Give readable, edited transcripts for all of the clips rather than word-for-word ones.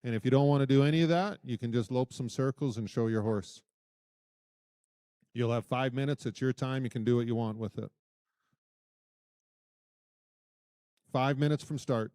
And if you don't want to do any of that, you can just lope some circles and show your horse. You'll have 5 minutes. It's your time. You can do what you want with it. 5 minutes from start.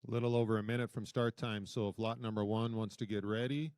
A little over a minute from start time. So if lot number 1 wants to get ready,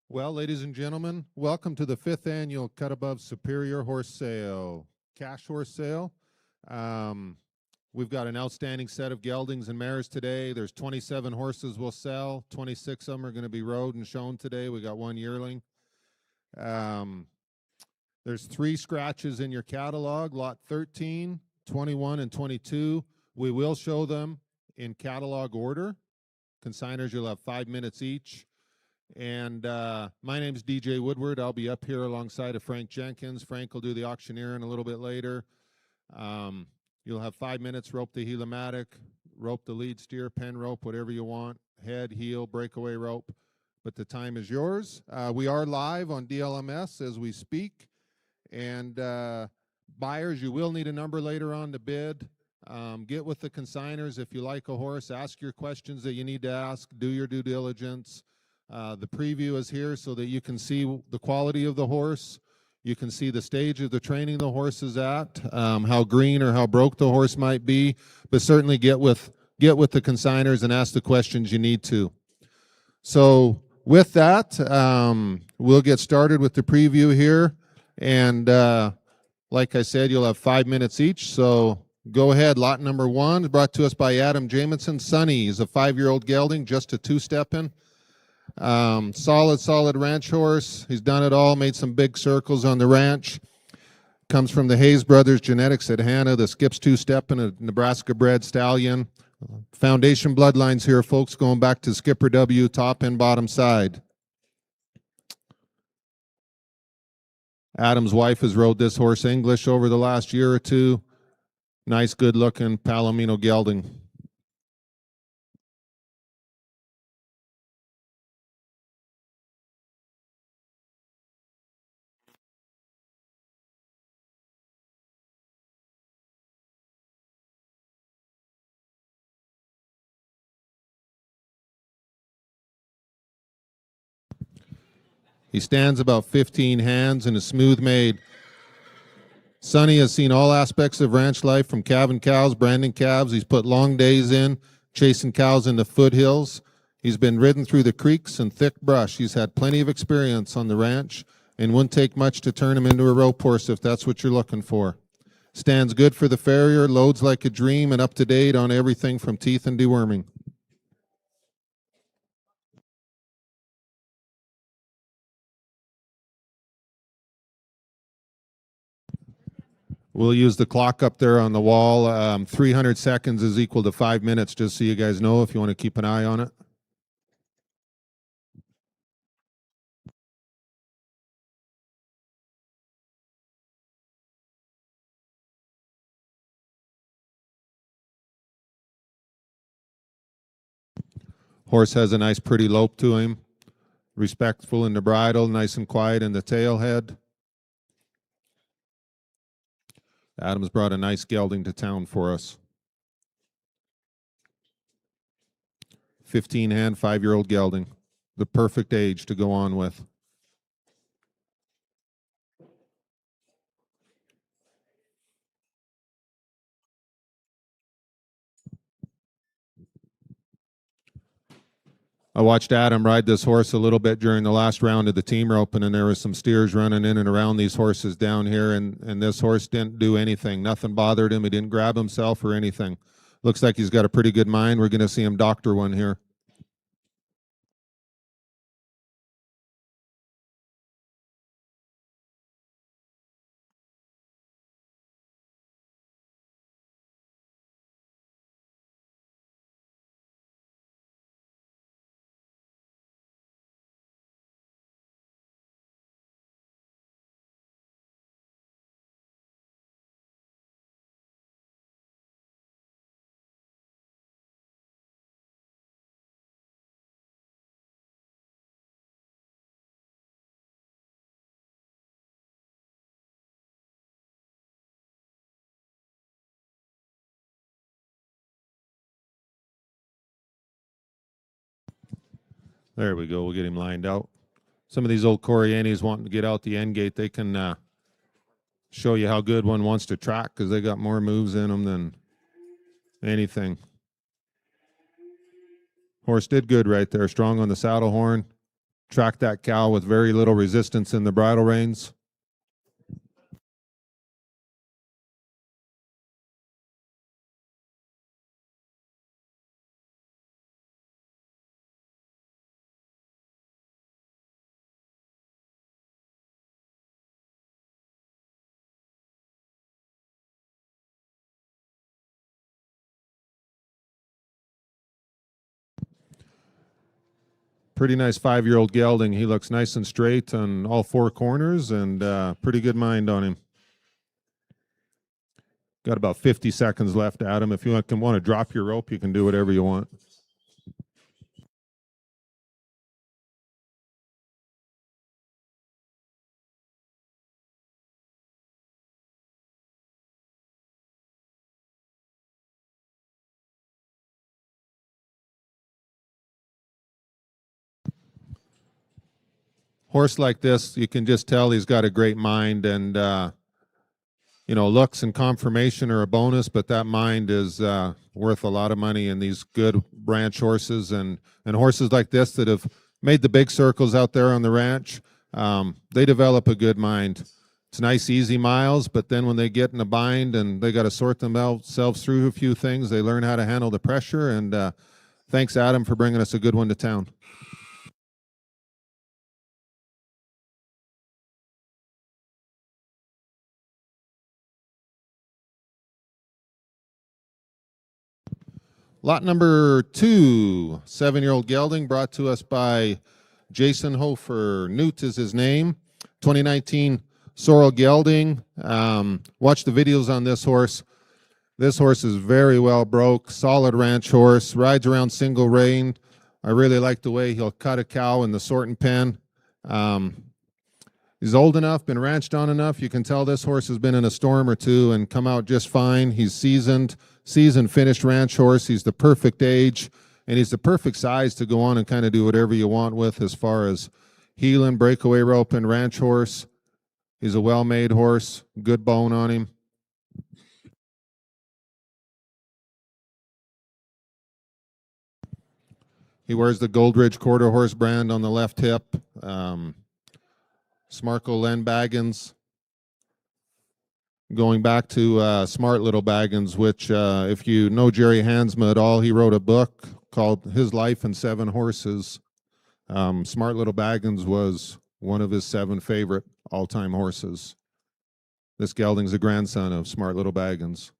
Well, ladies and gentlemen, welcome to the 5th annual Cut Above Superior Horse Sale, cash horse sale. We've got an outstanding set of geldings and mares today. There's 27 horses we'll sell. 26 of them are going to be rode and shown today. We got one yearling. There's 3 scratches in your catalog, lot 13, 21, and 22. We will show them in catalog order. Consigners, you'll have 5 minutes each. And my name's DJ Woodward. I'll be up here alongside of Frank Jenkins. Frank will do the auctioneering a little bit later. You'll have 5 minutes, rope the heliomatic, rope the lead steer, pen rope, whatever you want, head, heel, breakaway rope. But the time is yours. We are live on DLMS as we speak. And buyers, you will need a number later on to bid. Get with the consigners. If you like a horse, ask your questions that you need to ask. Do your due diligence. The preview is here so that you can see the quality of the horse. You can see the stage of the training the horse is at, how green or how broke the horse might be. But certainly get with the consigners and ask the questions you need to. So with that, we'll get started with the preview here. And like I said, you'll have 5 minutes each. So go ahead. Lot number 1 is brought to us by Adam Jamison. Sonny is a 5-year-old gelding, just a 2-stepping. Solid ranch horse. He's done it all, made some big circles on the ranch. Comes from the Hayes Brothers Genetics at Hannah. The Skips 2-stepping, a Nebraska-bred stallion. Foundation bloodlines here, folks, going back to Skipper W, top and bottom side. Adam's wife has rode this horse English over the last year or two. Nice, good-looking Palomino gelding. He stands about 15 hands and is smooth made. Sonny has seen all aspects of ranch life, from calving cows, branding calves. He's put long days in, chasing cows in the foothills. He's been ridden through the creeks and thick brush. He's had plenty of experience on the ranch and wouldn't take much to turn him into a rope horse if that's what you're looking for. Stands good for the farrier, loads like a dream, and up to date on everything from teeth and deworming. We'll use the clock up there on the wall. 300 seconds is equal to 5 minutes, just so you guys know if you want to keep an eye on it. Horse has a nice pretty lope to him. Respectful in the bridle, nice and quiet in the tail head. Adam's brought a nice gelding to town for us. 15-hand, 5-year-old gelding. The perfect age to go on with. I watched Adam ride this horse a little bit during the last round of the team roping, and there was some steers running in and around these horses down here, and this horse didn't do anything. Nothing bothered him. He didn't grab himself or anything. Looks like he's got a pretty good mind. We're going to see him doctor one here. There we go. We'll get him lined out. Some of these old Corianis wanting to get out the end gate, they can show you how good one wants to track, because they got more moves in them than anything. Horse did good right there. Strong on the saddle horn. track that cow with very little resistance in the bridle reins. Pretty nice 5-year-old gelding. He looks nice and straight on all 4 corners, and pretty good mind on him. Got about 50 seconds left, Adam. If you want to drop your rope, you can do whatever you want. Horse like this, you can just tell he's got a great mind, and looks and confirmation are a bonus, but that mind is worth a lot of money in these good ranch horses, and horses like this that have made the big circles out there on the ranch. They develop a good mind. It's nice, easy miles, but then when they get in a bind and they got to sort themselves through a few things, they learn how to handle the pressure. And thanks, Adam, for bringing us a good one to town. Lot number 2, 7-year-old gelding, brought to us by Jason Hofer. Newt is his name. 2019 Sorrel gelding. Watch the videos on this horse. This horse is very well broke, solid ranch horse, rides around single rein. I really like the way he'll cut a cow in the sorting pen. He's old enough, been ranched on enough. You can tell this horse has been in a storm or two and come out just fine. He's seasoned, finished ranch horse. He's the perfect age, and he's the perfect size to go on and kind of do whatever you want with as far as heeling, breakaway rope, and ranch horse. He's a well-made horse, good bone on him. He wears the Goldridge Quarter Horse brand on the left hip. Smarco Len Baggins. Going back to Smart Little Baggins, which if you know Jerry Hansma at all, he wrote a book called His Life in 7 Horses. Smart Little Baggins was one of his 7 favorite all-time horses. This gelding's a grandson of Smart Little Baggins.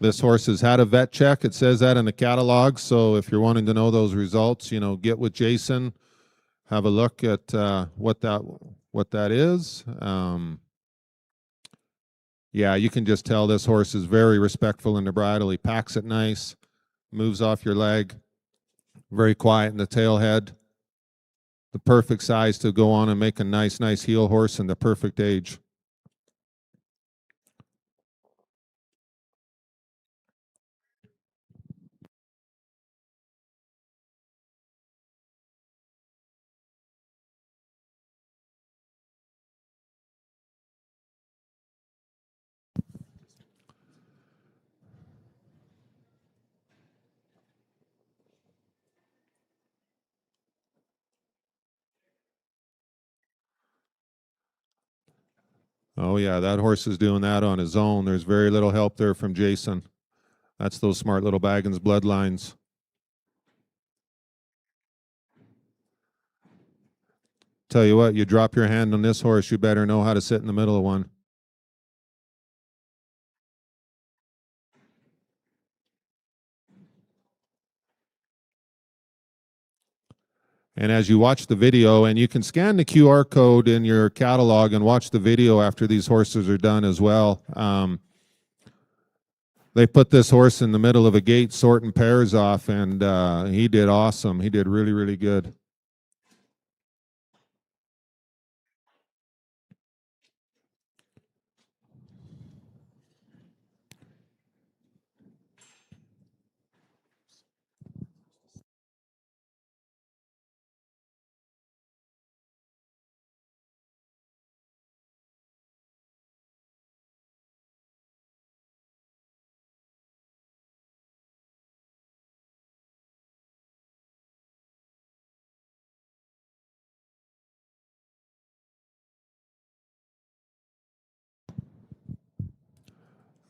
This horse has had a vet check. It says that in the catalog. So if you're wanting to know those results, get with Jason, have a look at what that is. Yeah, you can just tell this horse is very respectful in the bridle. He packs it nice, moves off your leg, very quiet in the tail head. The perfect size to go on and make a nice heel horse, and the perfect age. Oh yeah, that horse is doing that on his own. There's very little help there from Jason. That's those Smart Little Baggins bloodlines. Tell you what, you drop your hand on this horse, you better know how to sit in the middle of one. And as you watch the video, and you can scan the QR code in your catalog and watch the video after these horses are done as well. They put this horse in the middle of a gate sorting pairs off, and he did awesome. He did really good.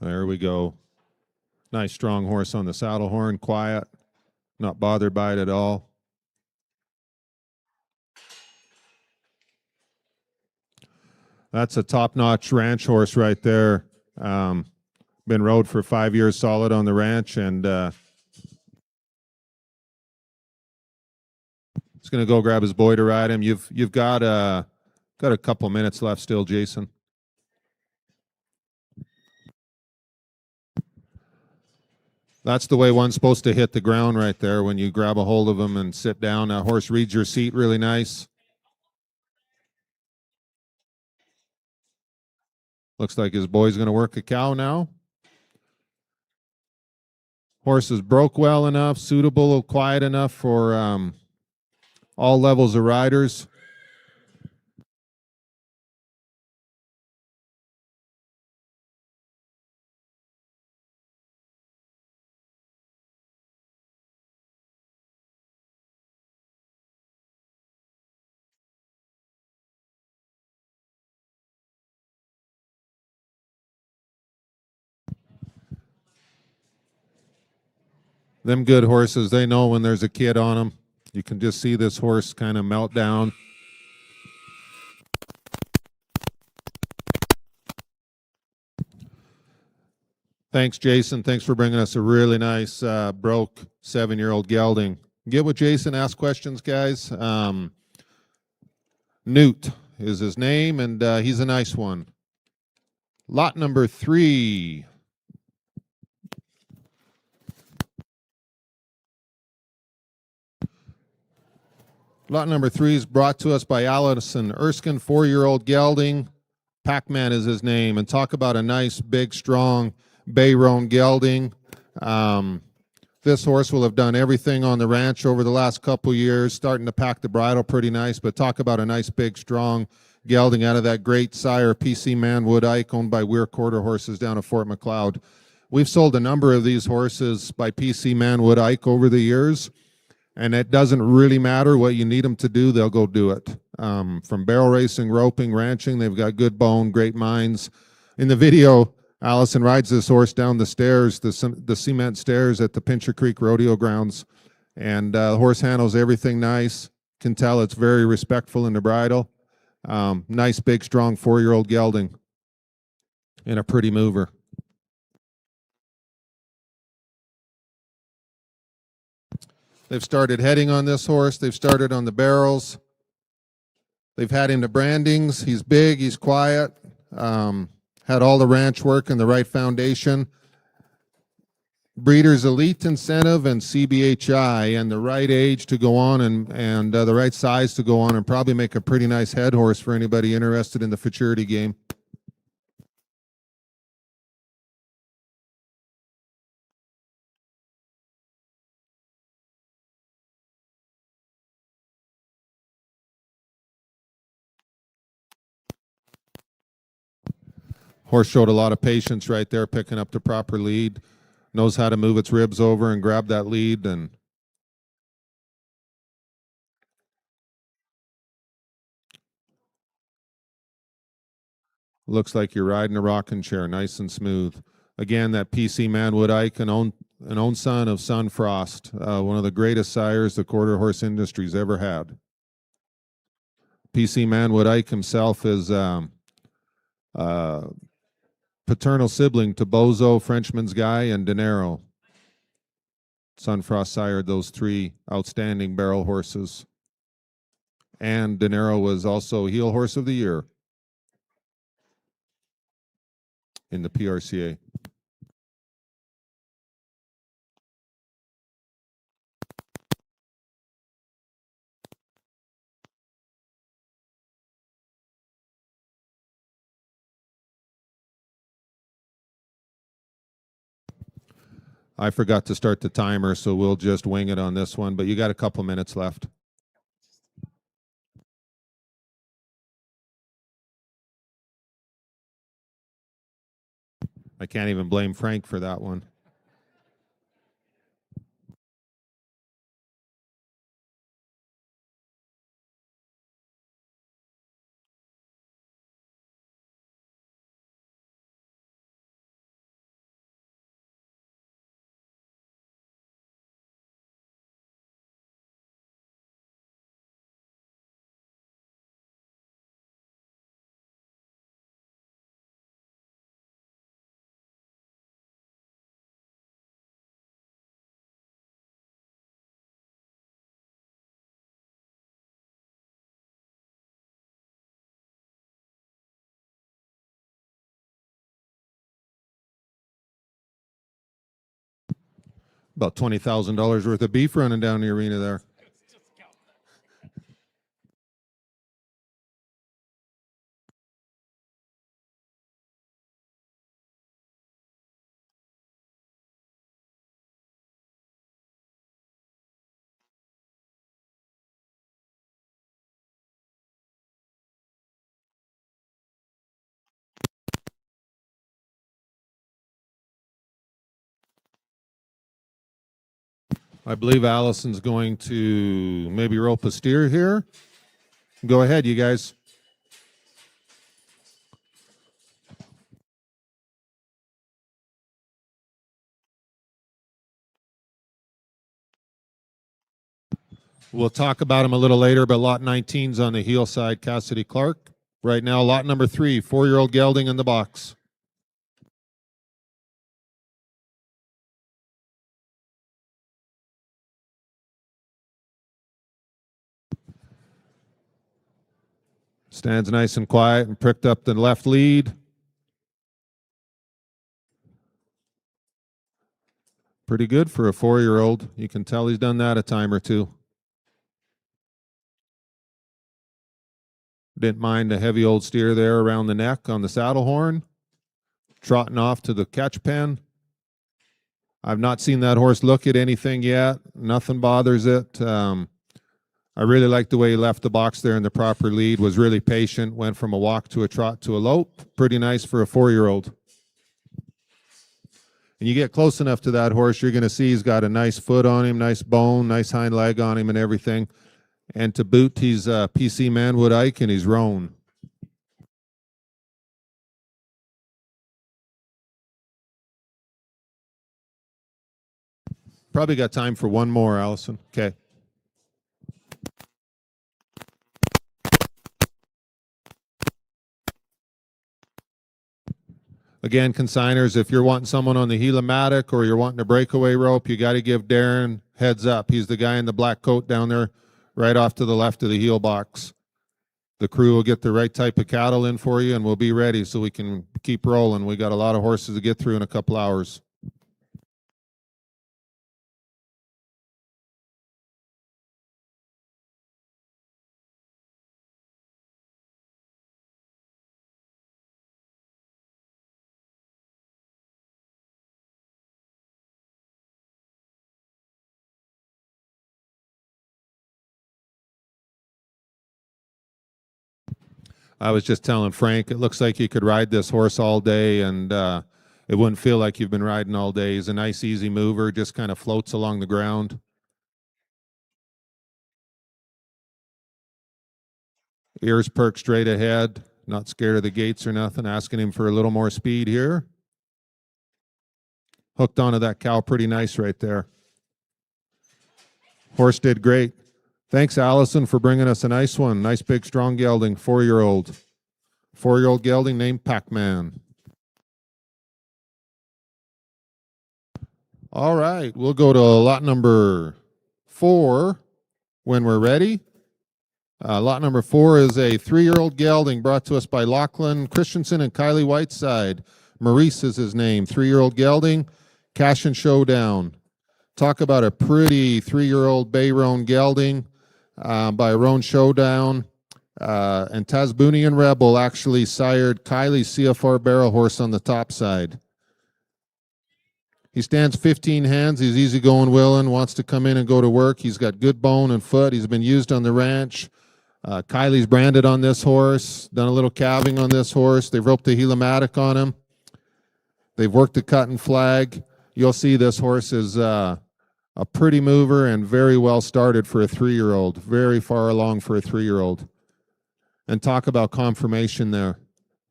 There we go. Nice strong horse on the saddle horn, quiet, not bothered by it at all. That's a top-notch ranch horse right there. Been rode for 5 years solid on the ranch, and he's going to go grab his boy to ride him. You've got a couple minutes left still, Jason. That's the way one's supposed to hit the ground right there, when you grab a hold of him and sit down. That horse reads your seat really nice. Looks like his boy's going to work a cow now. Horse is broke well enough, suitable, quiet enough for all levels of riders. Them good horses, they know when there's a kid on them. You can just see this horse kind of melt down. Thanks, Jason. Thanks for bringing us a really nice broke 7-year-old gelding. Get with Jason, ask questions, guys. Newt is his name, and he's a nice one. Lot number 3. Lot number 3 is brought to us by Allison Erskine, 4-year-old gelding. Pac-Man is his name. And talk about a nice, big, strong bay roan gelding. This horse will have done everything on the ranch over the last couple years, starting to pack the bridle pretty nice. But talk about a nice, big, strong gelding out of that great sire, PC Manwood Ike, owned by Weir Quarter Horses down at Fort Macleod. We've sold a number of these horses by PC Manwood Ike over the years, and it doesn't really matter what you need them to do, they'll go do it. From barrel racing, roping, ranching, they've got good bone, great minds. In the video, Allison rides this horse down the stairs, the cement stairs at the Pincher Creek Rodeo Grounds, and the horse handles everything nice. Can tell it's very respectful in the bridle. Nice, big, strong 4-year-old gelding and a pretty mover. They've started heading on this horse. They've started on the barrels. They've had him to brandings. He's big. He's quiet. Had all the ranch work and the right foundation. Breeders Elite Incentive and CBHI, and the right age to go on and the right size to go on, and probably make a pretty nice head horse for anybody interested in the futurity game. Horse showed a lot of patience right there, picking up the proper lead. Knows how to move its ribs over and grab that lead, and looks like you're riding a rocking chair, nice and smooth. Again, that PC Manwood Ike, an own son of Sun Frost, one of the greatest sires the quarter horse industry's ever had. PC Manwood Ike himself is paternal sibling to Bozo, Frenchman's Guy, and Dinero. Sunfrost sired those 3 outstanding barrel horses. And Dinero was also heel horse of the year in the PRCA. I forgot to start the timer, so we'll just wing it on this one, but you got a couple minutes left. I can't even blame Frank for that one. About $20,000 worth of beef running down the arena there. I believe Allison's going to maybe rope a steer here. Go ahead, you guys. We'll talk about him a little later, but lot 19's on the heel side, Cassidy Clark. Right now, lot number 3, 4-year-old gelding in the box. Stands nice and quiet and pricked up the left lead. Pretty good for a 4-year-old. You can tell he's done that a time or two. Didn't mind a heavy old steer there around the neck on the saddle horn. Trotting off to the catch pen. I've not seen that horse look at anything yet. Nothing bothers it. I really like the way he left the box there in the proper lead. Was really patient. Went from a walk to a trot to a lope. Pretty nice for a 4-year-old. And you get close enough to that horse, you're going to see he's got a nice foot on him, nice bone, nice hind leg on him and everything. And to boot, he's PC Manwood Ike and he's roan. Probably got time for one more, Allison. Okay. Again, consigners, if you're wanting someone on the Heliomatic or you're wanting a breakaway rope, you got to give Darren heads up. He's the guy in the black coat down there right off to the left of the heel box. The crew will get the right type of cattle in for you, and we'll be ready so we can keep rolling. We got a lot of horses to get through in a couple hours. I was just telling Frank, it looks like you could ride this horse all day and it wouldn't feel like you've been riding all day. He's a nice, easy mover, just kind of floats along the ground. Ears perked straight ahead, not scared of the gates or nothing, asking him for a little more speed here. Hooked onto that cow pretty nice right there. Horse did great. Thanks, Allison, for bringing us a nice one. Nice, big, strong gelding, 4-year-old. 4-year-old gelding named Pac-Man. All right, we'll go to lot number 4 when we're ready. Lot number 4 is a 3-year-old gelding brought to us by Lachlan Christensen and Kylie Whiteside. Maurice is his name. 3-year-old gelding, Cash and Showdown. Talk about a pretty 3-year-old bay roan gelding by Roan Showdown. And Tasbunian Rebel actually sired Kylie's CFR barrel horse on the top side. He stands 15 hands. He's easygoing, willing, wants to come in and go to work. He's got good bone and foot. He's been used on the ranch. Kylie's branded on this horse, done a little calving on this horse. They've roped a Heliomatic on him. They've worked the cut and flag. You'll see this horse is a pretty mover and very well started for a 3-year-old. Very far along for a 3-year-old. And talk about conformation there.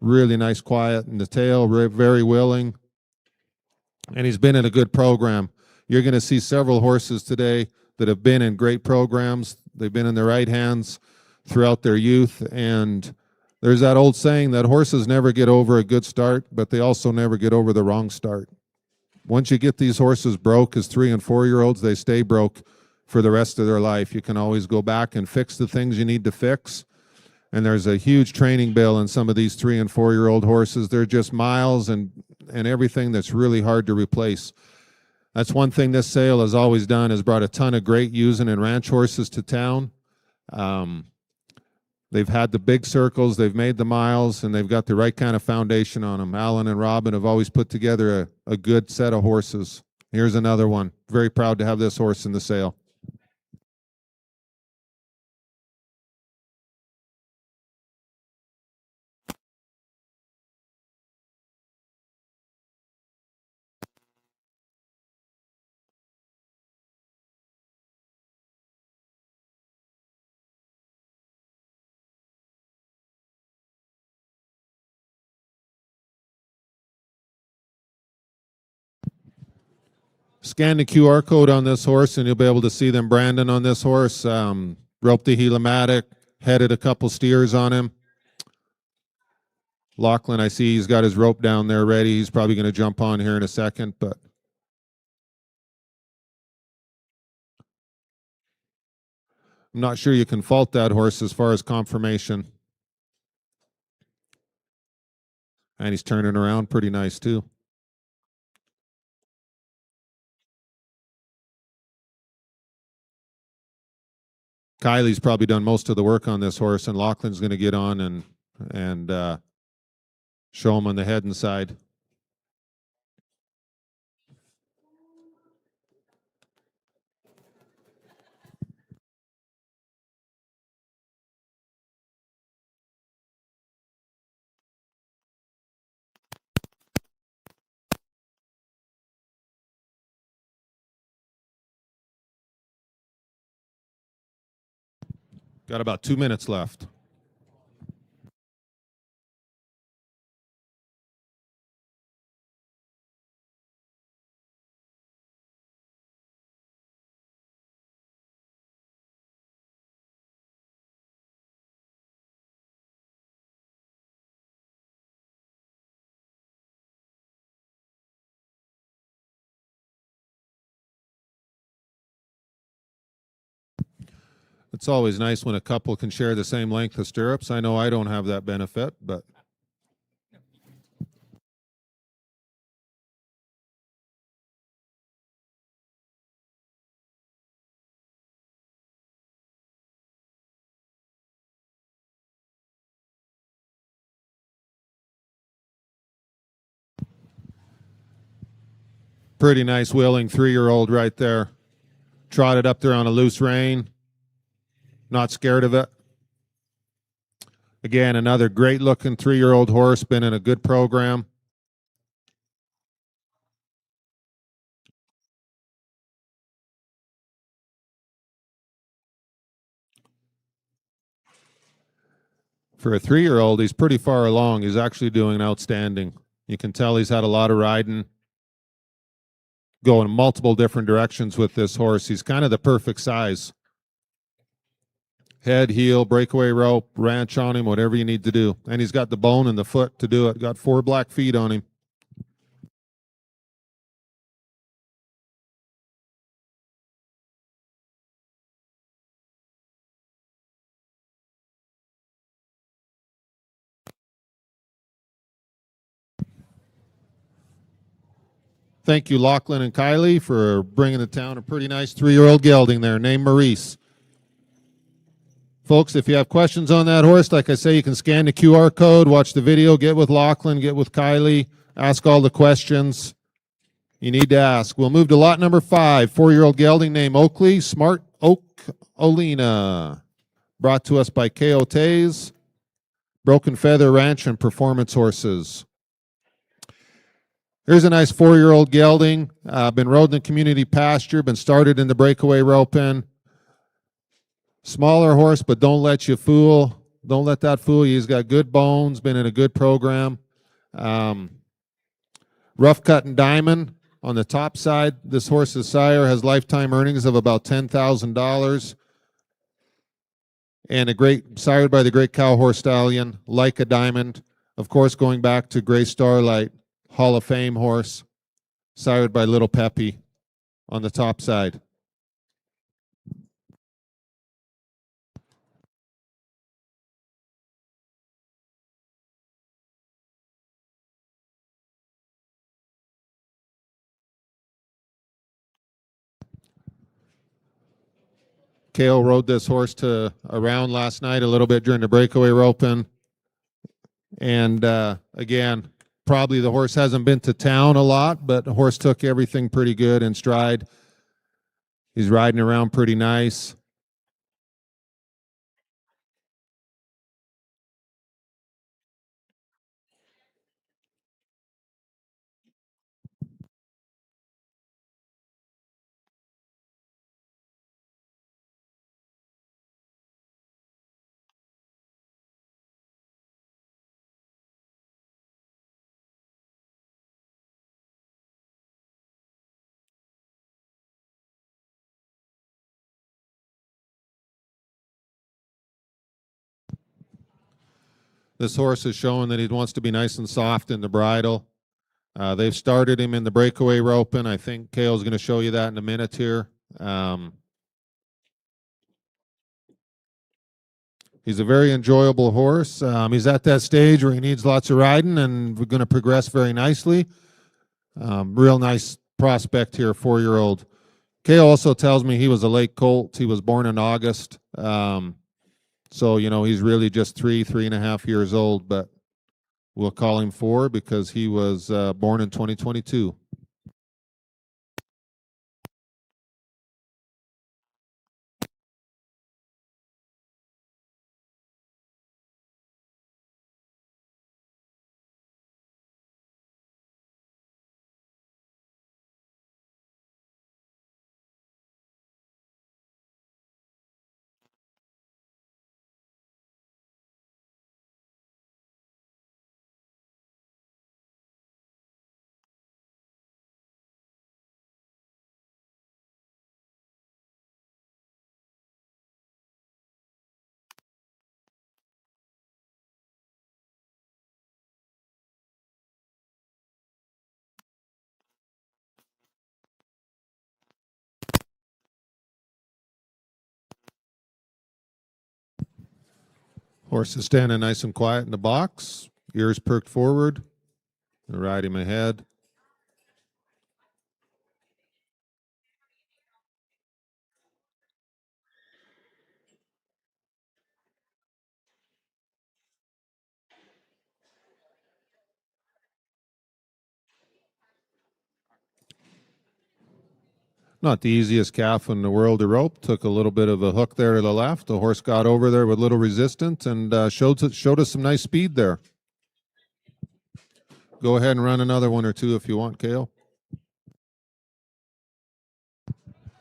Really nice quiet in the tail, very willing. And he's been in a good program. You're going to see several horses today that have been in great programs. They've been in the right hands throughout their youth. And there's that old saying that horses never get over a good start, but they also never get over the wrong start. Once you get these horses broke as 3- and 4-year-olds, they stay broke for the rest of their life. You can always go back and fix the things you need to fix. And there's a huge training bill in some of these 3- and 4-year-old horses. They're just miles and everything that's really hard to replace. That's one thing this sale has always done, is brought a ton of great using and ranch horses to town. They've had the big circles, they've made the miles, and they've got the right kind of foundation on them. Alan and Robin have always put together a good set of horses. Here's another one. Very proud to have this horse in the sale. Scan the QR code on this horse, and you'll be able to see them branding on this horse. Roped the Heliomatic, headed a couple steers on him. Lachlan, I see he's got his rope down there ready. He's probably going to jump on here in a second, but I'm not sure you can fault that horse as far as conformation. And he's turning around pretty nice too. Kylie's probably done most of the work on this horse, and Lachlan's going to get on and show him on the head and side. Got about 2 minutes left. It's always nice when a couple can share the same length of stirrups. I know I don't have that benefit, but pretty nice willing 3-year-old right there. Trotted up there on a loose rein. Not scared of it. Again, another great looking 3-year-old horse, been in a good program. For a 3-year-old, he's pretty far along. He's actually doing outstanding. You can tell he's had a lot of riding, going multiple different directions with this horse. He's kind of the perfect size. Head, heel, breakaway rope, ranch on him, whatever you need to do. And he's got the bone and the foot to do it. Got 4 black feet on him. Thank you, Lachlan and Kylie, for bringing to town a pretty nice 3-year-old gelding there, named Maurice. Folks, if you have questions on that horse, like I say, you can scan the QR code, watch the video, get with Lachlan, get with Kylie, ask all the questions you need to ask. We'll move to lot number 5, 4-year-old gelding named Oakley, Smart Oak Olina. Brought to us by C.A.S.H, Broken Feather Ranch and Performance Horses. Here's a nice 4-year-old gelding. Been rode in the community pasture, been started in the breakaway roping. Smaller horse, but don't let you fool. Don't let that fool you. He's got good bones, been in a good program. Rough cut and diamond on the top side. This horse's sire has lifetime earnings of about $10,000. And sired by the great cow horse stallion, like a diamond. Of course, going back to Gray Starlight, Hall of Fame horse, sired by Little Peppy on the top side. K.O. rode this horse to a round last night a little bit during the breakaway roping. And again, probably the horse hasn't been to town a lot, but the horse took everything pretty good in stride. He's riding around pretty nice. This horse is showing that he wants to be nice and soft in the bridle. They've started him in the breakaway roping. I think K.O.'s going to show you that in a minute here. He's a very enjoyable horse. He's at that stage where he needs lots of riding, and we're going to progress very nicely. Real nice prospect here, 4-year-old. K.O. also tells me he was a late colt. He was born in August. So, you know, he's really just 3.5 years old, but we'll call him 4 because he was born in 2022. Horse is standing nice and quiet in the box, ears perked forward. Gonna ride him ahead. Not the easiest calf in the world to rope. Took a little bit of a hook there to the left. The horse got over there with little resistance and showed us some nice speed there. Go ahead and run another one or two if you want, K.O.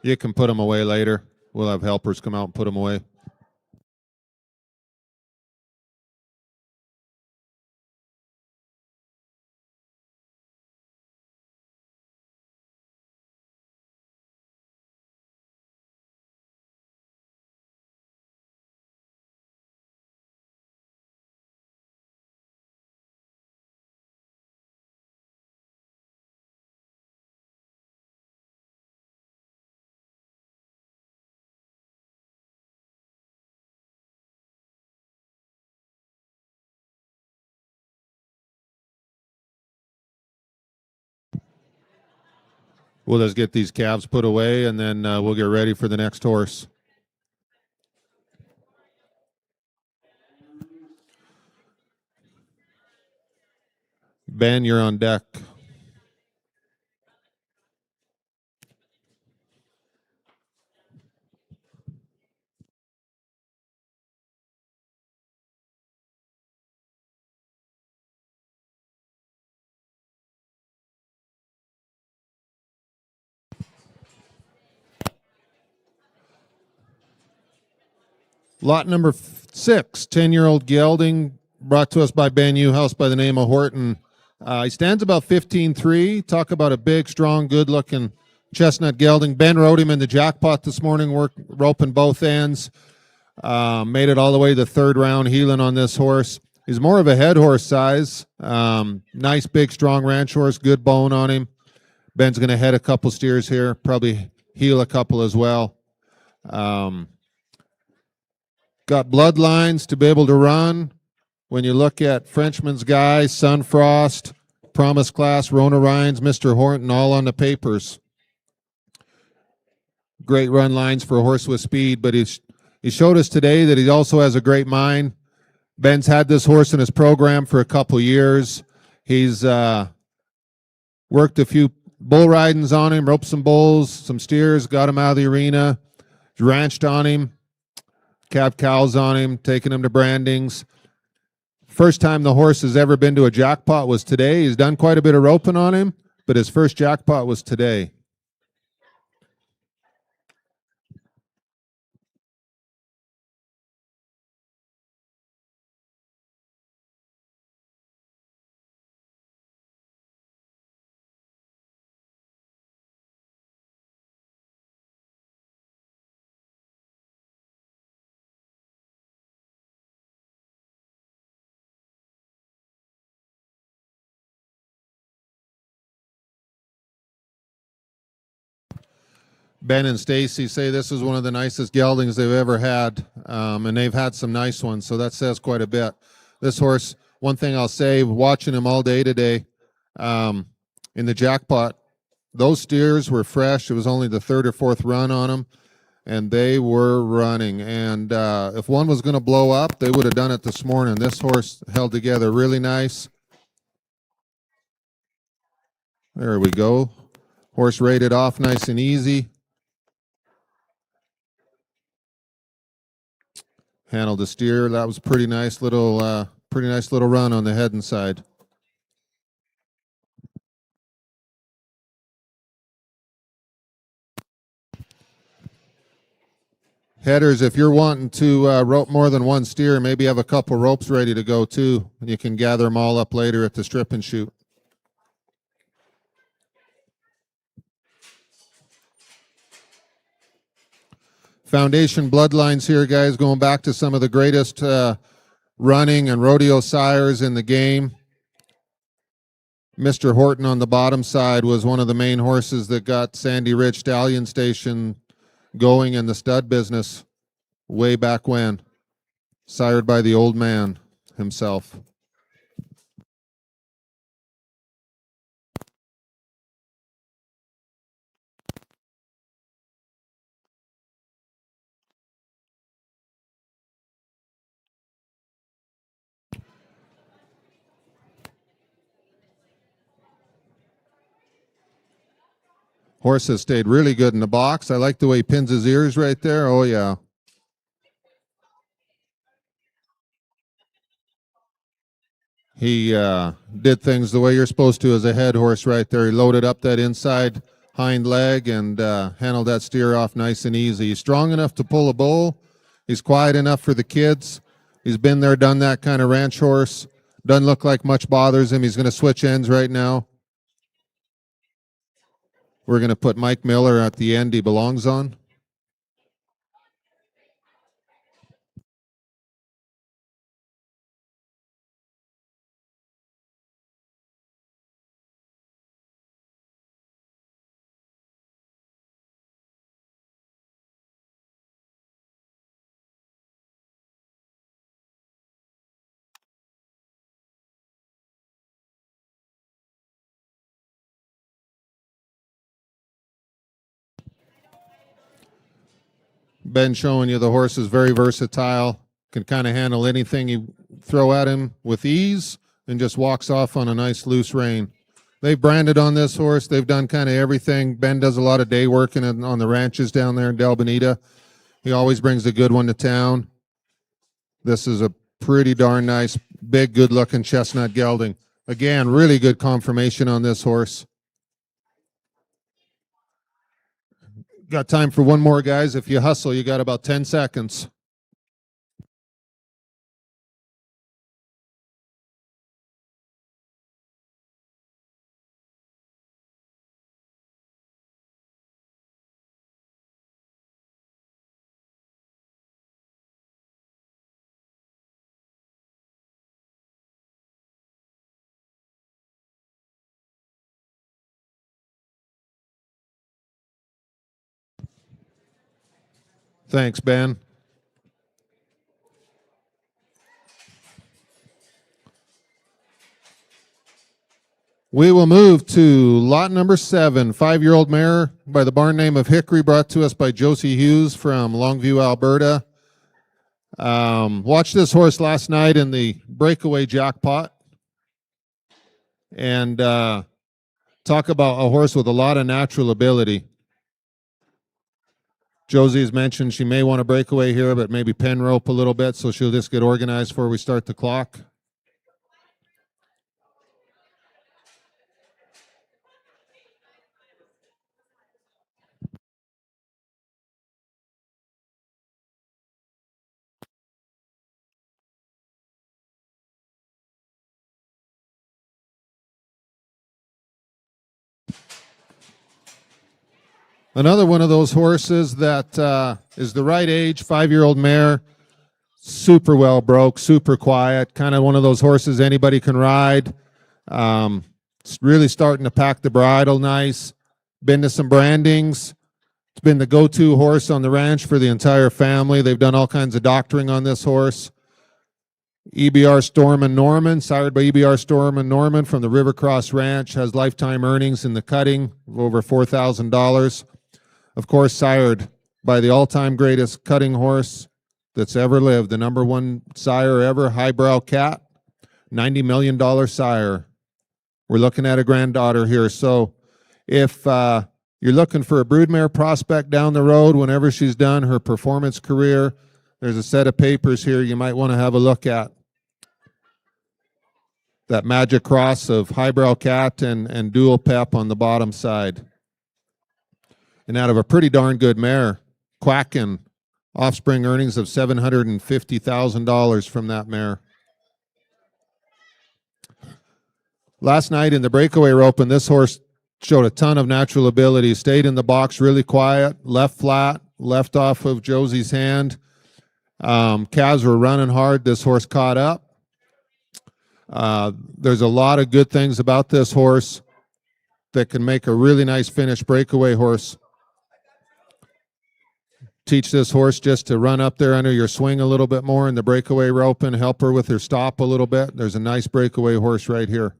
You can put them away later. We'll have helpers come out and put them away. We'll just get these calves put away, and then we'll get ready for the next horse. Ben, you're on deck. Lot number 6, 10-year-old gelding, brought to us by Ben Newhouse by the name of Horton. He stands about 15.3. Talk about a big, strong, good-looking chestnut gelding. Ben rode him in the jackpot this morning, roping both ends. Made it all the way to the 3rd round, heeling on this horse. He's more of a head horse size. Nice, big, strong ranch horse, good bone on him. Ben's going to head a couple steers here, probably heel a couple as well. Got bloodlines to be able to run. When you look at Frenchman's Guy, Sunfrost, Promise Class, Rona Ryan's, Mr. Horton, all on the papers. Great run lines for a horse with speed, but he showed us today that he also has a great mind. Ben's had this horse in his program for a couple years. He's worked a few bull ridings on him, roped some bulls, some steers, got him out of the arena, ranched on him, calved cows on him, taken him to brandings. First time the horse has ever been to a jackpot was today. He's done quite a bit of roping on him, but his first jackpot was today. Ben and Stacy say this is one of the nicest geldings they've ever had, and they've had some nice ones, so that says quite a bit. This horse, one thing I'll say, watching him all day today, in the jackpot, those steers were fresh. It was only the third or fourth run on them, and they were running. And if one was going to blow up, they would have done it this morning. This horse held together really nice. There we go. Horse rated off nice and easy. Handled the steer. That was pretty nice little run on the head and side. Headers, if you're wanting to rope more than one steer, maybe have a couple ropes ready to go too. And you can gather them all up later at the strip and shoot. Foundation bloodlines here, guys, going back to some of the greatest running and rodeo sires in the game. Mr. Horton on the bottom side was one of the main horses that got Sandy Ridge Stallion Station going in the stud business way back when, sired by the old man himself. Horse has stayed really good in the box. I like the way he pins his ears right there. Oh, yeah. He did things the way you're supposed to as a head horse right there. He loaded up that inside hind leg and handled that steer off nice and easy. He's strong enough to pull a bull. He's quiet enough for the kids. He's been there, done that kind of ranch horse. Doesn't look like much bothers him. He's going to switch ends right now. We're going to put Mike Miller at the end he belongs on. Ben showing you the horse is very versatile, can kind of handle anything you throw at him with ease, and just walks off on a nice loose rein. They've branded on this horse. They've done kind of everything. Ben does a lot of day working on the ranches down there in Del Bonita. He always brings a good one to town. This is a pretty darn nice, big, good-looking chestnut gelding. Again, really good conformation on this horse. Got time for one more, guys. If you hustle, you got about 10 seconds. Thanks, Ben. We will move to lot number 7, 5-year-old mare by the barn name of Hickory, brought to us by Josie Hughes from Longview, Alberta. Watched this horse last night in the breakaway jackpot, and talk about a horse with a lot of natural ability. Josie's mentioned she may want to break away here, but maybe pen rope a little bit, so she'll just get organized before we start the clock. Another one of those horses that is the right age, 5-year-old mare, super well broke, super quiet, kind of one of those horses anybody can ride. It's really starting to pack the bridle nice. Been to some brandings. It's been the go-to horse on the ranch for the entire family. They've done all kinds of doctoring on this horse. EBR Storm and Norman, sired by EBR Storm and Norman from the Rivercross Ranch, has lifetime earnings in the cutting of over $4,000. Of course, sired by the all-time greatest cutting horse that's ever lived, the number one sire ever, Highbrow Cat, $90 million sire. We're looking at a granddaughter here. So if you're looking for a broodmare prospect down the road, whenever she's done her performance career, there's a set of papers here you might want to have a look at. That magic cross of Highbrow Cat and Dual Pep on the bottom side. And out of a pretty darn good mare, Quackin', offspring earnings of $750,000 from that mare. Last night in the breakaway rope, and this horse showed a ton of natural ability, stayed in the box really quiet, left flat, left off of Josie's hand. Calves were running hard. This horse caught up. There's a lot of good things about this horse that can make a really nice finished breakaway horse. Teach this horse just to run up there under your swing a little bit more in the breakaway rope and help her with her stop a little bit. There's a nice breakaway horse right here.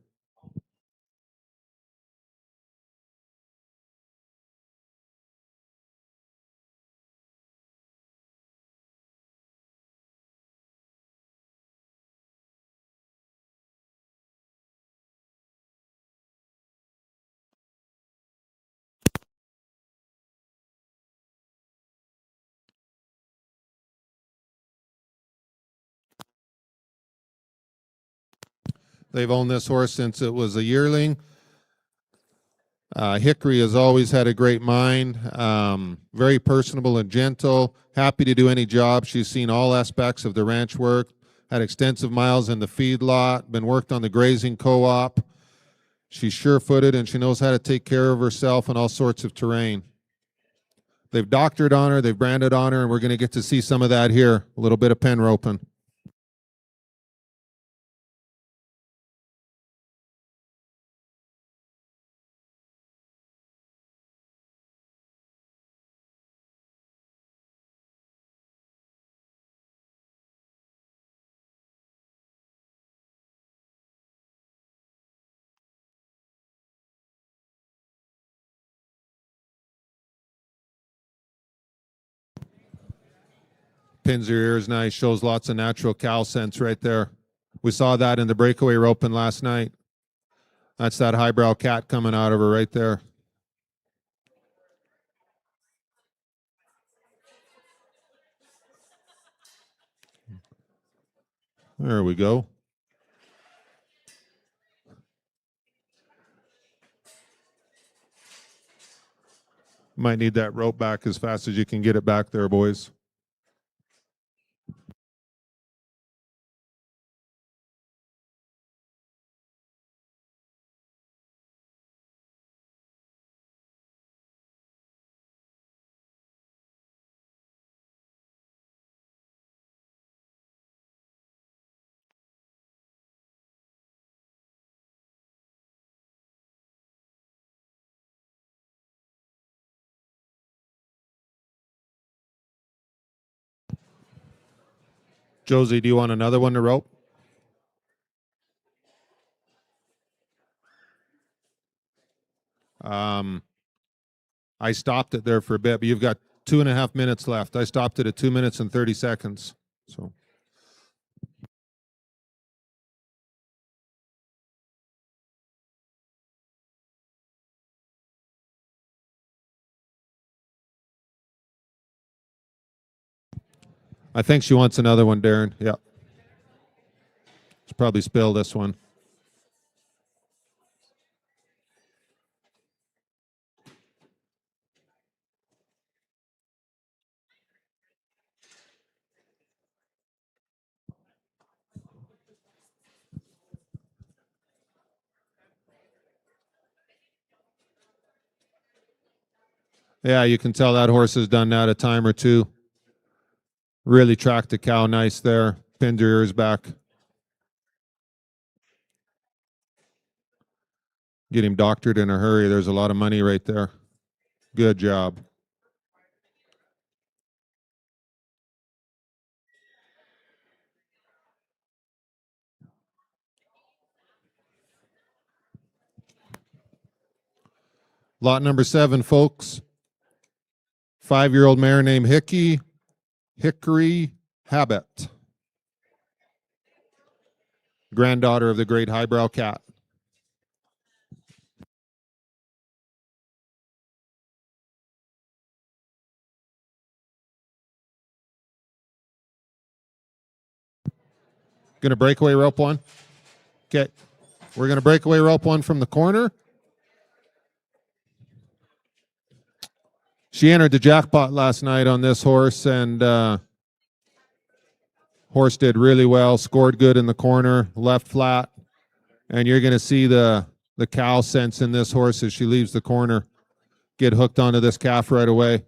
They've owned this horse since it was a yearling. Hickory has always had a great mind, very personable and gentle, happy to do any job. She's seen all aspects of the ranch work, had extensive miles in the feedlot, been worked on the grazing co-op. She's sure-footed and she knows how to take care of herself in all sorts of terrain. They've doctored on her, they've branded on her, and we're going to get to see some of that here, a little bit of pen roping. Pins her ears nice, shows lots of natural cow sense right there. We saw that in the breakaway roping last night. That's that highbrow cat coming out of her right there. There we go. Might need that rope back as fast as you can get it back there, boys. Josie, do you want another one to rope? I stopped it there for a bit, but you've got 2.5 minutes left. I stopped it at 2 minutes and 30 seconds. So. I think she wants another one, Darren. Yeah. She'll probably spill this one. Yeah, you can tell that horse has done that a time or two. Really tracked the cow nice there. Pinned her ears back. Get him doctored in a hurry. There's a lot of money right there. Good job. Lot number 7, folks. 5-year-old mare named Hickory Habit. Granddaughter of the great highbrow cat. Going to breakaway rope one. Okay. We're going to breakaway rope one from the corner. She entered the jackpot last night on this horse, and horse did really well, scored good in the corner, left flat, and you're going to see the cow sense in this horse as she leaves the corner get hooked onto this calf right away.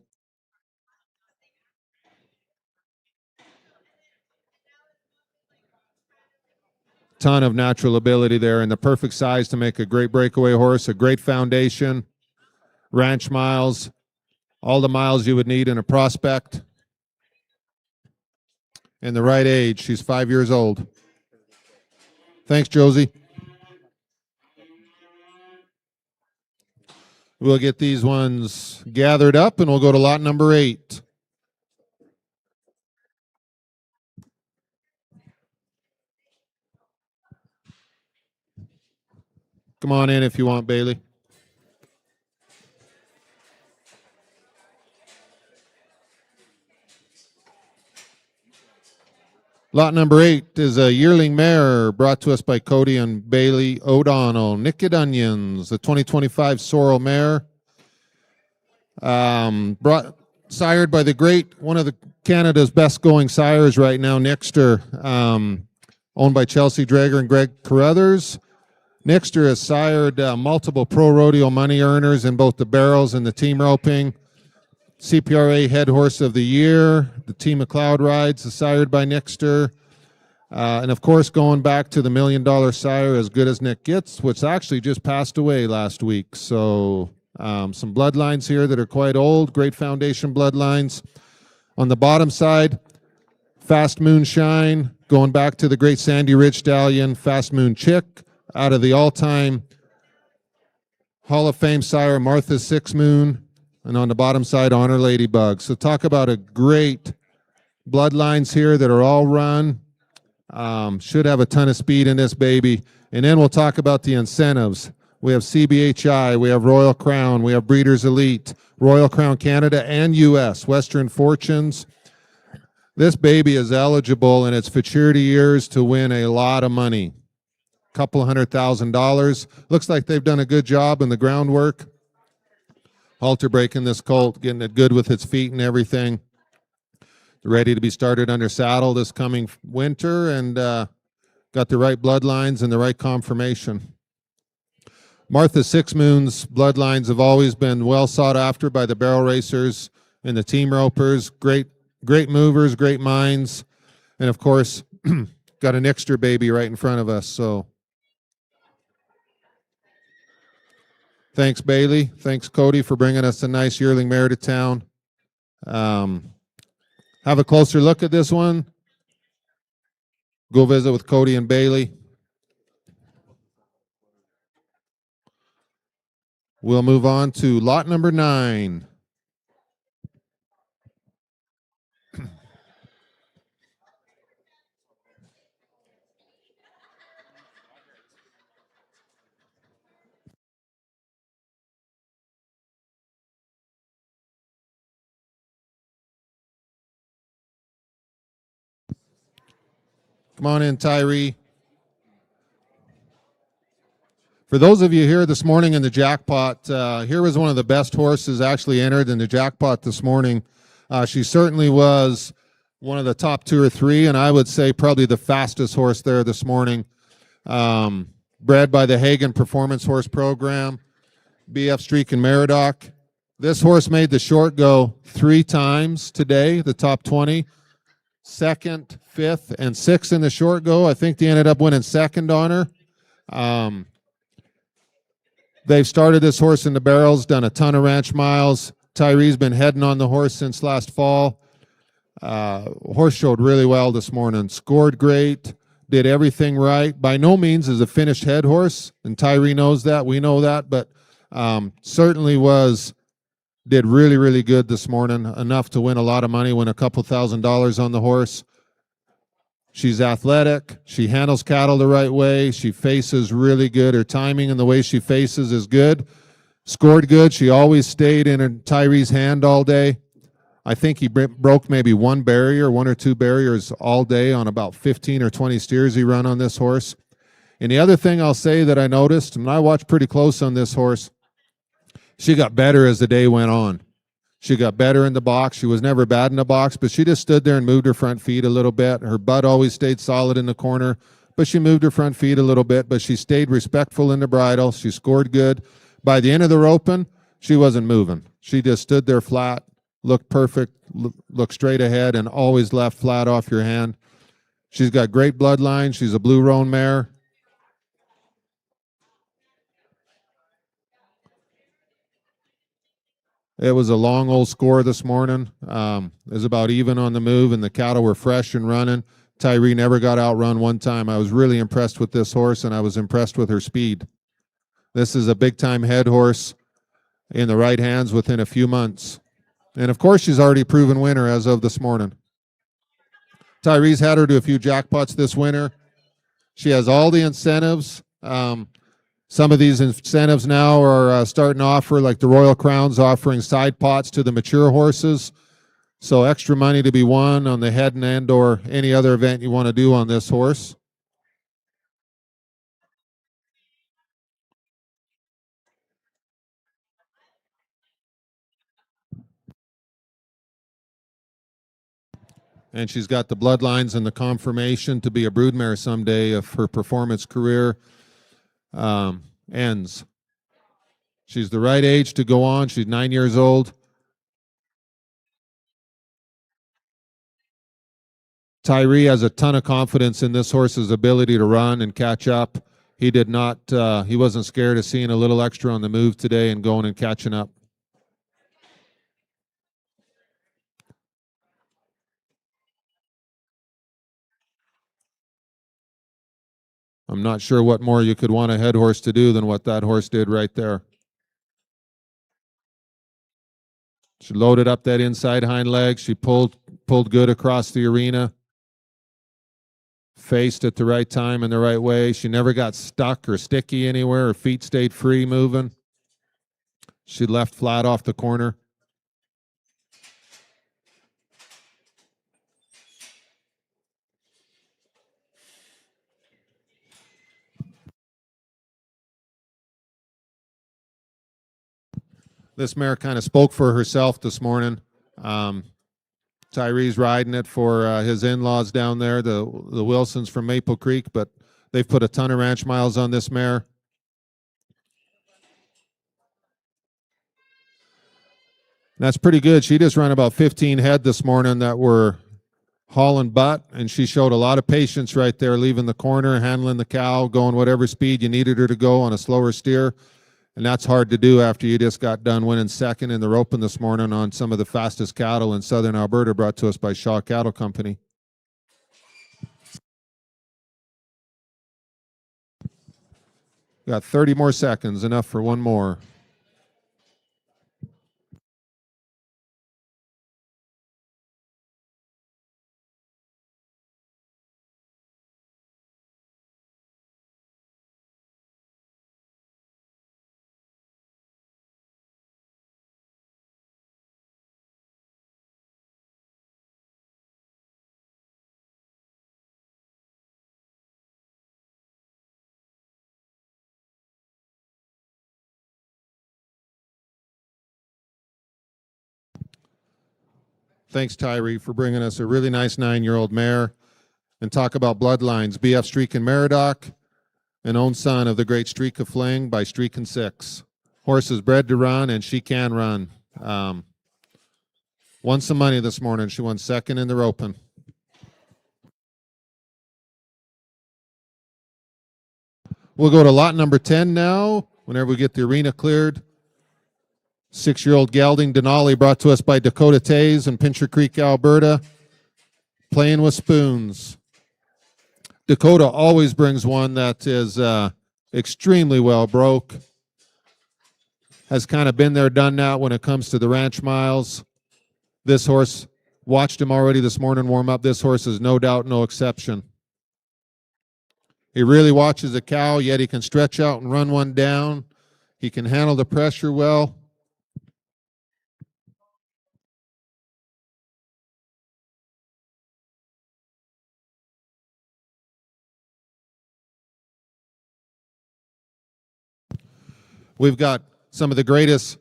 Ton of natural ability there and the perfect size to make a great breakaway horse, a great foundation, ranch miles, all the miles you would need in a prospect. And the right age. She's 5 years old. Thanks, Josie. We'll get these ones gathered up and we'll go to lot number 8. Come on in if you want, Bailey. Lot number 8 is a yearling mare brought to us by Cody and Bailey O'Donnell. Naked Onions, the 2025 Sorrel mare. Sired by the great, one of the Canada's best going sires right now, Nixter, owned by Chelsea Drager and Greg Carruthers. Nixter has sired multiple pro rodeo money earners in both the barrels and the team roping. CPRA Head Horse of the Year, the Team McLeod Rides is sired by Nixter. And of course, going back to the $1 million sire, As Good as Nick Gets, which actually just passed away last week. So some bloodlines here that are quite old, great foundation bloodlines. On the bottom side, Fast Moonshine, going back to the great Sandy Ridge Stallion, Fast Moon Chick, out of the all-time Hall of Fame sire, Martha Six Moon, and on the bottom side, Honor Ladybug. So talk about a great bloodlines here that are all run. Should have a ton of speed in this baby. And then we'll talk about the incentives. We have CBHI, we have Royal Crown, we have Breeders Elite, Royal Crown Canada and US, Western Fortunes. This baby is eligible in its futurity years to win a lot of money. Couple $100,000. Looks like they've done a good job in the groundwork. Halter breaking this colt, getting it good with its feet and everything. Ready to be started under saddle this coming winter, and got the right bloodlines and the right conformation. Martha Six Moon's bloodlines have always been well sought after by the barrel racers and the team ropers. Great movers, great minds, and of course, got an extra baby right in front of us. So, thanks, Bailey. Thanks, Cody, for bringing us a nice yearling mare to town. Have a closer look at this one. Go visit with Cody and Bailey. We'll move on to lot number 9. Come on in, Tyree. For those of you here this morning in the jackpot, here was one of the best horses actually entered in the jackpot this morning. She certainly was one of the top 2 or 3, and I would say probably the fastest horse there this morning. Bred by the Hagen Performance Horse Program, BF Streak and Meridoc. This horse made the short go 3 times today, the top 20. 2nd, 5th, and 6th in the short go. I think they ended up winning 2nd on her. They've started this horse in the barrels, done a ton of ranch miles. Tyree's been heading on the horse since last fall. Horse showed really well this morning. Scored great, did everything right. By no means is a finished head horse, and Tyree knows that. We know that, but certainly did really, really good this morning. Enough to win a lot of money, win a couple $1,000s on the horse. She's athletic. She handles cattle the right way. She faces really good. Her timing and the way she faces is good. Scored good. She always stayed in Tyree's hand all day. I think he broke maybe 1 barrier, 1 or 2 barriers all day on about 15 or 20 steers he run on this horse. And the other thing I'll say that I noticed, and I watched pretty close on this horse, she got better as the day went on. She got better in the box. She was never bad in the box, but she just stood there and moved her front feet a little bit. Her butt always stayed solid in the corner, but she moved her front feet a little bit, but she stayed respectful in the bridle. She scored good. By the end of the roping, she wasn't moving. She just stood there flat, looked perfect, looked straight ahead, and always left flat off your hand. She's got great bloodline. She's a blue roan mare. It was a long old score this morning. It was about even on the move, and the cattle were fresh and running. Tyree never got outrun one time. I was really impressed with this horse, and I was impressed with her speed. This is a big-time head horse in the right hands within a few months. And, of course, she's already proven winner as of this morning. Tyree's had her to a few jackpots this winter. She has all the incentives. Some of these incentives now are starting to offer, like the Royal Crown's offering side pots to the mature horses. So extra money to be won on the head and end or any other event you want to do on this horse. And she's got the bloodlines and the confirmation to be a broodmare someday if her performance career ends. She's the right age to go on. She's 9 years old. Tyree has a ton of confidence in this horse's ability to run and catch up. He did not, he wasn't scared of seeing a little extra on the move today and going and catching up. I'm not sure what more you could want a head horse to do than what that horse did right there. She loaded up that inside hind leg. She pulled good across the arena. Faced at the right time in the right way. She never got stuck or sticky anywhere. Her feet stayed free moving. She left flat off the corner. This mare kind of spoke for herself this morning. Tyree's riding it for his in-laws down there, the Wilsons from Maple Creek, but they've put a ton of ranch miles on this mare. That's pretty good. She just ran about 15 head this morning that were hauling butt, and she showed a lot of patience right there, leaving the corner, handling the cow, going whatever speed you needed her to go on a slower steer. And that's hard to do after you just got done winning 2nd in the roping this morning on some of the fastest cattle in southern Alberta brought to us by Shaw Cattle Company. Got 30 more seconds, enough for one more. Thanks, Tyree, for bringing us a really nice 9-year-old mare. And talk about bloodlines. BF Streak and Meridoc, an own son of the great Streak of Fling by Streak and 6. Horse is bred to run, and she can run. Won some money this morning. She won second in the roping. We'll go to lot number 10 now, whenever we get the arena cleared. 6-year-old gelding Denali, brought to us by Dakota Tays in Pincher Creek, Alberta. Playing with spoons. Dakota always brings one that is extremely well broke. Has kind of been there, done that when it comes to the ranch miles. This horse, watched him already this morning warm up. This horse is no doubt no exception. He really watches the cow, yet he can stretch out and run one down. He can handle the pressure well. We've got some of the greatest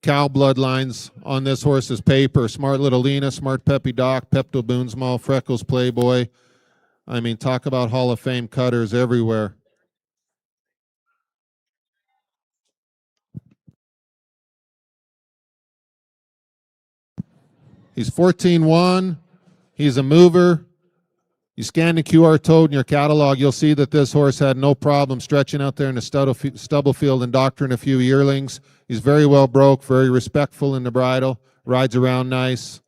cow bloodlines on this horse's paper. Smart Little Lena, Smart Peppy Doc, Pepto Boonsmall, Freckles Playboy. I mean, talk about Hall of Fame cutters everywhere. He's 14-1. He's a mover. You scan the QR code in your catalog, you'll see that this horse had no problem stretching out there in the stubble field and doctoring a few yearlings. He's very well broke, very respectful in the bridle, rides around nice.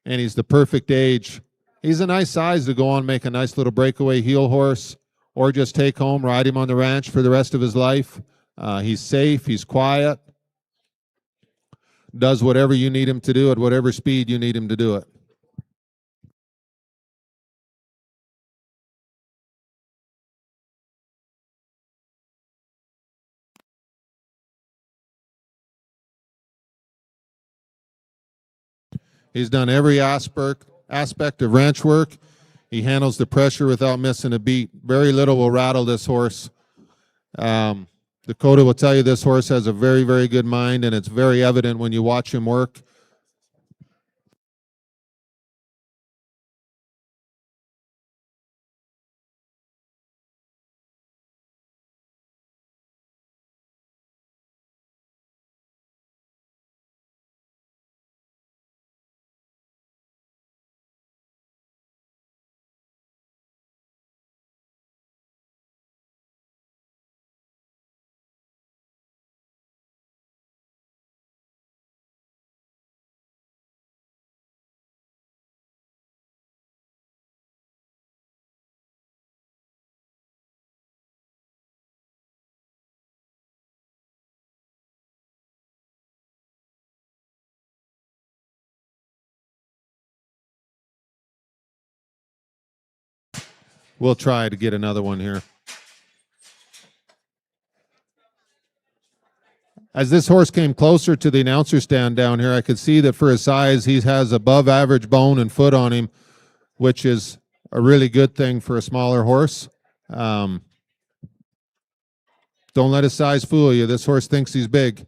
And he's the perfect age. He's a nice size to go on, make a nice little breakaway heel horse, or just take home, ride him on the ranch for the rest of his life. He's safe, he's quiet, does whatever you need him to do at whatever speed you need him to do it. He's done every aspect of ranch work. He handles the pressure without missing a beat. Very little will rattle this horse. Dakota will tell you this horse has a very, very good mind, and it's very evident when you watch him work. We'll try to get another one here. As this horse came closer to the announcer stand down here, I could see that for his size, he has above average bone and foot on him, which is a really good thing for a smaller horse. Don't let his size fool you. This horse thinks he's big.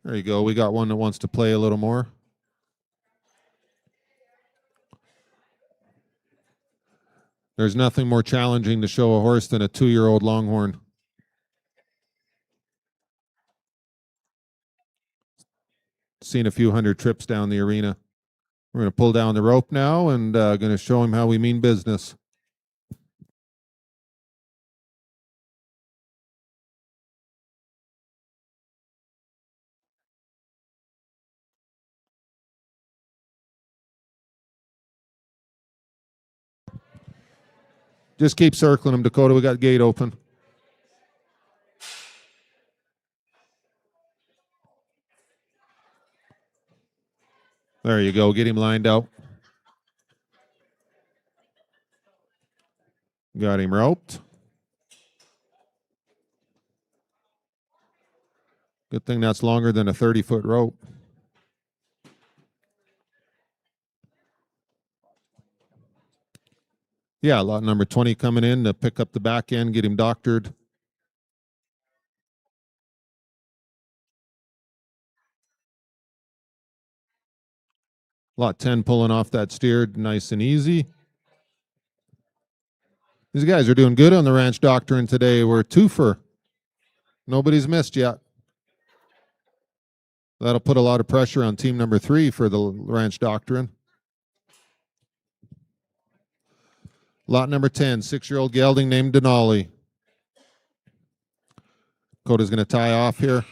There you go. We got one that wants to play a little more. There's nothing more challenging to show a horse than a 2-year-old Longhorn. Seen a few hundred trips down the arena. We're going to pull down the rope now and going to show him how we mean business. Just keep circling him, Dakota. We got gate open. There you go. Get him lined up. Got him roped. Good thing that's longer than a 30-foot rope. Yeah, lot number 20 coming in to pick up the back end, get him doctored. Lot 10 pulling off that steered nice and easy. These guys are doing good on the ranch doctoring today. We're two for. Nobody's missed yet. That'll put a lot of pressure on team number 3 for the ranch doctoring. Lot number 10, 6-year-old gelding named Denali. Coda's going to tie off here.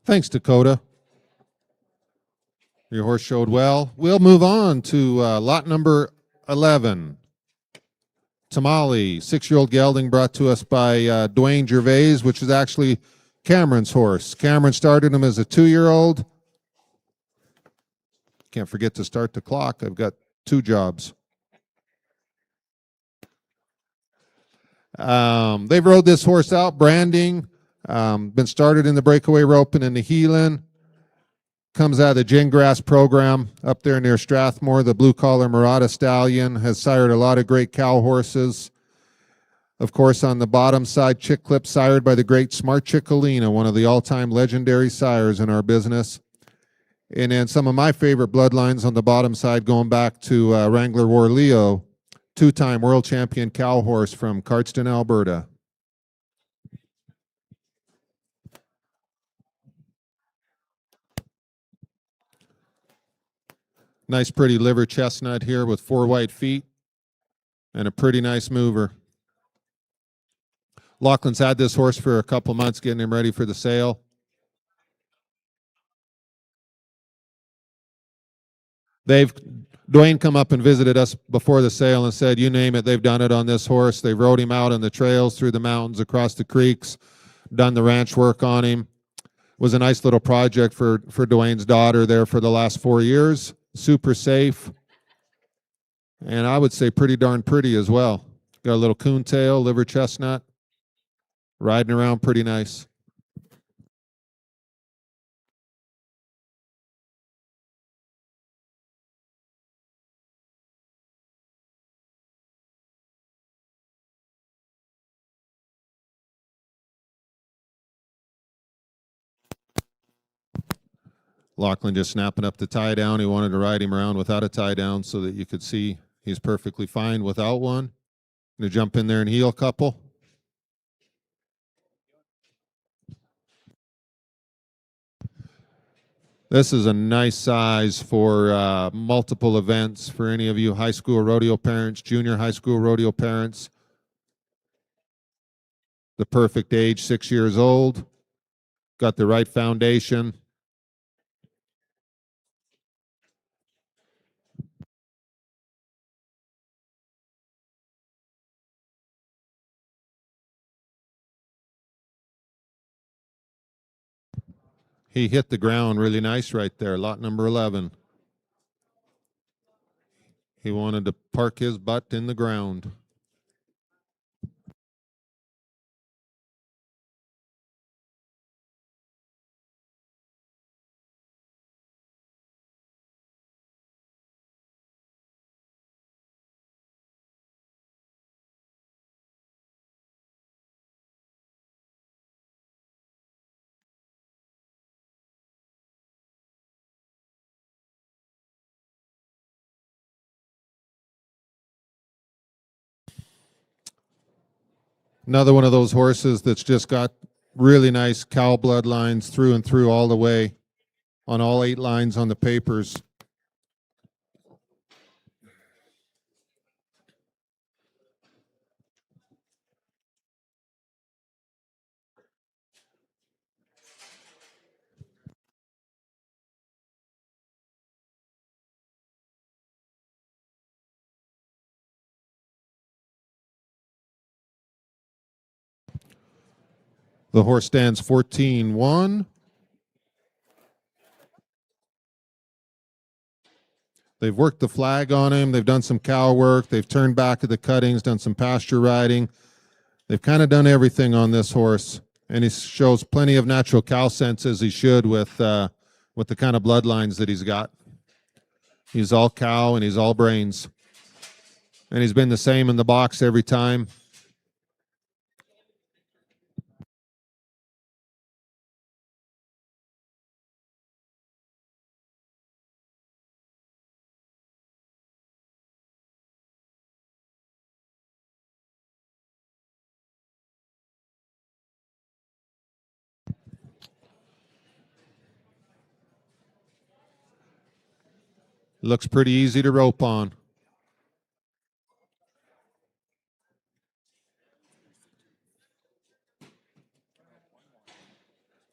Thanks, Dakota. Your horse showed well. We'll move on to lot number 11. Tamale, 6-year-old gelding brought to us by Dwayne Gervais, which is actually Cameron's horse. Cameron started him as a 2-year-old. Can't forget to start the clock. I've got 2 jobs. They've rode this horse out, branding, been started in the breakaway roping and the heeling. Comes out of the Gingras program up there near Strathmore. The blue collar Murata stallion has sired a lot of great cow horses. Of course, on the bottom side, Chick Clip sired by the great Smart Chickalina, one of the all-time legendary sires in our business. And then some of my favorite bloodlines on the bottom side going back to Wrangler War Leo, 2-time world champion cow horse from Cardston, Alberta. Nice pretty liver chestnut here with 4 white feet and a pretty nice mover. Lachlan's had this horse for a couple months, getting him ready for the sale. Dwayne come up and visited us before the sale and said, you name it, they've done it on this horse. They rode him out on the trails, through the mountains, across the creeks, done the ranch work on him. Was a nice little project for Dwayne's daughter there for the last 4 years. Super safe. And I would say pretty darn pretty as well. Got a little coon tail, liver chestnut. Riding around pretty nice. Lachlan just snapping up the tie down. He wanted to ride him around without a tie down so that you could see he's perfectly fine without one. Gonna jump in there and heel a couple. This is a nice size for multiple events for any of you high school rodeo parents, junior high school rodeo parents. The perfect age, 6 years old. Got the right foundation. He hit the ground really nice right there, lot number 11. He wanted to park his butt in the ground. Another one of those horses that's just got really nice cow bloodlines through and through all the way on all 8 lines on the papers. The horse stands 14-1. They've worked the flag on him. They've done some cow work. They've turned back at the cuttings, done some pasture riding. They've kind of done everything on this horse, and he shows plenty of natural cow sense, as he should, with the kind of bloodlines that he's got. He's all cow and he's all brains, and he's been the same in the box every time. Looks pretty easy to rope on.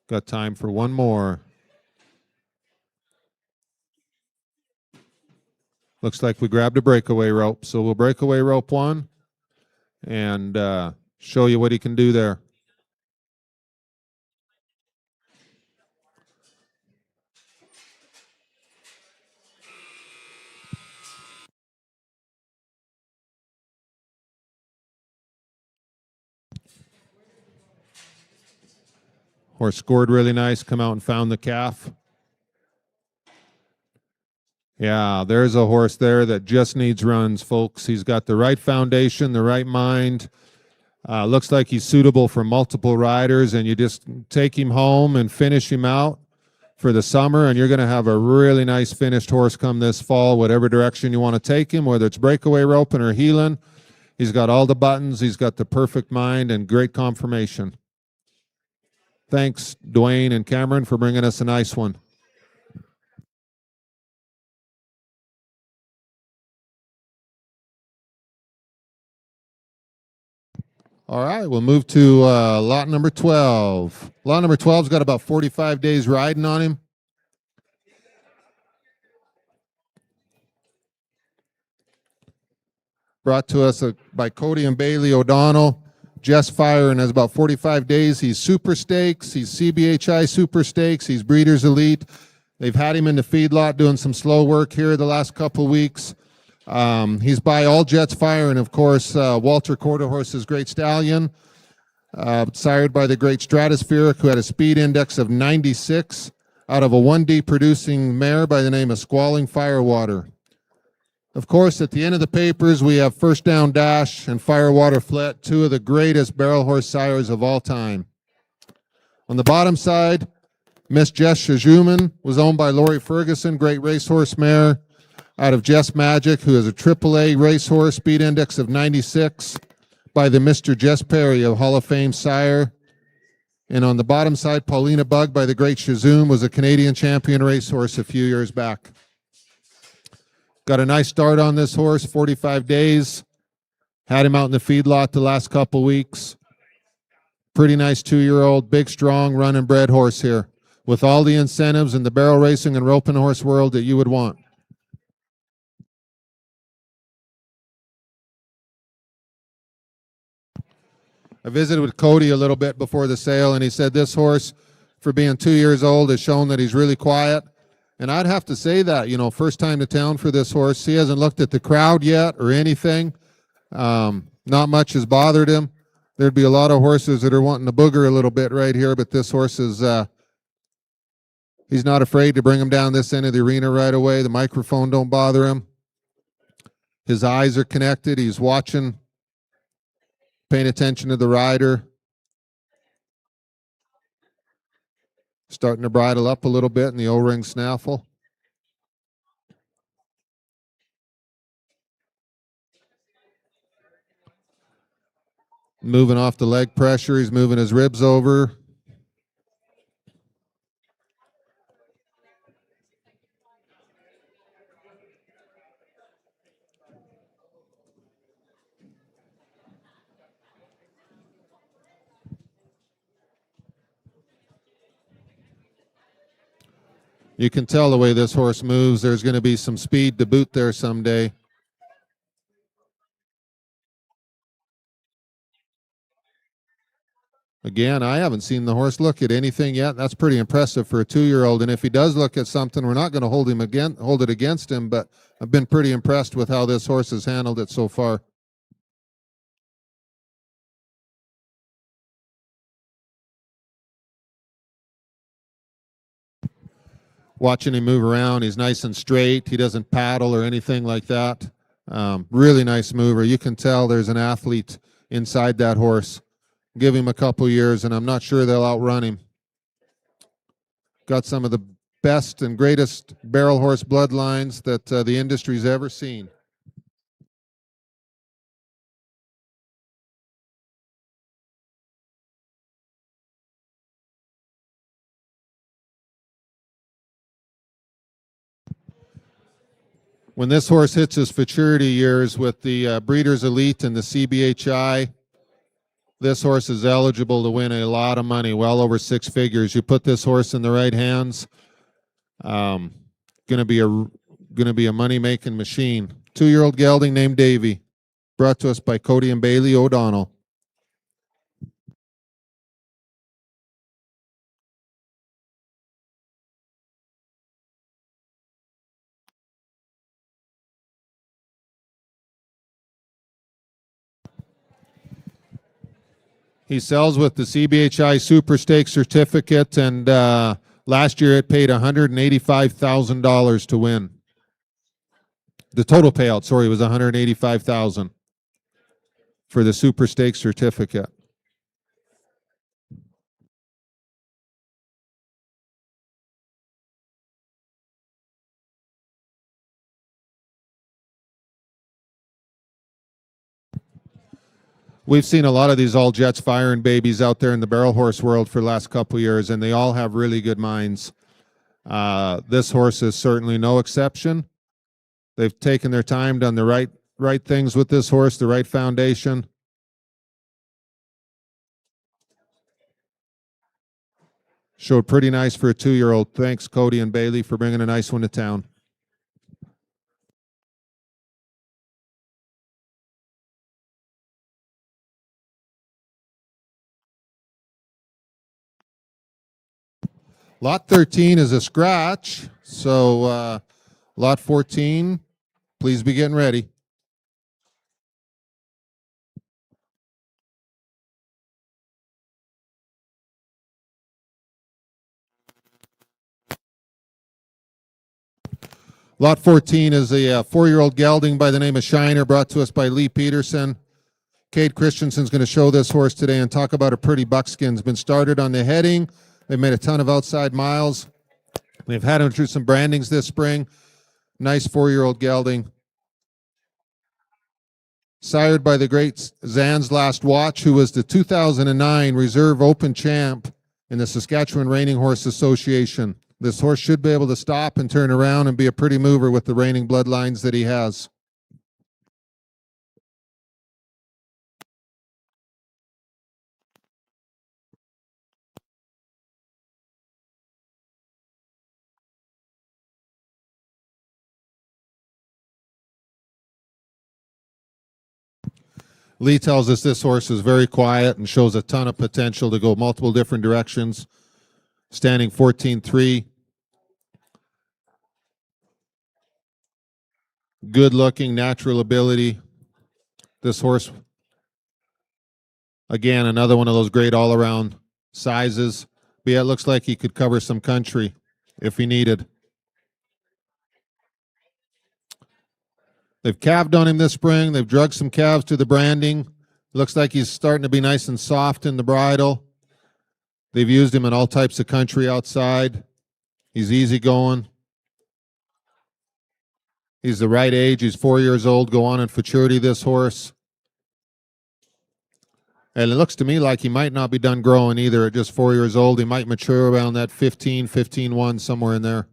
Got time for one more. Looks like we grabbed a breakaway rope, so we'll breakaway rope one and show you what he can do there. Horse scored really nice, come out and found the calf. Yeah, there's a horse there that just needs runs, folks. He's got the right foundation, the right mind. Looks like he's suitable for multiple riders, and you just take him home and finish him out for the summer, and you're going to have a really nice finished horse come this fall, whatever direction you want to take him, whether it's breakaway roping or heeling. He's got all the buttons. He's got the perfect mind and great conformation. Thanks, Dwayne and Cameron, for bringing us a nice one. All right, we'll move to lot number 12. Lot number 12's got about 45 days riding on him. Brought to us by Cody and Bailey O'Donnell. Just firing has about 45 days. He's Super Stakes. He's CBHI Super Stakes. He's Breeders Elite. They've had him in the feedlot doing some slow work here the last couple weeks. He's by All Jets Fire, and of course, Walter Quarterhorse's Great Stallion, sired by the Great Stratospheric, who had a speed index of 96 out of a 1D producing mare by the name of Squalling Firewater. Of course, at the end of the papers, we have First Down Dash and Firewater Flit, two of the greatest barrel horse sires of all time. On the bottom side, Miss Jess Shajuman was owned by Lori Ferguson, great racehorse mare out of Jess Magic, who is a AAA racehorse, speed index of 96, by the Mr. Jess Perry of Hall of Fame sire. And on the bottom side, Paulina Bug by the great Shazoom was a Canadian champion racehorse a few years back. Got a nice start on this horse, 45 days. Had him out in the feedlot the last couple weeks. Pretty nice 2-year-old, big, strong, run and bred horse here with all the incentives in the barrel racing and roping horse world that you would want. I visited with Cody a little bit before the sale, and he said this horse, for being 2 years old, has shown that he's really quiet. And I'd have to say that, first time to town for this horse. He hasn't looked at the crowd yet or anything. Not much has bothered him. There'd be a lot of horses that are wanting to booger a little bit right here, but this horse is, he's not afraid to bring him down this end of the arena right away. The microphone don't bother him. His eyes are connected. He's watching, paying attention to the rider. Starting to bridle up a little bit in the O-ring snaffle. Moving off the leg pressure. He's moving his ribs over. You can tell the way this horse moves. There's going to be some speed to boot there someday. Again, I haven't seen the horse look at anything yet. That's pretty impressive for a 2-year-old. And if he does look at something, we're not going to hold it against him. But I've been pretty impressed with how this horse has handled it so far. Watching him move around, he's nice and straight. He doesn't paddle or anything like that. Really nice mover. You can tell there's an athlete inside that horse. Give him a couple years, and I'm not sure they'll outrun him. Got some of the best and greatest barrel horse bloodlines that the industry's ever seen. When this horse hits his futurity years with the Breeders' Elite and the CBHI, this horse is eligible to win a lot of money, well over 6 figures. You put this horse in the right hands, going to be a money-making machine. 2-year-old gelding named Davy, brought to us by Cody and Bailey O'Donnell. He sells with the CBHI Super Stakes certificate, and last year it paid $185,000 to win. The total payout, sorry, was $185,000 for the Super Stakes certificate. We've seen a lot of these all jets firing babies out there in the barrel horse world for the last couple of years, and they all have really good minds. This horse is certainly no exception. They've taken their time, done the right things with this horse, the right foundation. Showed pretty nice for a 2-year-old. Thanks, Cody and Bailey, for bringing a nice one to town. Lot 13 is a scratch, so lot 14, please be getting ready. Lot 14 is a 4-year-old gelding by the name of Shiner, brought to us by Lee Peterson. Cade Christensen's going to show this horse today and talk about a pretty buckskin. It's been started on the heading. They've made a ton of outside miles. They've had him through some brandings this spring. Nice 4-year-old gelding. Sired by the great Zan's Last Watch, who was the 2009 Reserve Open champ in the Saskatchewan Reining Horse Association. This horse should be able to stop and turn around and be a pretty mover with the reining bloodlines that he has. Lee tells us this horse is very quiet and shows a ton of potential to go multiple different directions. Standing 14-3. Good looking, natural ability. This horse, again, another one of those great all around sizes. But yeah, it looks like he could cover some country if he needed. They've calved on him this spring. They've drugged some calves to the branding. Looks like he's starting to be nice and soft in the bridle. They've used him in all types of country outside. He's easy going. He's the right age. He's 4 years old. Go on in futurity, this horse. And it looks to me like he might not be done growing either at just 4 years old. He might mature around that 15-1, somewhere in there.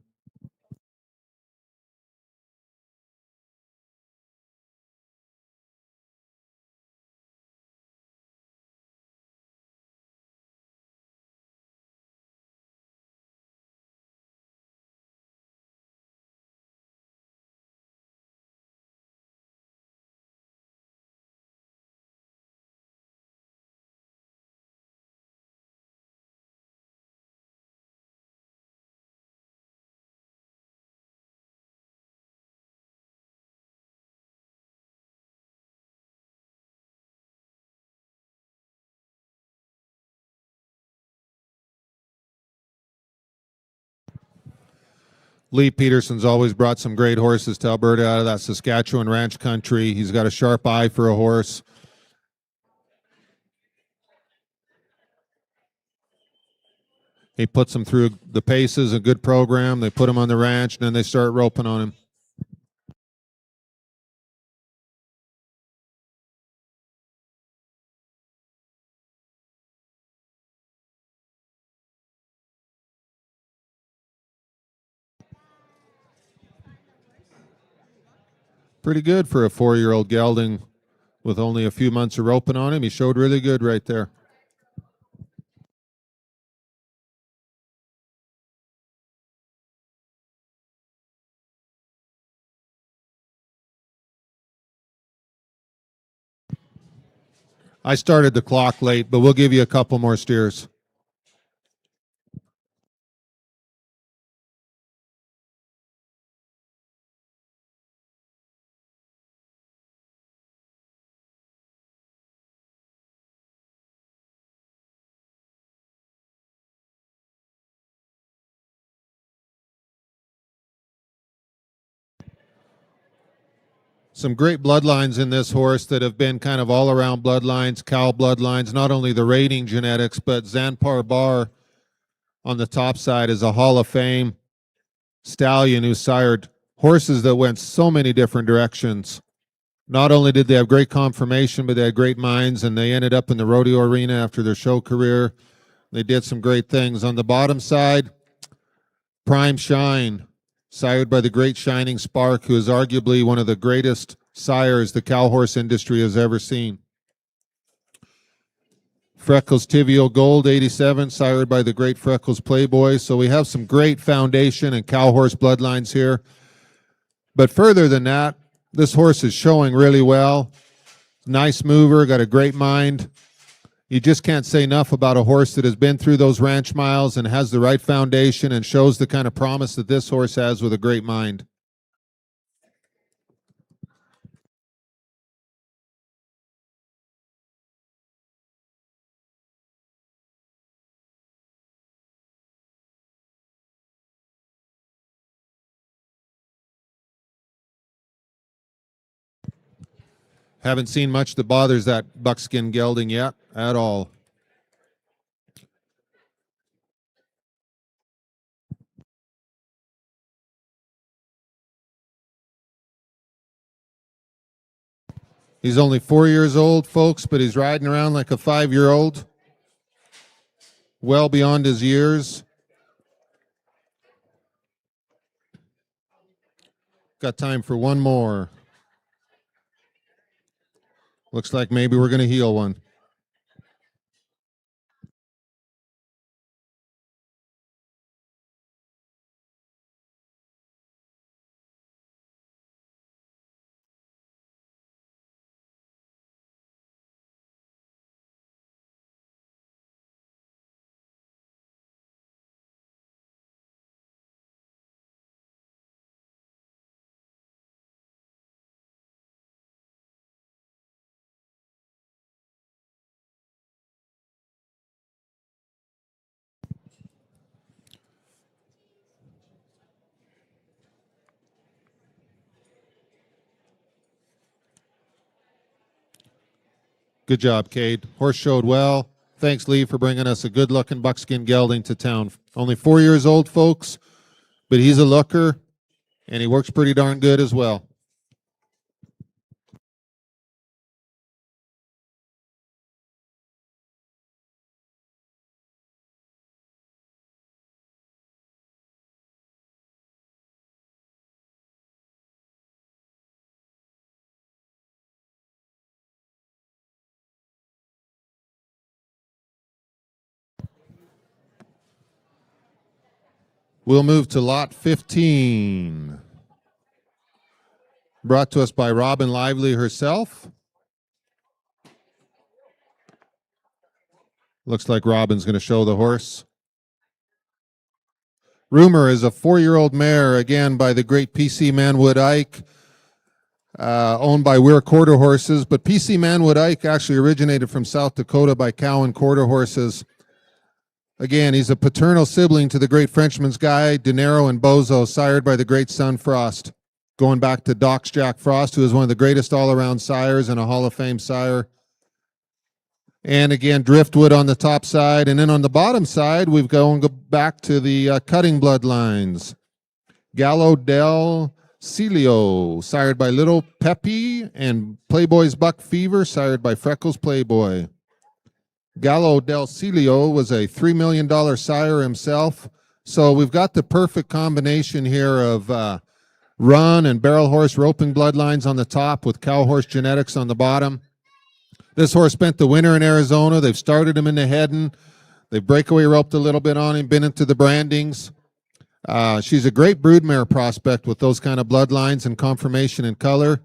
Lee Peterson's always brought some great horses to Alberta out of that Saskatchewan ranch country. He's got a sharp eye for a horse. He puts them through the paces, a good program. They put him on the ranch, and then they start roping on him. Pretty good for a 4-year-old gelding with only a few months of roping on him. He showed really good right there. I started the clock late, but we'll give you a couple more steers. Some great bloodlines in this horse that have been kind of all around bloodlines, cow bloodlines, not only the rating genetics, but Zanpar Bar on the top side is a Hall of Fame stallion who sired horses that went so many different directions. Not only did they have great conformation, but they had great minds, and they ended up in the rodeo arena after their show career. They did some great things. On the bottom side, Prime Shine, sired by the great Shining Spark, who is arguably one of the greatest sires the cow horse industry has ever seen. Freckles Tivial Gold 87, sired by the great Freckles Playboy. So we have some great foundation and cow horse bloodlines here. But further than that, this horse is showing really well. Nice mover, got a great mind. You just can't say enough about a horse that has been through those ranch miles and has the right foundation and shows the kind of promise that this horse has with a great mind. Haven't seen much that bothers that buckskin gelding yet at all. He's only 4 years old, folks, but he's riding around like a 5-year-old. Well beyond his years. Got time for one more. Looks like maybe we're going to heal one. Good job, Cade. Horse showed well. Thanks, Lee, for bringing us a good-looking buckskin gelding to town. Only 4 years old, folks, but he's a looker, and he works pretty darn good as well. We'll move to lot 15. Brought to us by Robin Lively herself. Looks like Robin's going to show the horse. Rumor is a 4-year-old mare, again by the great P.C. Manwood Ike, owned by Weir Quarter Horses. But P.C. Manwood Ike actually originated from South Dakota by Cowan Quarter Horses. Again, he's a paternal sibling to the great Frenchman's Guy, Dinero, and Bozo, sired by the great son Frost. Going back to Doc's Jack Frost, who is one of the greatest all-around sires and a Hall of Fame sire. And again, Driftwood on the top side. And then on the bottom side, we've gone back to the cutting bloodlines. Gallo del Celio, sired by Little Peppy, and Playboy's Buck Fever, sired by Freckles Playboy. Gallo del Celio was a $3 million sire himself. So we've got the perfect combination here of run and barrel horse roping bloodlines on the top with cow horse genetics on the bottom. This horse spent the winter in Arizona. They've started him in the heading. They've breakaway roped a little bit on him, been into the brandings. She's a great broodmare prospect with those kind of bloodlines and conformation and color.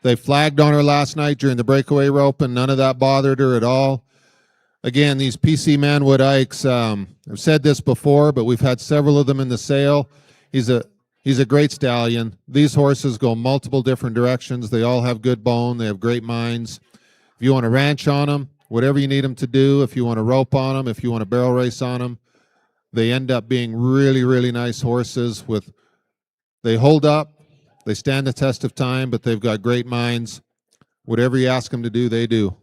They flagged on her last night during the breakaway rope, and none of that bothered her at all. Again, these P.C. Manwood Ikes, I've said this before, but we've had several of them in the sale. He's a great stallion. These horses go multiple different directions. They all have good bone. They have great minds. If you want to ranch on them, whatever you need them to do, if you want to rope on them, if you want to barrel race on them, they end up being really, really nice horses. They hold up. They stand the test of time, but they've got great minds. Whatever you ask them to do, they do.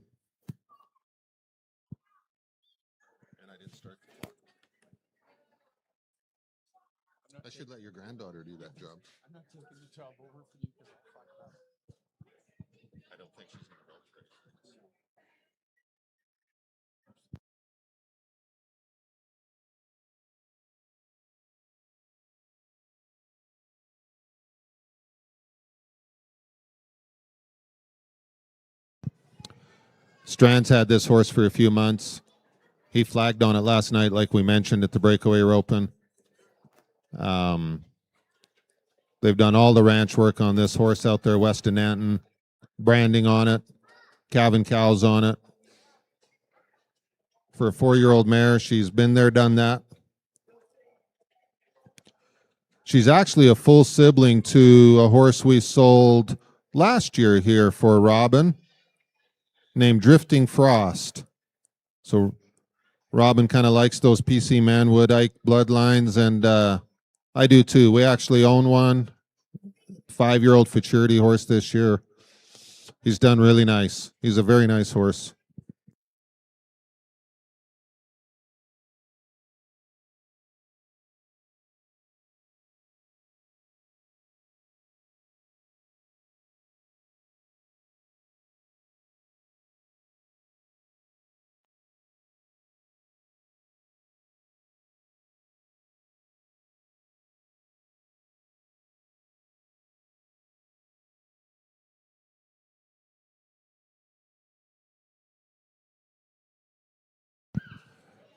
I should let your granddaughter do that job. I'm not taking the job over for you. I don't think she's going to rope it. Strands had this horse for a few months. He flagged on it last night, like we mentioned, at the breakaway roping. They've done all the ranch work on this horse out there west of Nanton. Branding on it, calving cows on it. For a 4-year-old mare, she's been there, done that. She's actually a full sibling to a horse we sold last year here for Robin named Drifting Frost. So Robin kind of likes those P.C. Manwood Ike bloodlines, and I do too. We actually own one 5-year-old futurity horse this year. He's done really nice. He's a very nice horse.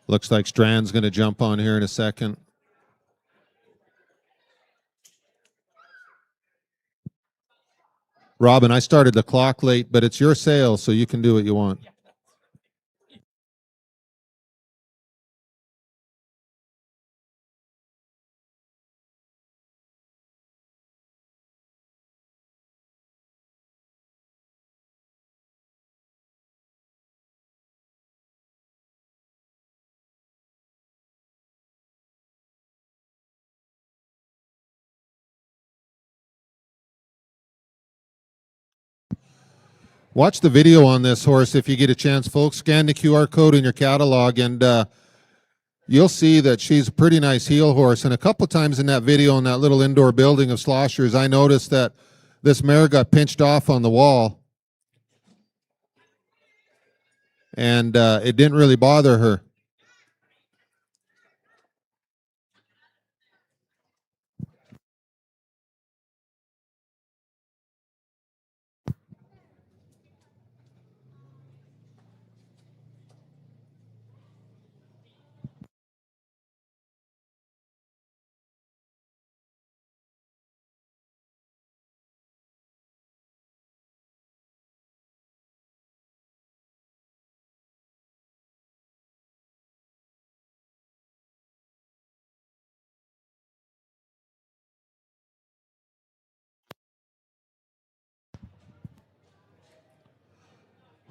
Looks like Strand's going to jump on here in a second. Robin, I started the clock late, but it's your sale, so you can do what you want. Watch the video on this horse if you get a chance, folks. Scan the QR code in your catalog, and you'll see that she's a pretty nice heel horse. And a couple times in that video in that little indoor building of Sloshers, I noticed that this mare got pinched off on the wall, and it didn't really bother her.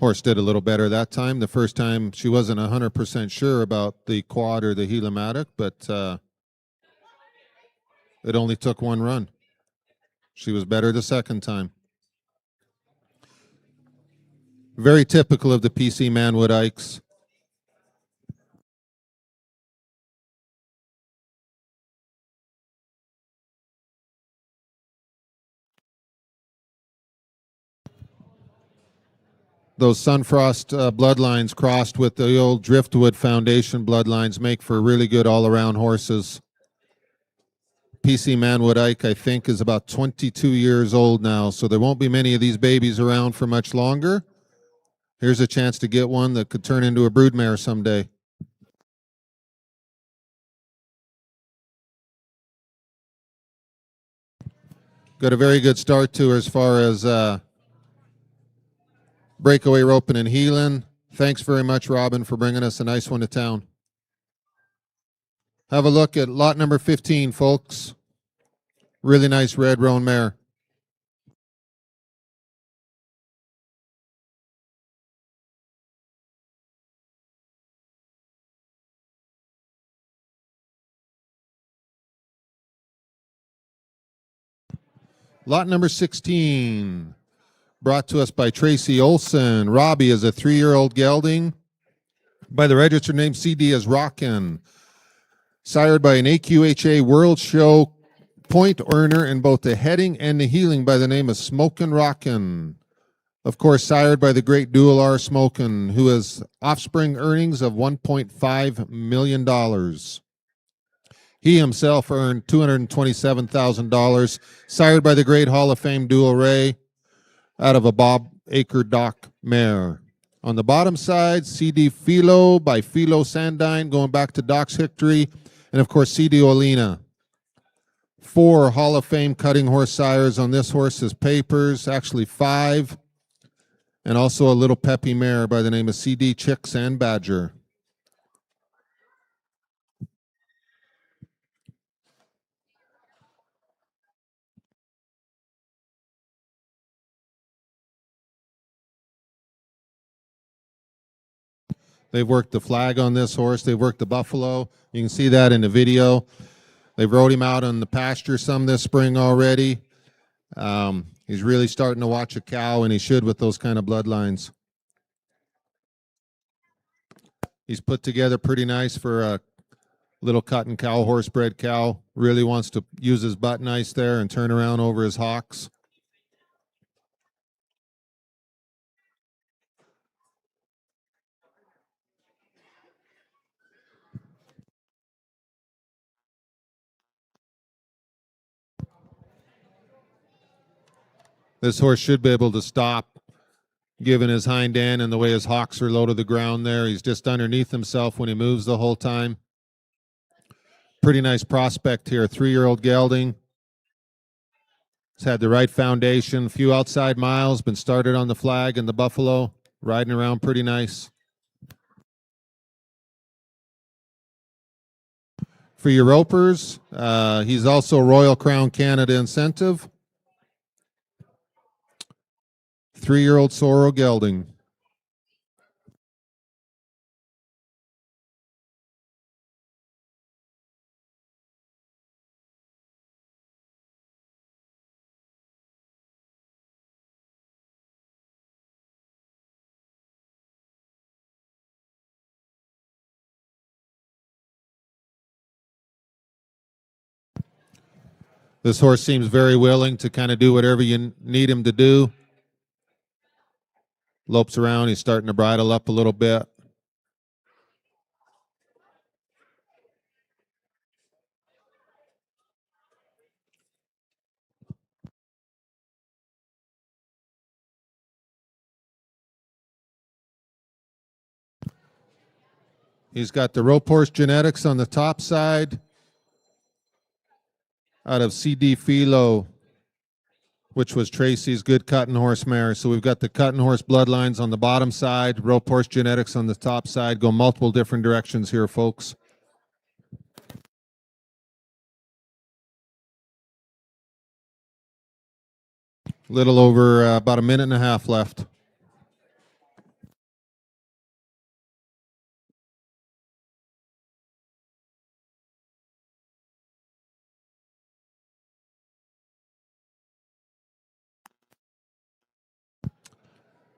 Horse did a little better that time. The first time she wasn't 100% sure about the quad or the Heliomatic, but it only took one run. She was better the second time. Very typical of the PC Manwood Ikes. Those Sunfrost bloodlines crossed with the old Driftwood Foundation bloodlines make for really good all-around horses. PC Manwood Ike, I think, is about 22 years old now, so there won't be many of these babies around for much longer. Here's a chance to get one that could turn into a broodmare someday. Got a very good start to her as far as breakaway roping and heeling. Thanks very much, Robin, for bringing us a nice one to town. Have a look at lot number 15, folks. Really nice red roan mare. Lot number 16, brought to us by Tracy Olson. Robbie is a 3-year-old gelding by the registered name CD as Rockin'. Sired by an AQHA World Show point earner in both the heading and the heeling by the name of Smokin' Rockin'. Of course, sired by the great Dual R Smokin', who has offspring earnings of $1.5 million. He himself earned $227,000, sired by the great Hall of Fame Dual Ray out of a Bob Acre Dock mare. On the bottom side, CD Philo by Philo Sandine, going back to Doc's Hickory, and of course CD Olina. 4 Hall of Fame cutting horse sires on this horse's papers, actually 5, and also a little peppy mare by the name of CD Chicks and Badger. They've worked the flag on this horse. They've worked the buffalo. You can see that in the video. They've rode him out on the pasture some this spring already. He's really starting to watch a cow, and he should with those kind of bloodlines. He's put together pretty nice for a little cutting cow, horse-bred cow. Really wants to use his butt nice there and turn around over his hocks. This horse should be able to stop, given his hind end and the way his hocks are low to the ground there. He's just underneath himself when he moves the whole time. Pretty nice prospect here, 3-year-old gelding. He's had the right foundation, a few outside miles, been started on the flag and the buffalo, riding around pretty nice. For your ropers, he's also Royal Crown Canada incentive. 3-year-old Sorrel gelding. This horse seems very willing to kind of do whatever you need him to do. Lopes around, he's starting to bridle up a little bit. He's got the rope horse genetics on the top side out of CD Philo, which was Tracy's good cutting horse mare. So we've got the cutting horse bloodlines on the bottom side, rope horse genetics on the top side. Go multiple different directions here, folks. Little over about a minute and a half left.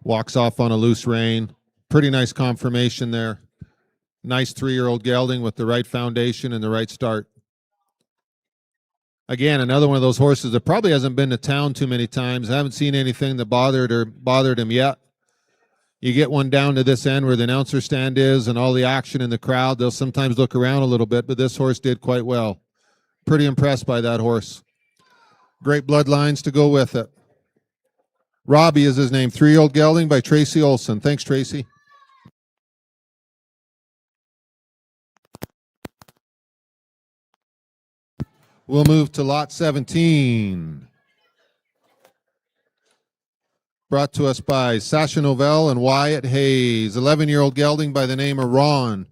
Walks off on a loose rein. Pretty nice conformation there. Nice 3-year-old gelding with the right foundation and the right start. Again, another one of those horses that probably hasn't been to town too many times. I haven't seen anything that bothered him yet. You get one down to this end where the announcer stand is and all the action in the crowd, they'll sometimes look around a little bit, but this horse did quite well. Pretty impressed by that horse. Great bloodlines to go with it. Robbie is his name. 3-year-old gelding by Tracy Olson. Thanks, Tracy. We'll move to lot 17. Brought to us by Sasha Novell and Wyatt Hayes. 11-year-old gelding by the name of Ron.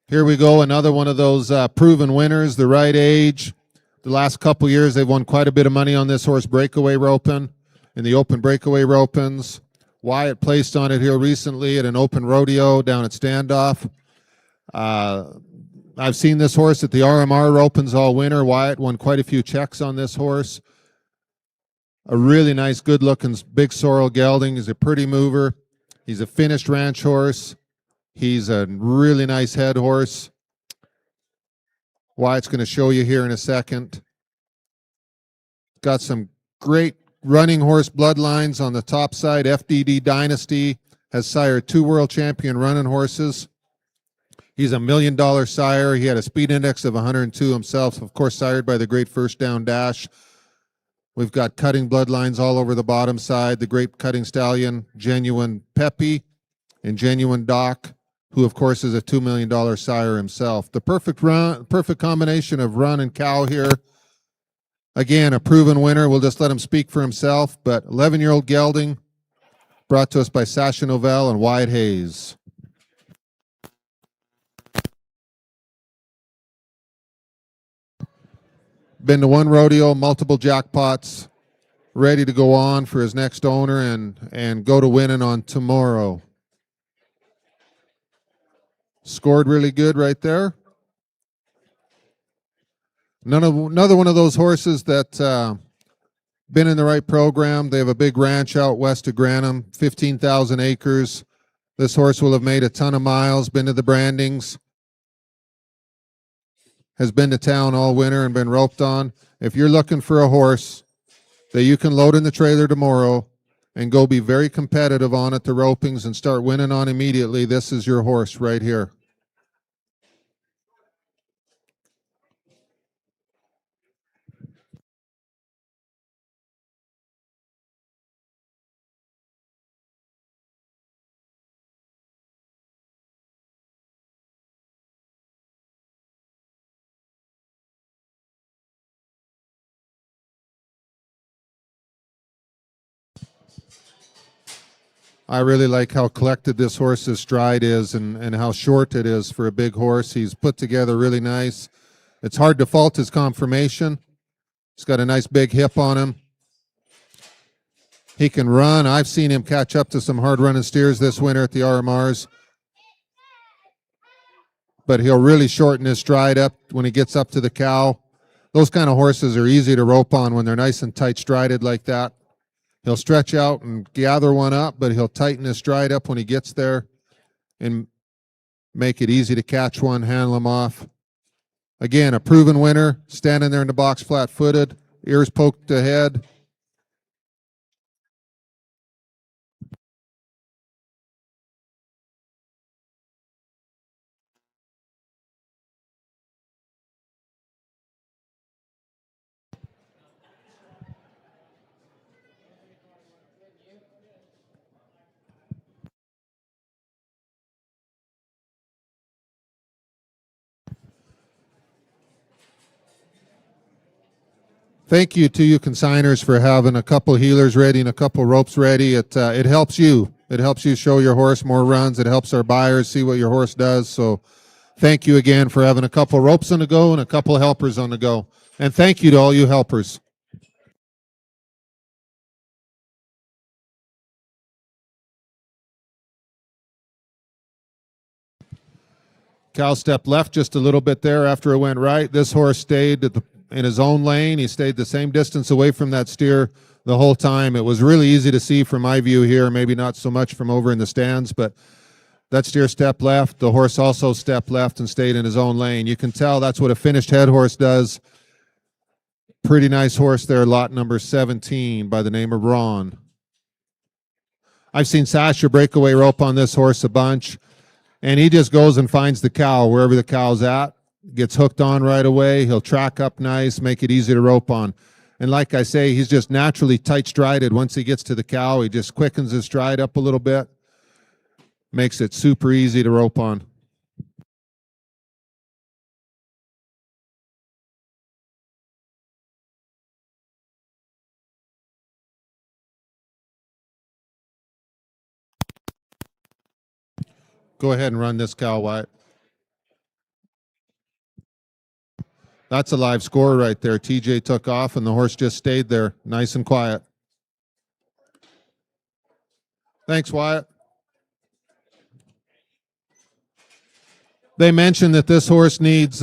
Here we go, another one of those proven winners, the right age. The last couple years, they've won quite a bit of money on this horse, breakaway roping, in the open breakaway ropings. Wyatt placed on it here recently at an open rodeo down at Standoff. I've seen this horse at the RMR ropings all winter. Wyatt won quite a few checks on this horse. A really nice, good-looking, big sorrel gelding. He's a pretty mover. He's a finished ranch horse. He's a really nice head horse. Wyatt's going to show you here in a second. Got some great running horse bloodlines on the top side. FDD Dynasty has sired 2 world champion running horses. He's a $1 million sire. He had a speed index of 102 himself, of course, sired by the great First Down Dash. We've got cutting bloodlines all over the bottom side. The great cutting stallion, Genuine Peppy, and Genuine Doc, who of course is a $2 million sire himself. The perfect combination of run and cow here. Again, a proven winner. We'll just let him speak for himself. But 11-year-old gelding, brought to us by Sasha Novell and Wyatt Hayes. Been to 1 rodeo, multiple jackpots, ready to go on for his next owner and go to winning on tomorrow. Scored really good right there. Another one of those horses that been in the right program. They have a big ranch out west of Grantham, 15,000 acres. This horse will have made a ton of miles, been to the brandings. Has been to town all winter and been roped on. If you're looking for a horse that you can load in the trailer tomorrow and go be very competitive on at the ropings and start winning on immediately, this is your horse right here. I really like how collected this horse's stride is and how short it is for a big horse. He's put together really nice. It's hard to fault his conformation. He's got a nice big hip on him. He can run. I've seen him catch up to some hard running steers this winter at the RMRs. But he'll really shorten his stride up when he gets up to the cow. Those kind of horses are easy to rope on when they're nice and tight strided like that. He'll stretch out and gather one up, but he'll tighten his stride up when he gets there and make it easy to catch one, handle him off. Again, a proven winner, standing there in the box flat-footed, ears poked ahead. Thank you to you consigners for having a couple healers ready and a couple ropes ready. It helps you. It helps you show your horse more runs. It helps our buyers see what your horse does. So thank you again for having a couple ropes on the go and a couple helpers on the go. And thank you to all you helpers. Cow stepped left just a little bit there after it went right. This horse stayed in his own lane. He stayed the same distance away from that steer the whole time. It was really easy to see from my view here, maybe not so much from over in the stands, but that steer stepped left. The horse also stepped left and stayed in his own lane. You can tell that's what a finished head horse does. Pretty nice horse there, lot number 17 by the name of Ron. I've seen C.A.S.H breakaway rope on this horse a bunch, and he just goes and finds the cow wherever the cow's at, gets hooked on right away. He'll track up nice, make it easy to rope on. And like I say, he's just naturally tight strided. Once he gets to the cow, he just quickens his stride up a little bit, makes it super easy to rope on. Go ahead and run this cow, Wyatt. That's a live score right there. TJ took off and the horse just stayed there, nice and quiet. Thanks, Wyatt. They mentioned that this horse needs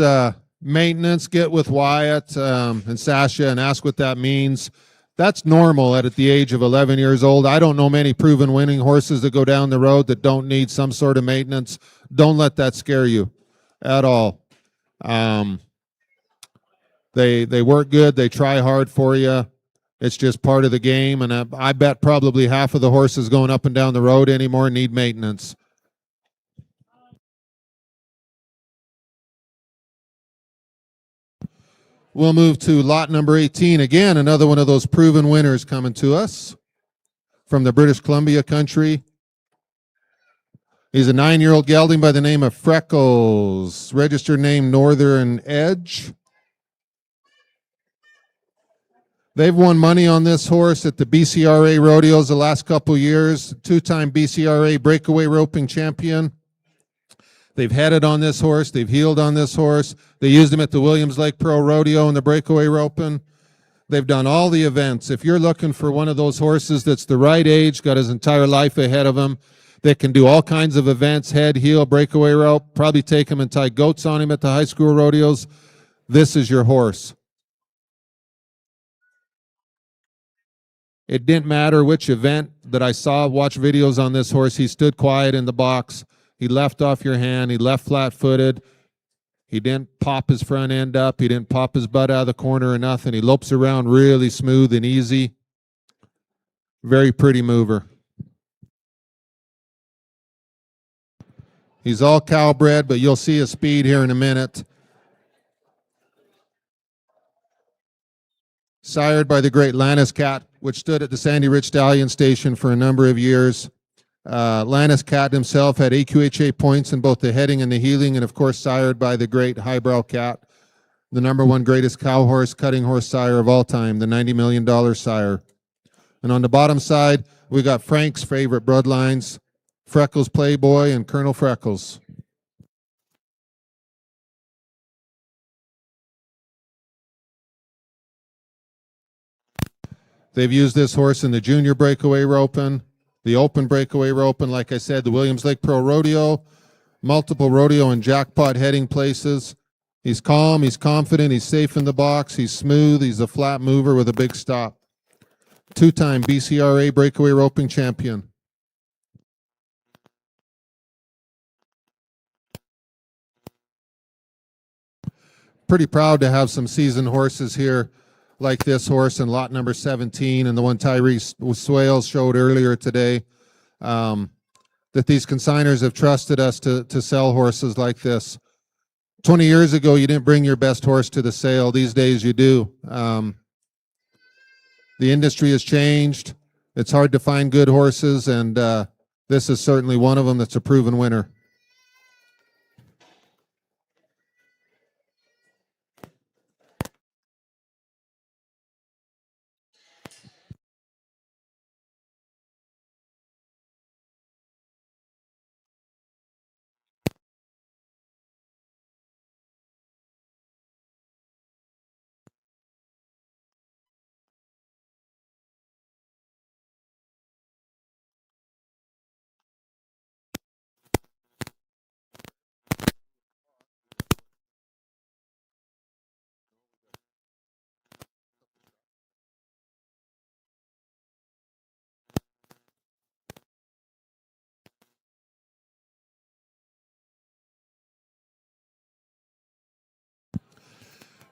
maintenance. Get with Wyatt and Sasha and ask what that means. That's normal at the age of 11 years old. I don't know many proven winning horses that go down the road that don't need some sort of maintenance. Don't let that scare you at all. They work good. They try hard for you. It's just part of the game. And I bet probably half of the horses going up and down the road anymore need maintenance. We'll move to lot number 18. Again, another one of those proven winners coming to us from the British Columbia country. He's a 9-year-old gelding by the name of Freckles, registered name Northern Edge. They've won money on this horse at the BCRA rodeos the last couple years, two-time BCRA breakaway roping champion. They've headed on this horse. They've heeled on this horse. They used him at the Williams Lake Pro Rodeo in the breakaway roping. They've done all the events. If you're looking for one of those horses that's the right age, got his entire life ahead of him, that can do all kinds of events, head, heel, breakaway rope, probably take him and tie goats on him at the high school rodeos, this is your horse. It didn't matter which event that I saw, watch videos on this horse. He stood quiet in the box. He left off your hand. He left flat-footed. He didn't pop his front end up. He didn't pop his butt out of the corner or nothing. He lopes around really smooth and easy. Very pretty mover. He's all cow-bred, but you'll see his speed here in a minute. Sired by the great Lannis Cat, which stood at the Sandy Ridge Stallion Station for a number of years. Lannis Cat himself had AQHA points in both the heading and the heeling, and of course sired by the great Highbrow Cat, the #1 greatest cow horse, cutting horse sire of all time, the $90 million sire. And on the bottom side, we got Frank's favorite bloodlines, Freckles Playboy and Colonel Freckles. They've used this horse in the junior breakaway roping, the open breakaway roping, like I said, the Williams Lake Pro Rodeo, multiple rodeo and jackpot heading places. He's calm, he's confident, he's safe in the box, he's smooth, he's a flat mover with a big stop. Two-time BCRA breakaway roping champion. Pretty proud to have some seasoned horses here like this horse in lot number 17 and the one Tyrese Swales showed earlier today. That these consigners have trusted us to sell horses like this. 20 years ago, you didn't bring your best horse to the sale. These days you do. The industry has changed. It's hard to find good horses, and this is certainly one of them that's a proven winner.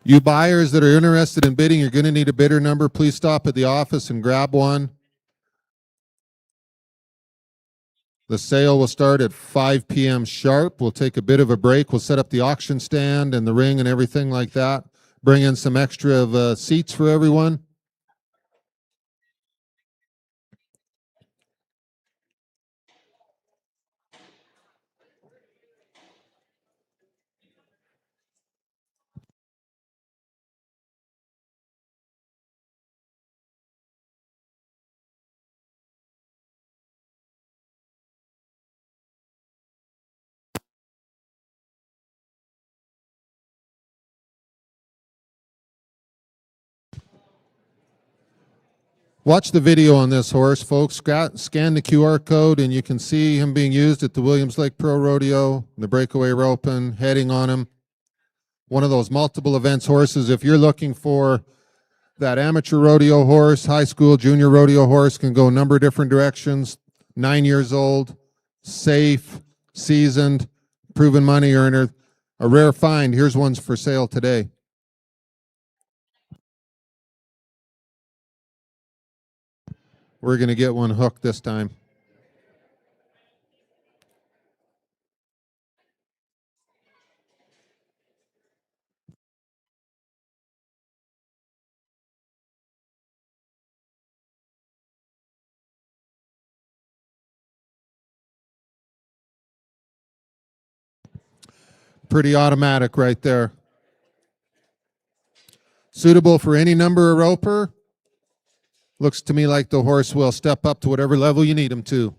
You buyers that are interested in bidding, you're going to need a bidder number. Please stop at the office and grab one. The sale will start at 5 p.m. sharp. We'll take a bit of a break. We'll set up the auction stand and the ring and everything like that. Bring in some extra seats for everyone. Watch the video on this horse, folks. Scan the QR code, and you can see him being used at the Williams Lake Pro Rodeo, the breakaway roping, heading on him. One of those multiple events horses. If you're looking for that amateur rodeo horse, high school, junior rodeo horse, can go a number of different directions. 9 years old, safe, seasoned, proven money earner. A rare find. Here's one's for sale today. We're going to get one hooked this time. Pretty automatic right there. Suitable for any number of roper. Looks to me like the horse will step up to whatever level you need him to.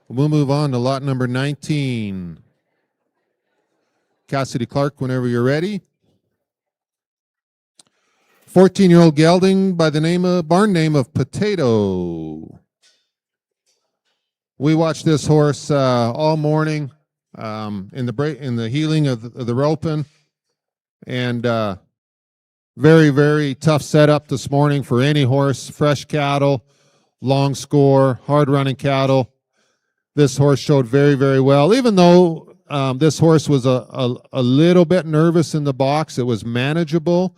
We'll move on to lot number 19. Cassidy Clark, whenever you're ready. 14-year-old gelding by the barn name of Potato. We watched this horse all morning in the heeling of the roping, and very, very tough setup this morning for any horse. Fresh cattle, long score, hard running cattle. This horse showed very, very well. Even though this horse was a little bit nervous in the box, it was manageable.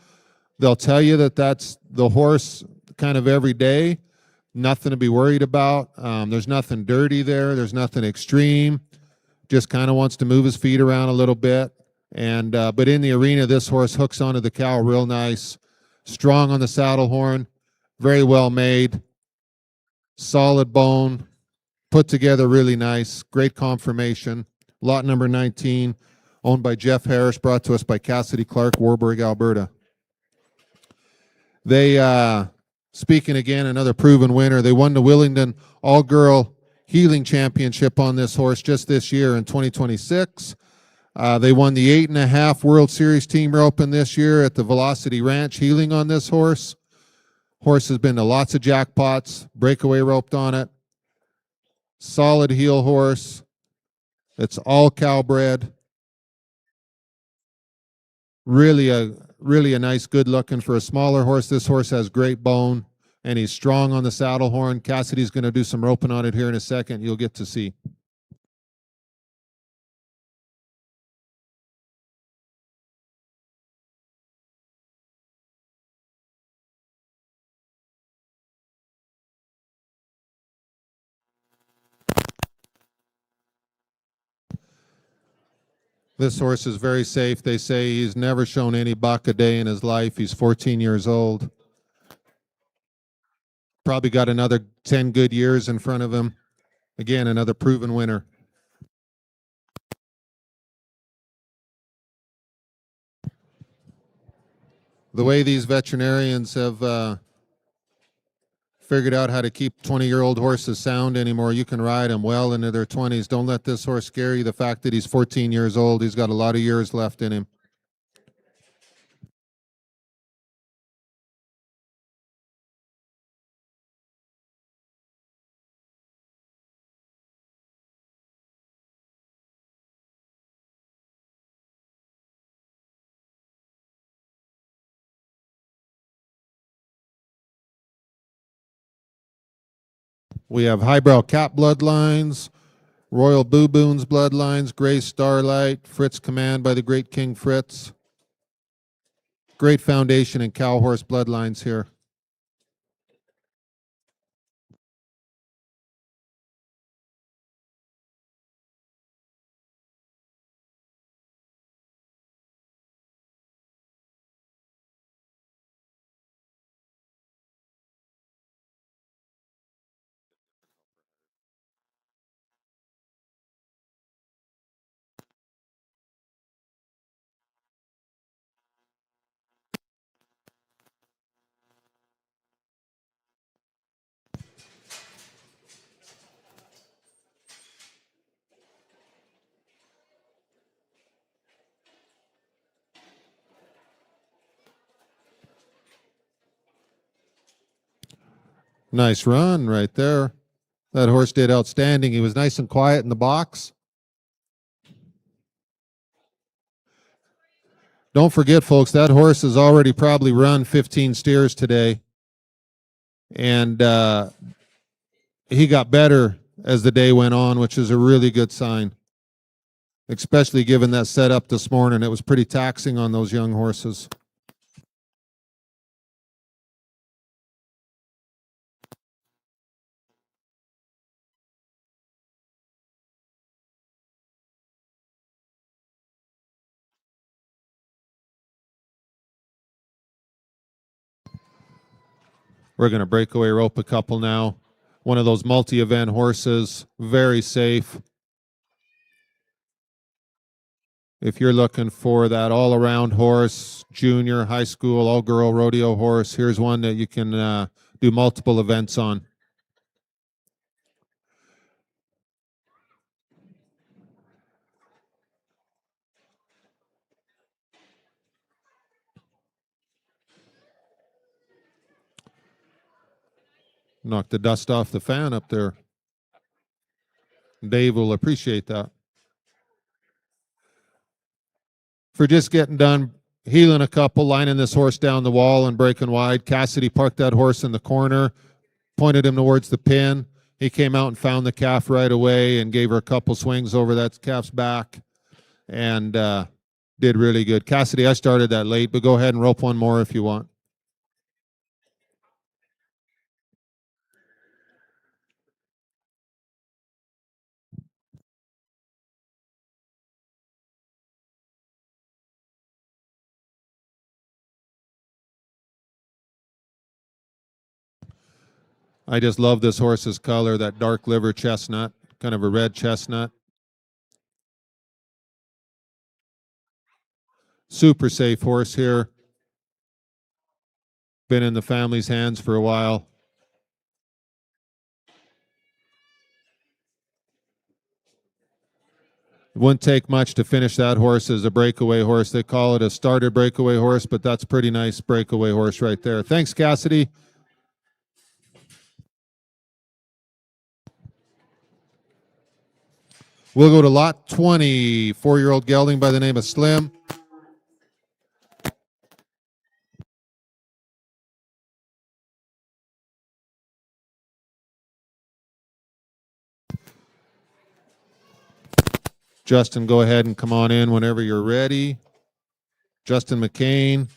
They'll tell you that that's the horse kind of every day. Nothing to be worried about. There's nothing dirty there. There's nothing extreme. Just kind of wants to move his feet around a little bit. And but in the arena, this horse hooks onto the cow real nice. Strong on the saddle horn. Very well made. Solid bone. Put together really nice. Great conformation. Lot number 19, owned by Jeff Harris, brought to us by Cassidy Clark, Warburg, Alberta. They, speaking again, another proven winner. They won the Willingdon All-Girl Healing Championship on this horse just this year in 2026. They won the 8.5 World Series team roping this year at the Velocity Ranch Healing on this horse. Horse has been to lots of jackpots, breakaway roped on it. Solid heel horse. It's all cow bred. Really a nice, good looking for a smaller horse. This horse has great bone, and he's strong on the saddle horn. Cassidy's going to do some roping on it here in a second. You'll get to see. This horse is very safe. They say he's never shown any buck a day in his life. He's 14 years old. Probably got another 10 good years in front of him. Again, another proven winner. The way these veterinarians have figured out how to keep 20-year-old horses sound anymore, you can ride them well into their 20s. Don't let this horse scare you. The fact that he's 14 years old, he's got a lot of years left in him. We have highbrow cat bloodlines, Royal Boo Boons bloodlines, Gray Starlight, Fritz Command by the great King Fritz. Great foundation and cow horse bloodlines here. Nice run right there. That horse did outstanding. He was nice and quiet in the box. Don't forget, folks, that horse has already probably run 15 steers today. And he got better as the day went on, which is a really good sign, especially given that setup this morning. It was pretty taxing on those young horses. We're going to breakaway rope a couple now. One of those multi-event horses, very safe. If you're looking for that all-around horse, junior, high school, all-girl rodeo horse, here's one that you can do multiple events on. Knock the dust off the fan up there. Dave will appreciate that. For just getting done heeling a couple, lining this horse down the wall and breaking wide, Cassidy parked that horse in the corner, pointed him towards the pin. He came out and found the calf right away and gave her a couple swings over that calf's back and did really good. Cassidy, I started that late, but go ahead and rope one more if you want. I just love this horse's color, that dark liver chestnut, kind of a red chestnut. Super safe horse here. Been in the family's hands for a while. It wouldn't take much to finish that horse as a breakaway horse. They call it a starter breakaway horse, but that's a pretty nice breakaway horse right there. Thanks, Cassidy. We'll go to lot 20, 4-year-old gelding by the name of Slim. Justin, go ahead and come on in whenever you're ready. Justin McCain,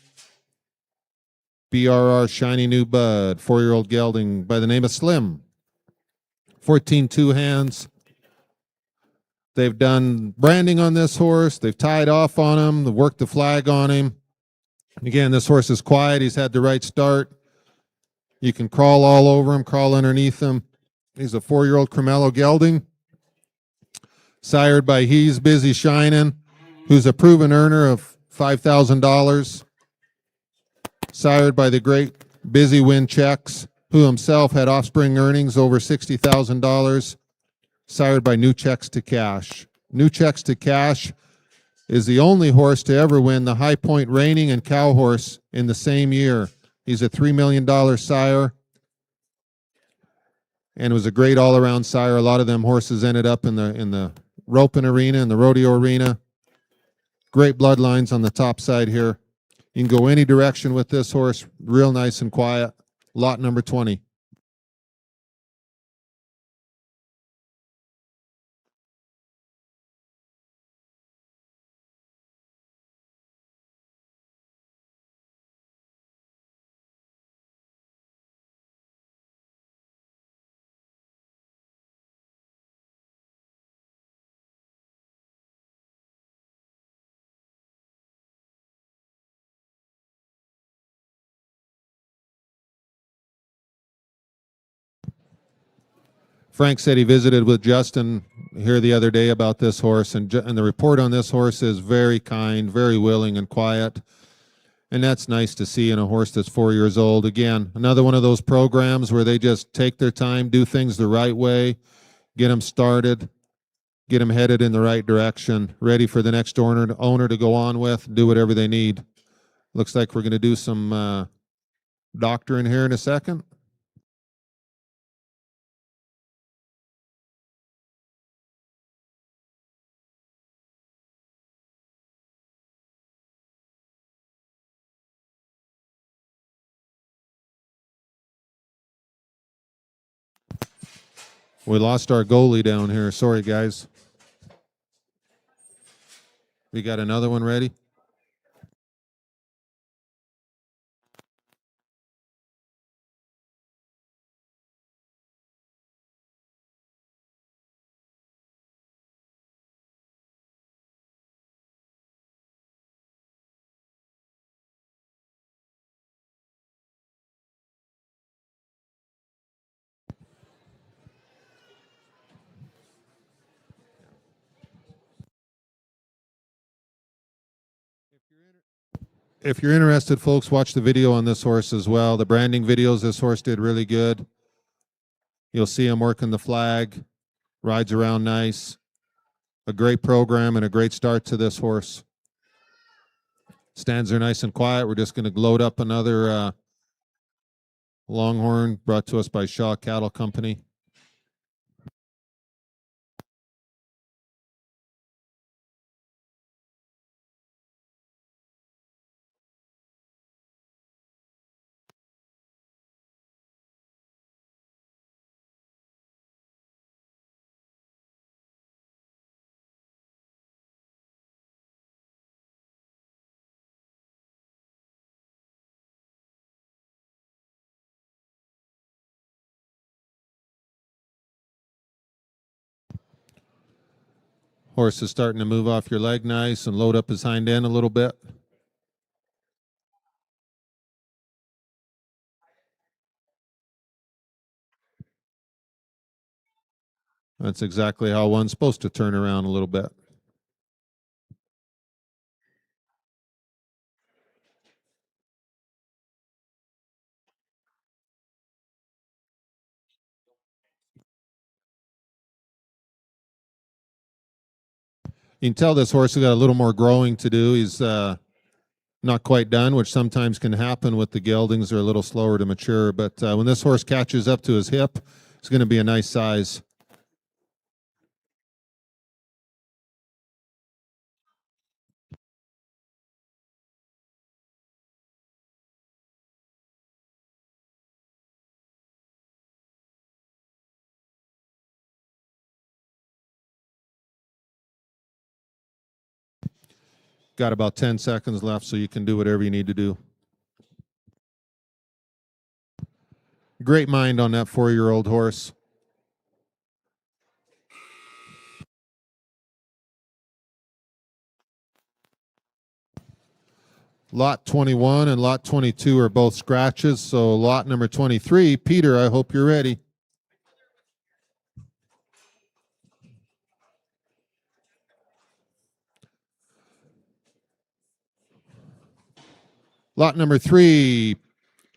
BRR Shiny New Bud, 4-year-old gelding by the name of Slim. 14 two-hands. They've done branding on this horse. They've tied off on him. They've worked the flag on him. Again, this horse is quiet. He's had the right start. You can crawl all over him, crawl underneath him. He's a 4-year-old Cremello gelding, sired by He's Busy Shinin', who's a proven earner of $5,000. Sired by the great Busy Win Checks, who himself had offspring earnings over $60,000. Sired by New Checks to Cash. New Checks to Cash is the only horse to ever win the High Point Reining and Cow Horse in the same year. He's a $3 million sire and was a great all-around sire. A lot of them horses ended up in the roping arena and the rodeo arena. Great bloodlines on the top side here. You can go any direction with this horse, real nice and quiet. Lot number 20. Frank said he visited with Justin here the other day about this horse, and the report on this horse is very kind, very willing and quiet. And that's nice to see in a horse that's 4 years old. Again, another one of those programs where they just take their time, do things the right way, get them started, get them headed in the right direction, ready for the next owner to go on with, do whatever they need. Looks like we're going to do some doctoring here in a second. We lost our goalie down here. Sorry, guys. We got another one ready? If you're interested, folks, watch the video on this horse as well. The branding videos, this horse did really good. You'll see him working the flag, rides around nice. A great program and a great start to this horse. Stands there nice and quiet. We're just going to load up another Longhorn brought to us by Shaw Cattle Company. Horse is starting to move off your leg nice and load up his hind end a little bit. That's exactly how one's supposed to turn around a little bit. You can tell this horse has got a little more growing to do. He's not quite done, which sometimes can happen with the geldings. They're a little slower to mature. But when this horse catches up to his hip, it's going to be a nice size. Got about 10 seconds left, so you can do whatever you need to do. Great mind on that 4-year-old horse. Lot 21 and lot 22 are both scratches, so lot number 23, Peter, I hope you're ready. Lot number 3,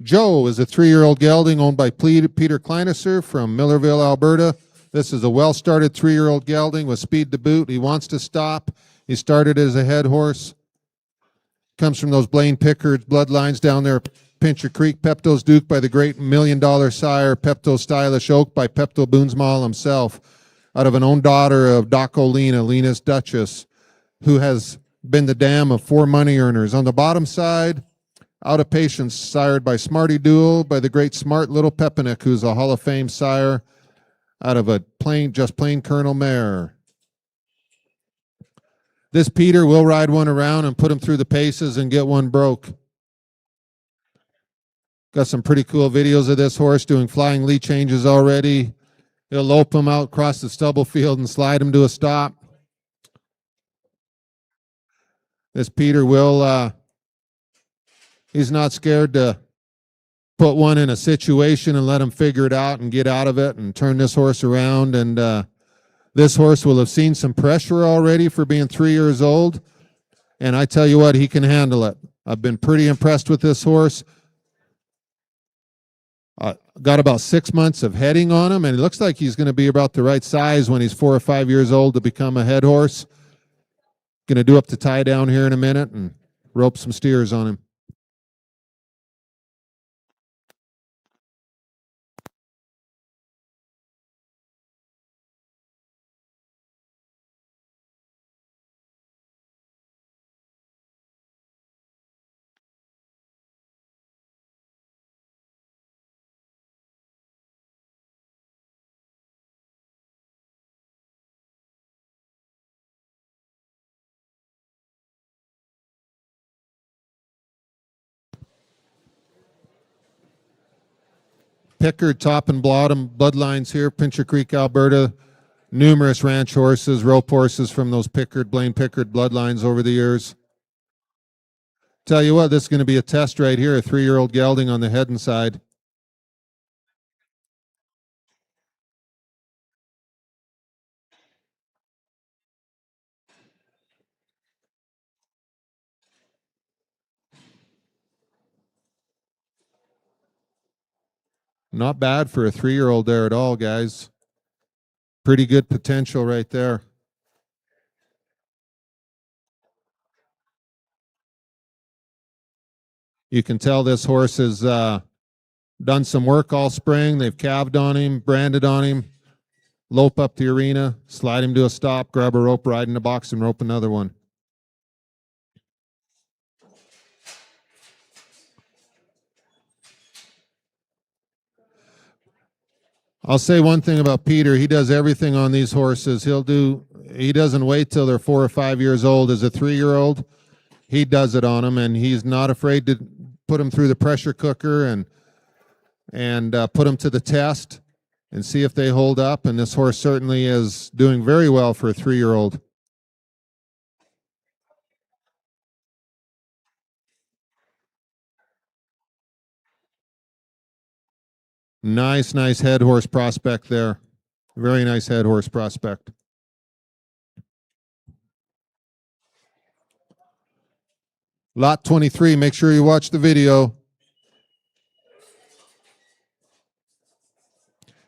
Joe, is a 3-year-old gelding owned by Peter Kleinesser from Millerville, Alberta. This is a well-started 3-year-old gelding with speed to boot. He wants to stop. He started as a head horse. Comes from those Blaine Pickard bloodlines down there, Pincher Creek. Pepto's Duke by the great $1 million sire, Pepto Stylish Oak by Pepto Boonsmall himself, out of an own daughter of Doc Olena, Lena's Duchess, who has been the dam of 4 money earners. On the bottom side, Out of Patience, sired by Smarty Duel, by the great Smart Little Pepinick, who's a Hall of Fame sire out of a plain Colonel mare. This Peter will ride one around and put him through the paces and get one broke. Got some pretty cool videos of this horse doing flying lead changes already. He'll lope him out across the stubble field and slide him to a stop. This Peter will, he's not scared to put one in a situation and let him figure it out and get out of it and turn this horse around. And this horse will have seen some pressure already for being 3 years old. And I tell you what, he can handle it. I've been pretty impressed with this horse. Got about 6 months of heading on him, and it looks like he's going to be about the right size when he's 4 or 5 years old to become a head horse. Going to do up the tie down here in a minute and rope some steers on him. Pickard, top and bottom bloodlines here, Pincher Creek, Alberta. Numerous ranch horses, rope horses from those Blaine Pickard bloodlines over the years. Tell you what, this is going to be a test right here, a 3-year-old gelding on the head and side. Not bad for a 3-year-old there at all, guys. Pretty good potential right there. You can tell this horse has done some work all spring. They've calved on him, branded on him, lope up the arena, slide him to a stop, grab a rope, ride in the box, and rope another one. I'll say one thing about Peter. He does everything on these horses. He doesn't wait till they're 4 or 5 years old. As a 3-year-old, he does it on them, and he's not afraid to put them through the pressure cooker and put them to the test and see if they hold up. And this horse certainly is doing very well for a 3-year-old. Nice head horse prospect there. Very nice head horse prospect. Lot 23, make sure you watch the video.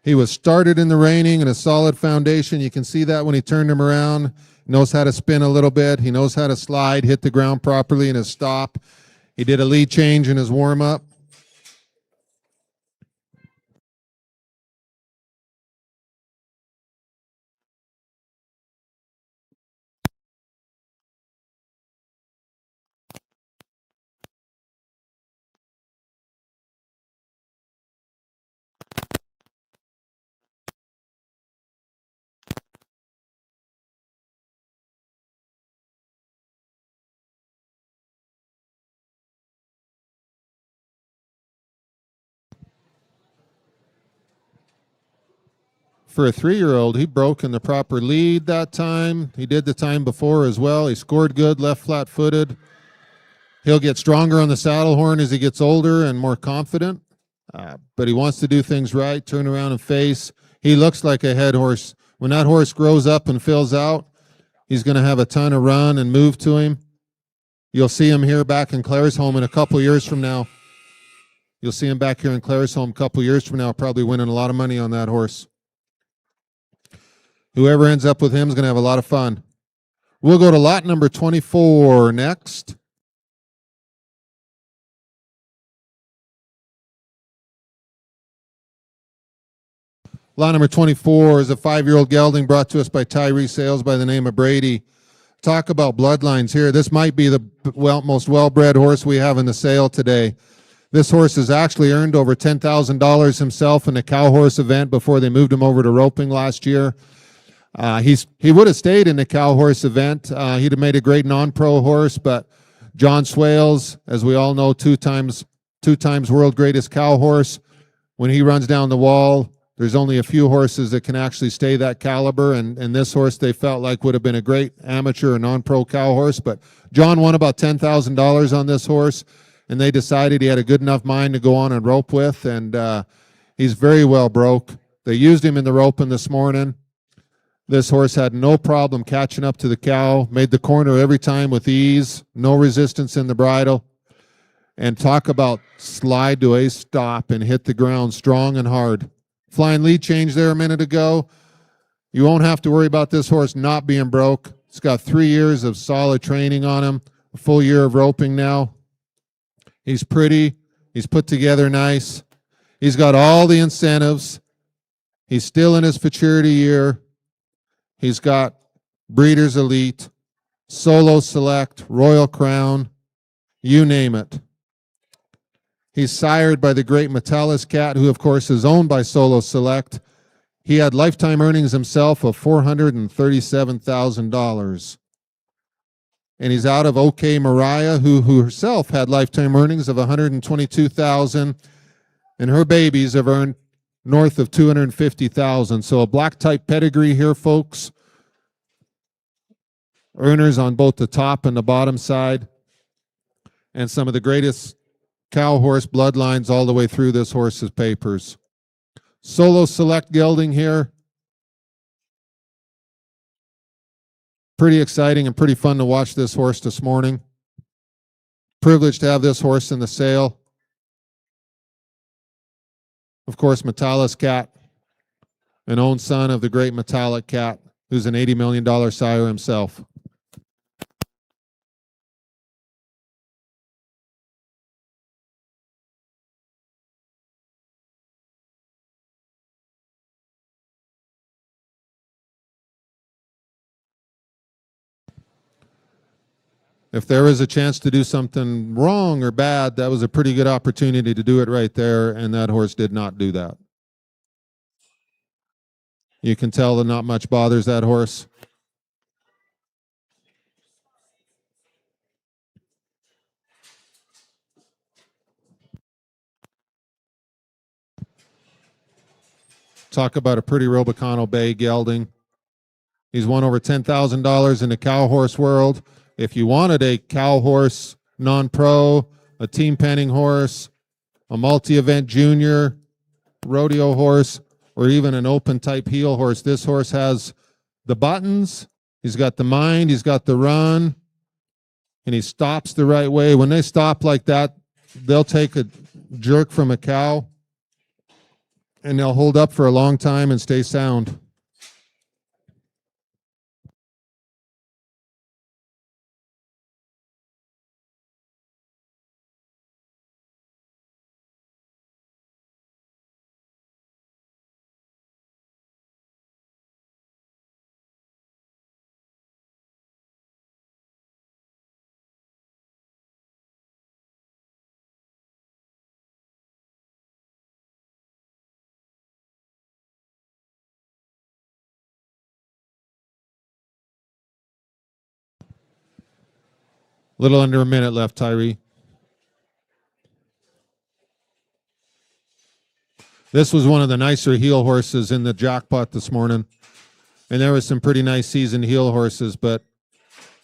He was started in the reining and a solid foundation. You can see that when he turned him around. Knows how to spin a little bit. He knows how to slide, hit the ground properly in his stop. He did a lead change in his warm-up. For a 3-year-old, he broke in the proper lead that time. He did the time before as well. He scored good, left flat-footed. He'll get stronger on the saddle horn as he gets older and more confident. But he wants to do things right, turn around and face. He looks like a head horse. When that horse grows up and fills out, he's going to have a ton of run and move to him. You'll see him here back in Claresholm in a couple years from now. You'll see him back here in Claresholm a couple years from now, probably winning a lot of money on that horse. Whoever ends up with him is going to have a lot of fun. We'll go to lot number 24 next. Lot number 24 is a 5-year-old gelding brought to us by Tyree Sales by the name of Brady. Talk about bloodlines here. This might be the most well-bred horse we have in the sale today. This horse has actually earned over $10,000 himself in the cow horse event before they moved him over to roping last year. He would have stayed in the cow horse event. He'd have made a great non-pro horse, but John Swales, as we all know, two times world greatest cow horse. When he runs down the wall, there's only a few horses that can actually stay that caliber, and this horse they felt like would have been a great amateur or non-pro cow horse. But John won about $10,000 on this horse. and they decided he had a good enough mind to go on and rope with, and he's very well broke. They used him in the roping this morning. This horse had no problem catching up to the cow, made the corner every time with ease, no resistance in the bridle. And talk about slide to a stop and hit the ground strong and hard. Flying lead change there a minute ago. You won't have to worry about this horse not being broke. It's got 3 years of solid training on him, a full year of roping now. He's pretty. He's put together nice. He's got all the incentives. He's still in his futurity year. He's got Breeders' Elite, Solo Select, Royal Crown, you name it. He's sired by the great C.A.S.H, who of course is owned by Solo Select. He had lifetime earnings himself of $437,000. And he's out of OK Mariah, who herself had lifetime earnings of $122,000, and her babies have earned north of $250,000. So a black type pedigree here, folks. Earners on both the top and the bottom side, and some of the greatest cow horse bloodlines all the way through this horse's papers. Solo Select gelding here. Pretty exciting and pretty fun to watch this horse this morning. Privileged to have this horse in the sale. Of course, C.A.S.H, an own son of the great Metallic Cat, who's an $80 million sire himself. If there was a chance to do something wrong or bad, that was a pretty good opportunity to do it right there, and that horse did not do that. You can tell that not much bothers that horse. Talk about a pretty Robicano Bay gelding. He's won over $10,000 in the cow horse world. If you wanted a cow horse non-pro, a team penning horse, a multi-event junior, rodeo horse, or even an open type heel horse, this horse has the buttons, he's got the mind, he's got the run, and he stops the right way. When they stop like that, they'll take a jerk from a cow, and they'll hold up for a long time and stay sound. Little under a minute left, Tyree. This was one of the nicer heel horses in the jackpot this morning. And there was some pretty nice seasoned heel horses, but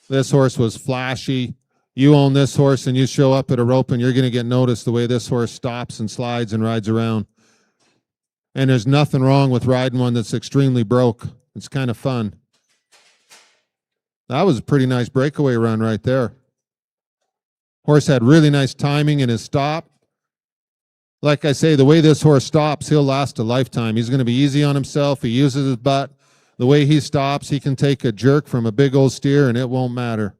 this horse was flashy. You own this horse and you show up at a rope and you're going to get noticed the way this horse stops and slides and rides around. And there's nothing wrong with riding one that's extremely broke. It's kind of fun. That was a pretty nice breakaway run right there. Horse had really nice timing in his stop. Like I say, the way this horse stops, he'll last a lifetime. He's going to be easy on himself. He uses his butt. The way he stops, he can take a jerk from a big old steer and it won't matter.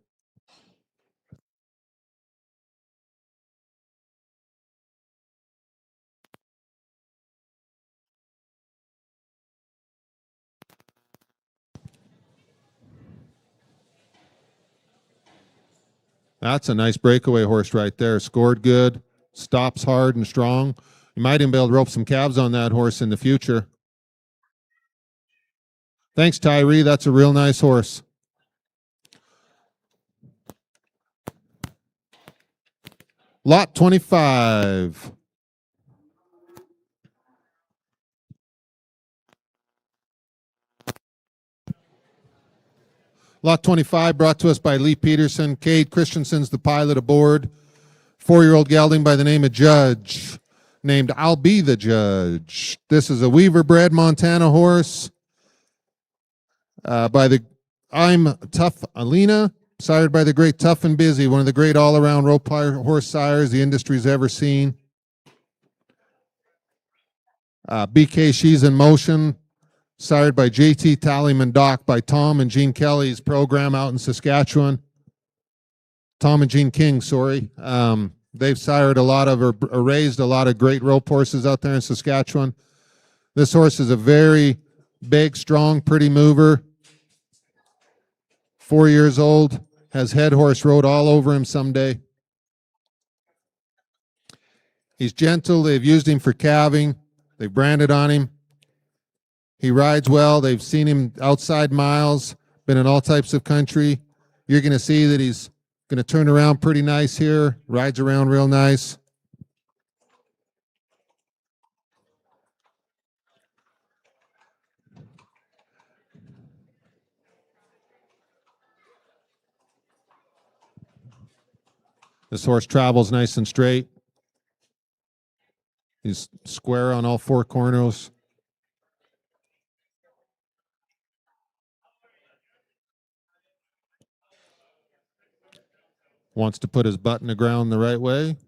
That's a nice breakaway horse right there. Scored good, stops hard and strong. You might even be able to rope some calves on that horse in the future. Thanks, Tyree. That's a real nice horse. Lot 25. Lot 25 brought to us by Lee Peterson. Cade Christensen's the pilot aboard. 4-year-old gelding by the name of Judge, named I'll Be the Judge. This is a Weaver bred Montana horse by the I'm Tough Alina, sired by the great Tough and Busy, one of the great all-around rope horse sires the industry's ever seen. BK She's in Motion, sired by JT Tallyman Doc by Tom and Gene Kelly's program out in Saskatchewan. Tom and Gene King, sorry. They've sired a lot of, or raised a lot of great rope horses out there in Saskatchewan. This horse is a very big, strong, pretty mover. 4 years old, has head horse rode all over him someday. He's gentle. They've used him for calving. They've branded on him. He rides well. They've seen him outside miles, been in all types of country. You're going to see that he's going to turn around pretty nice here, rides around real nice. This horse travels nice and straight. He's square on all 4 corners. Wants to put his butt in the ground the right way.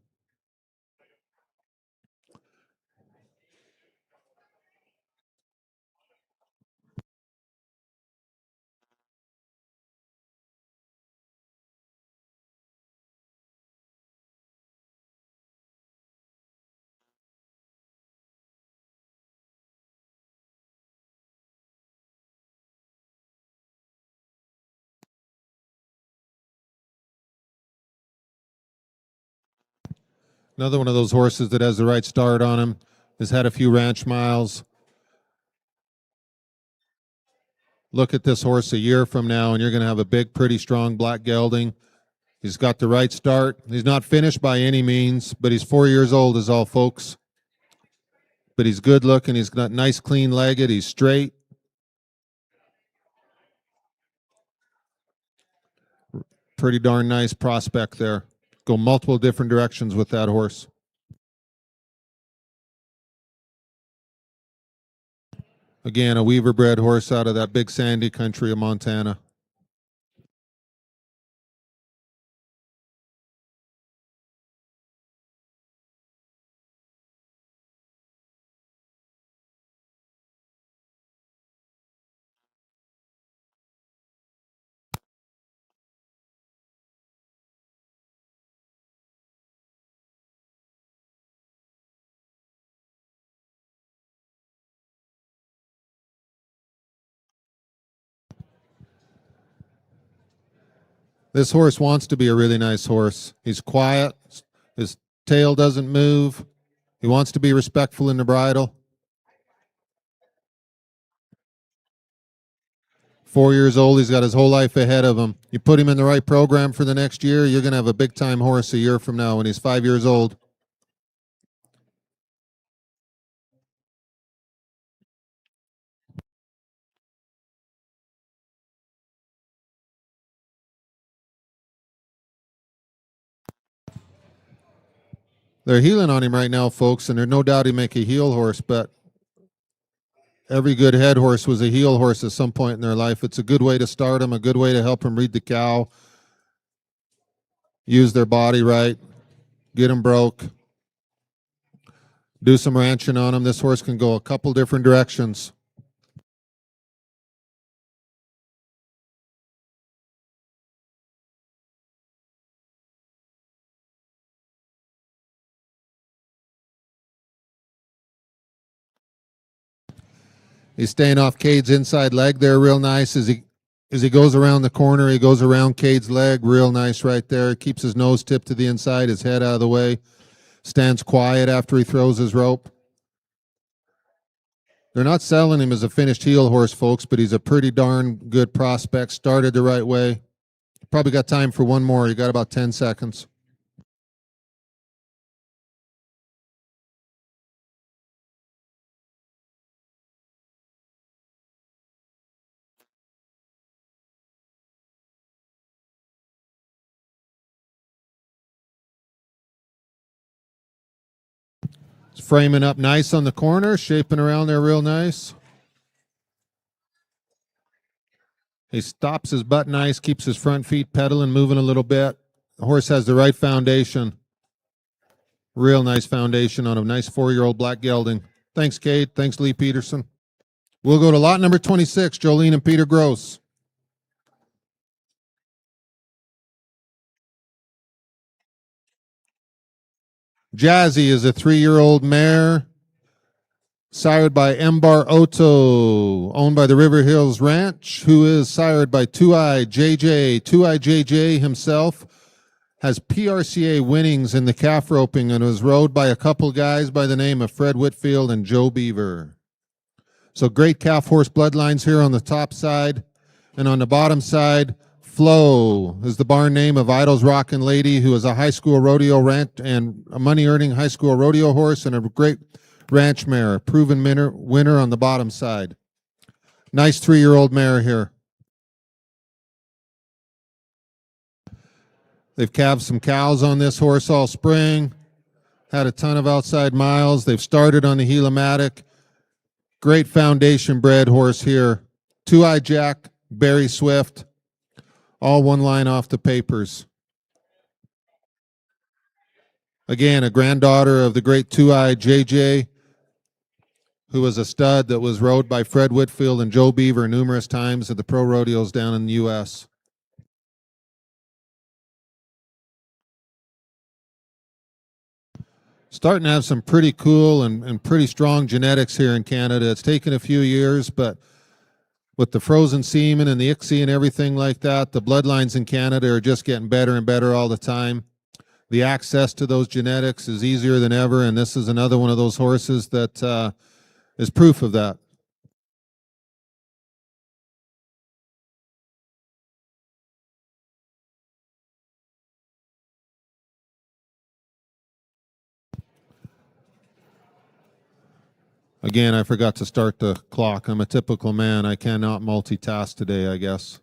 Another one of those horses that has the right start on him, has had a few ranch miles. Look at this horse a year from now, and you're going to have a big, pretty strong black gelding. He's got the right start. He's not finished by any means, but he's 4 years old is all, folks. But he's good looking. He's got nice, clean legged. He's straight. Pretty darn nice prospect there. Go multiple different directions with that horse. Again, a Weaver bred horse out of that big sandy country of Montana. This horse wants to be a really nice horse. He's quiet. His tail doesn't move. He wants to be respectful in the bridle. 4 years old. He's got his whole life ahead of him. You put him in the right program for the next year, you're going to have a big-time horse a year from now when he's 5 years old. They're heeling on him right now, folks, and there's no doubt he'd make a heel horse, but every good head horse was a heel horse at some point in their life. It's a good way to start them, a good way to help them read the cow, use their body right, get them broke, do some ranching on them. This horse can go a couple different directions. He's staying off Cade's inside leg there real nice as he goes around the corner. He goes around Cade's leg real nice right there. He keeps his nose tipped to the inside, his head out of the way. Stands quiet after he throws his rope. They're not selling him as a finished heel horse, folks, but he's a pretty darn good prospect. Started the right way. Probably got time for one more. You got about 10 seconds. It's framing up nice on the corner, shaping around there real nice. He stops his butt nice, keeps his front feet pedaling, moving a little bit. The horse has the right foundation. Real nice foundation on a nice 4-year-old black gelding. Thanks, Kate. Thanks, Lee Peterson. We'll go to lot number 26, Jolene and Peter Gross. Jazzy is a 3-year-old mare, sired by Mbar Oto, owned by the River Hills Ranch, who is sired by Two-Eye JJ. Two-Eye JJ himself has PRCA winnings in the calf roping and was rode by a couple guys by the name of Fred Whitfield and Joe Beaver. So great calf horse bloodlines here on the top side. And on the bottom side, Flo is the barn name of Idle's Rockin' Lady, who is a high school rodeo ranch and a money-earning high school rodeo horse and a great ranch mare, a proven winner on the bottom side. Nice 3-year-old mare here. They've calved some cows on this horse all spring, had a ton of outside miles. They've started on the Heliomatic. Great foundation bred horse here. Two-Eye Jack, Barry Swift, all one line off the papers. Again, a granddaughter of the great Two-Eye JJ, who was a stud that was rode by Fred Whitfield and Joe Beaver numerous times at the pro rodeos down in the U.S. Starting to have some pretty cool and pretty strong genetics here in Canada. It's taken a few years, but with the frozen semen and the ICSI and everything like that, the bloodlines in Canada are just getting better and better all the time. The access to those genetics is easier than ever, and this is another one of those horses that is proof of that. Again, I forgot to start the clock. I'm a typical man. I cannot multitask today, I guess.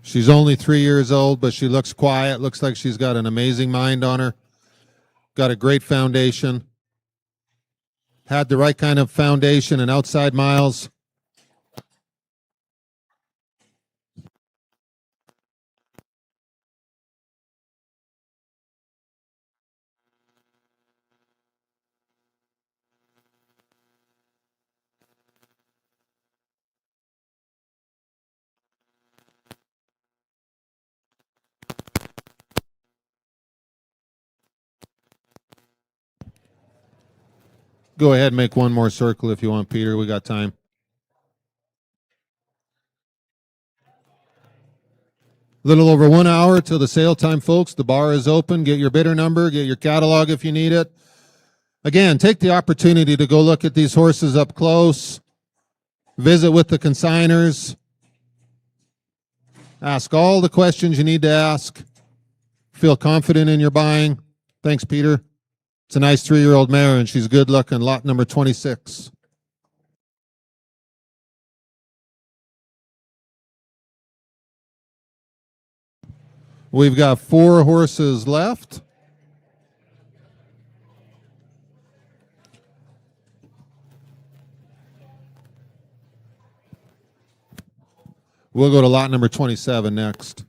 She's only 3 years old, but she looks quiet. Looks like she's got an amazing mind on her. Got a great foundation. Had the right kind of foundation and outside miles. Go ahead and make one more circle if you want, Peter. We got time. Little over 1 hour till the sale time, folks. The bar is open. Get your bidder number. Get your catalog if you need it. Again, take the opportunity to go look at these horses up close. Visit with the consigners. Ask all the questions you need to ask. Feel confident in your buying. Thanks, Peter. It's a nice 3-year-old mare, and she's good looking. Lot number 26. We've got 4 horses left. We'll go to lot number 27 next.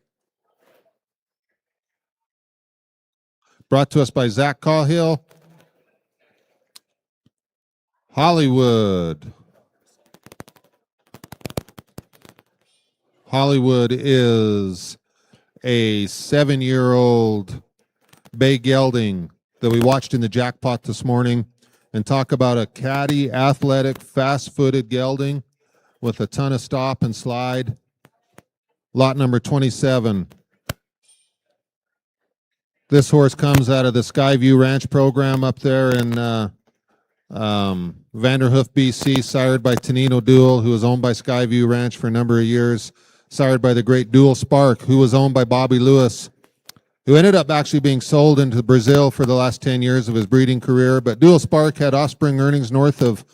Brought to us by Zach Cahill. Hollywood. Hollywood is a 7-year-old bay gelding that we watched in the jackpot this morning, and talk about a catty, athletic, fast-footed gelding with a ton of stop and slide. Lot number 27. This horse comes out of the Skyview Ranch program up there in Vanderhoof, BC, sired by Tonino Duel, who was owned by Skyview Ranch for a number of years, sired by the great Dual Spark, who was owned by Bobby Lewis, who ended up actually being sold into Brazil for the last 10 years of his breeding career. But Dual Spark had offspring earnings north of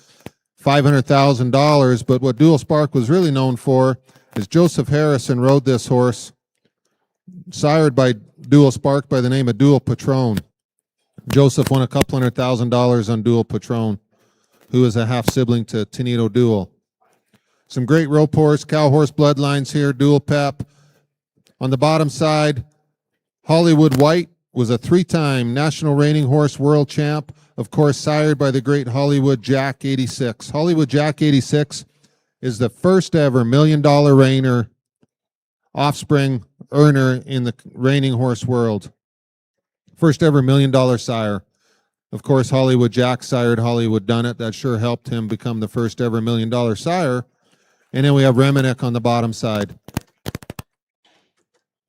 $500,000. But what Dual Spark was really known for is Joseph Harrison rode this horse, sired by Dual Spark by the name of Dual Patron. Joseph won a couple $100,000 on Dual Patron, who is a half sibling to Tonino Duel. Some great rope horse, cow horse bloodlines here, Dual Pep. On the bottom side, Hollywood White was a 3-time national reining horse world champ, of course, sired by the great Hollywood Jack 86. Hollywood Jack 86 is the first ever $1 million reiner, offspring earner in the reining horse world. First ever $1 million sire. Of course, Hollywood Jack sired Hollywood Dunnett. That sure helped him become the first ever $1 million sire. And then we have Remenek on the bottom side.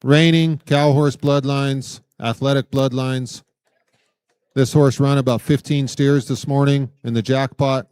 Reining, cow horse bloodlines, athletic bloodlines. This horse ran about 15 steers this morning in the jackpot.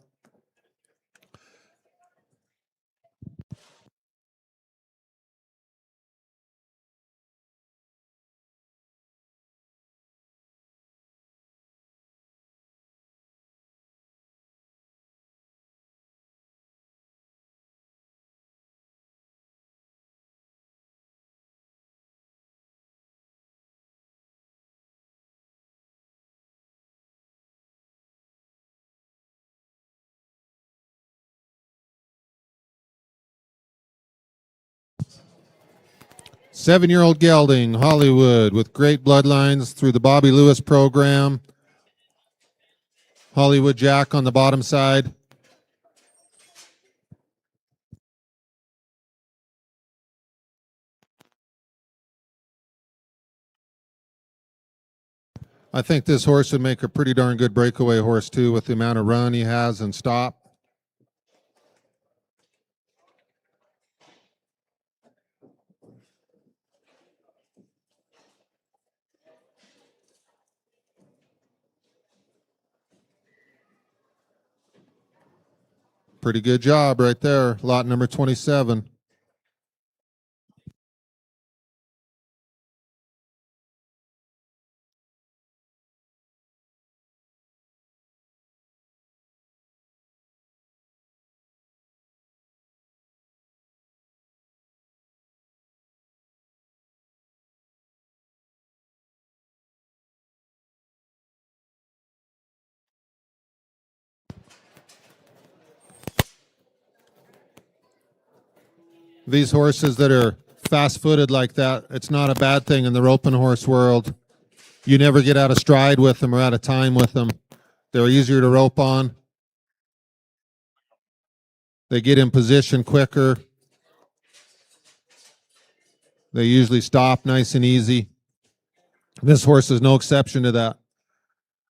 Seven-year-old gelding, Hollywood, with great bloodlines through the Bobby Lewis program. Hollywood Jack on the bottom side. I think this horse would make a pretty darn good breakaway horse, too, with the amount of run he has and stop. Pretty good job right there. Lot number 27. These horses that are fast-footed like that, it's not a bad thing in the roping horse world. You never get out of stride with them or out of time with them. They're easier to rope on. They get in position quicker. They usually stop nice and easy. This horse is no exception to that.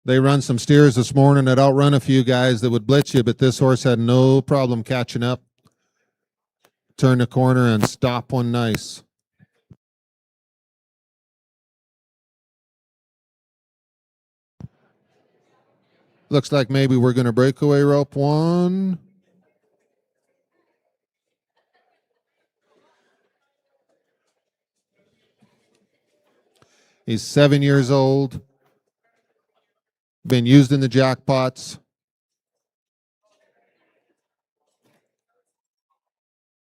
They run some steers this morning that outrun a few guys that would blitz you, but this horse had no problem catching up. Turn the corner and stop one nice. Looks like maybe we're going to breakaway rope one. He's 7 years old. Been used in the jackpots.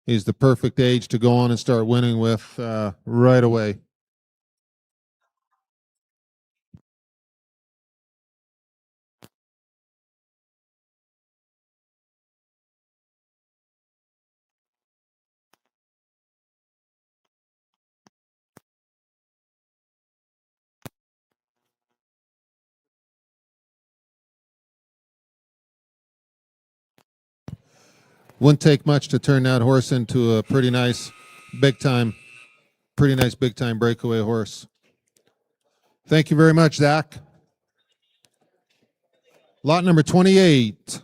He's the perfect age to go on and start winning with right away. Wouldn't take much to turn that horse into a pretty nice big time breakaway horse. Thank you very much, Zach. Lot number 28.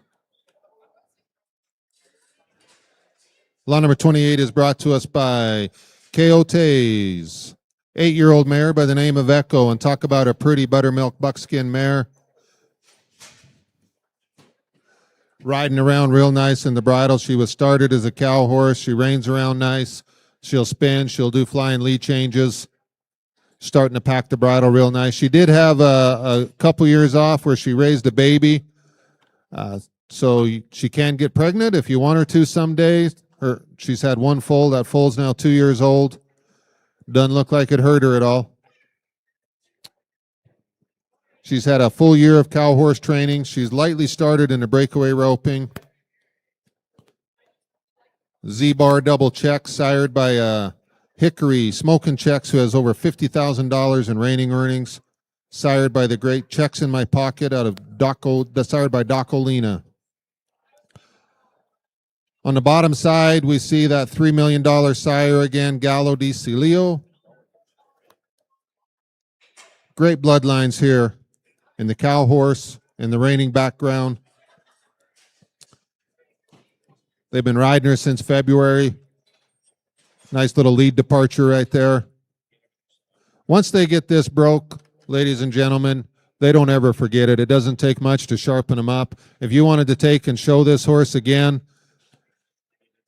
Lot number 28 is brought to us by C.A.S.H, 8-year-old mare by the name of Echo, and talk about a pretty buttermilk buckskin mare. Riding around real nice in the bridle. She was started as a cow horse. She reins around nice. She'll spin. She'll do flying lead changes. Starting to pack the bridle real nice. She did have a couple years off where she raised a baby. So she can get pregnant if you want her to someday. She's had one foal. That foal's now 2 years old. Doesn't look like it hurt her at all. She's had a full year of cow horse training. She's lightly started in the breakaway roping. Z-bar double check, sired by Hickory Smoking Checks, who has over $50,000 in reining earnings. Sired by the great Checks in My Pocket out of sired by Docolina. On the bottom side, we see that $3 million sire again, Gallo di Cilio. Great bloodlines here in the cow horse, in the reining background. They've been riding her since February. Nice little lead departure right there. Once they get this broke, ladies and gentlemen, they don't ever forget it. It doesn't take much to sharpen them up. If you wanted to take and show this horse again,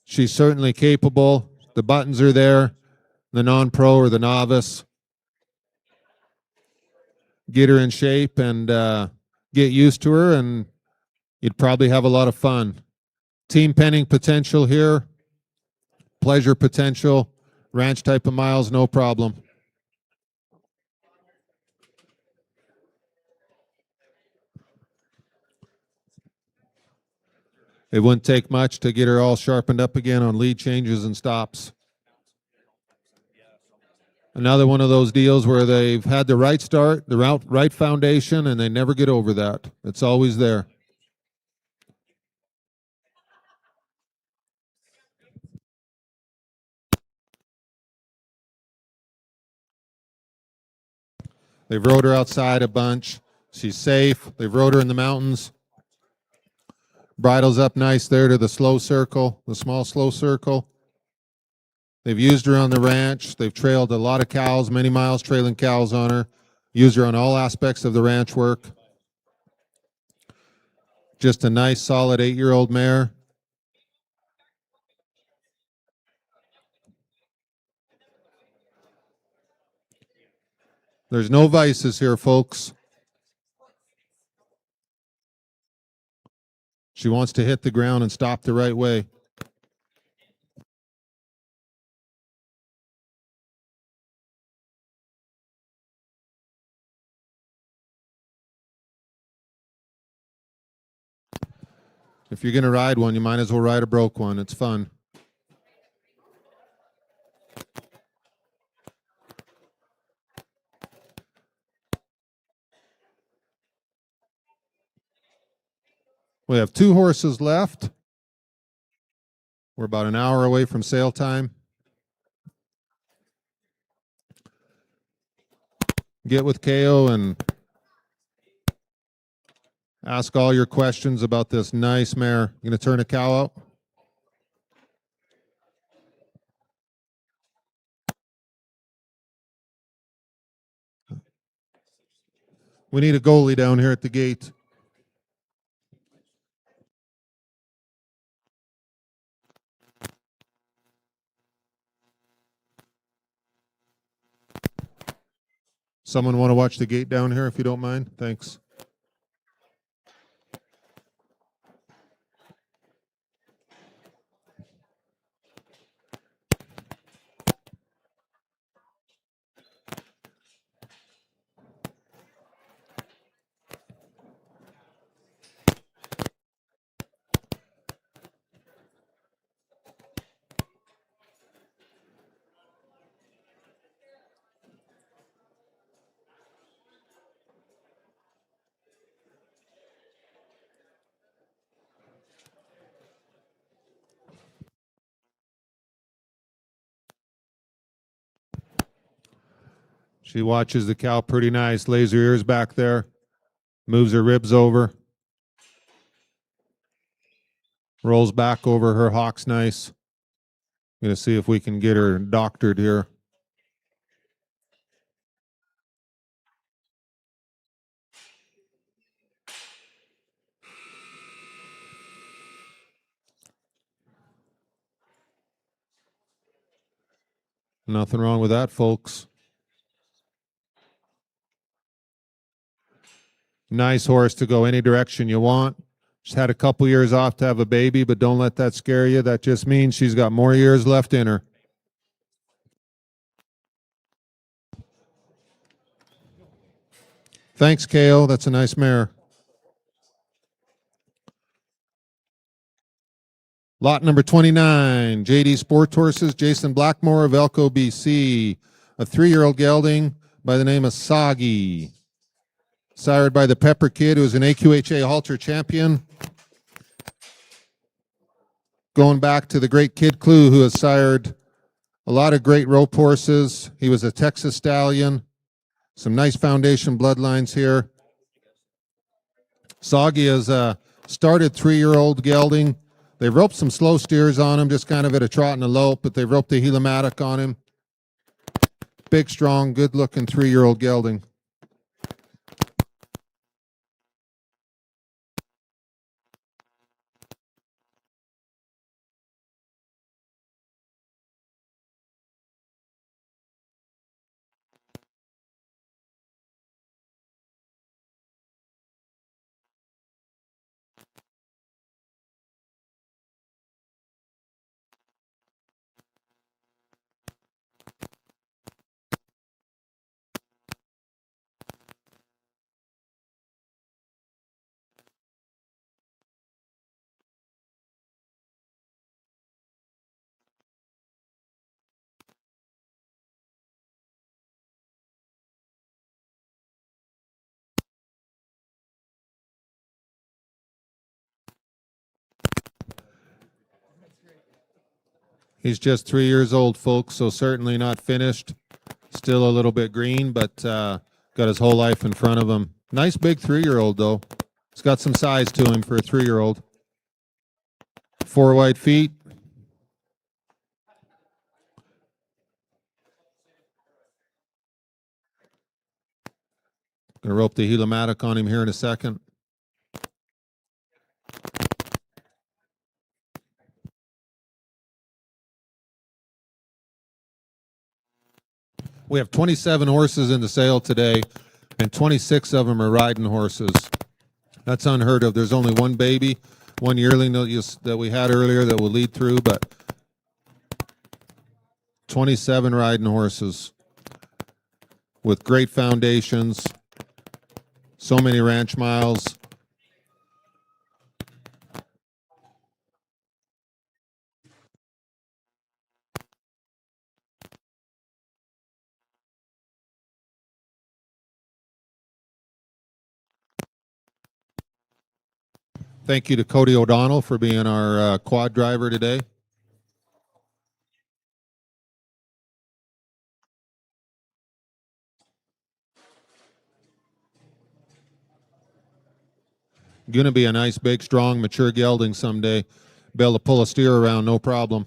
she's certainly capable. The buttons are there, the non-pro or the novice. Get her in shape and get used to her, and you'd probably have a lot of fun. Team penning potential here, pleasure potential, ranch type of miles, no problem. It wouldn't take much to get her all sharpened up again on lead changes and stops. Another one of those deals where they've had the right start, the right foundation, and they never get over that. It's always there. They've rode her outside a bunch. She's safe. They've rode her in the mountains. Bridle's up nice there to the slow circle, the small slow circle. They've used her on the ranch. They've trailed a lot of cows, many miles trailing cows on her. Used her on all aspects of the ranch work. Just a nice, solid 8-year-old mare. There's no vices here, folks. She wants to hit the ground and stop the right way. If you're going to ride one, you might as well ride a broke one. It's fun. We have 2 horses left. We're about an hour away from sale time. Get with KO and ask all your questions about this nice mare. You going to turn a cow out? We need a goalie down here at the gate. Someone want to watch the gate down here if you don't mind? Thanks. She watches the cow pretty nice, lays her ears back there, moves her ribs over, rolls back over her hocks nice. Going to see if we can get her doctored here. Nothing wrong with that, folks. Nice horse to go any direction you want. She's had a couple years off to have a baby, but don't let that scare you. That just means she's got more years left in her. Thanks, Kale. That's a nice mare. Lot number 29, JD Sport Horses, Jason Blackmore of Elko, BC. A 3-year-old gelding by the name of Sagi. Sired by the Pepper Kid, who is an AQHA halter champion. Going back to the great Kid Clue, who has sired a lot of great rope horses. He was a Texas stallion. Some nice foundation bloodlines here. Sagi has started 3-year-old gelding. They roped some slow steers on him, just kind of at a trot and a lope, but they roped a Helomatic on him. Big, strong, good-looking 3-year-old gelding. He's just 3 years old, folks, so certainly not finished. Still a little bit green, but got his whole life in front of him. Nice big 3-year-old, though. He's got some size to him for a 3-year-old. 4 wide feet. Going to rope the Helomatic on him here in a second. We have 27 horses in the sale today, and 26 of them are riding horses. That's unheard of. There's only one baby, one yearling that we had earlier that will lead through, but 27 riding horses with great foundations, so many ranch miles. Thank you to Cody O'Donnell for being our quad driver today. Going to be a nice, big, strong, mature gelding someday. Be able to pull a steer around, no problem.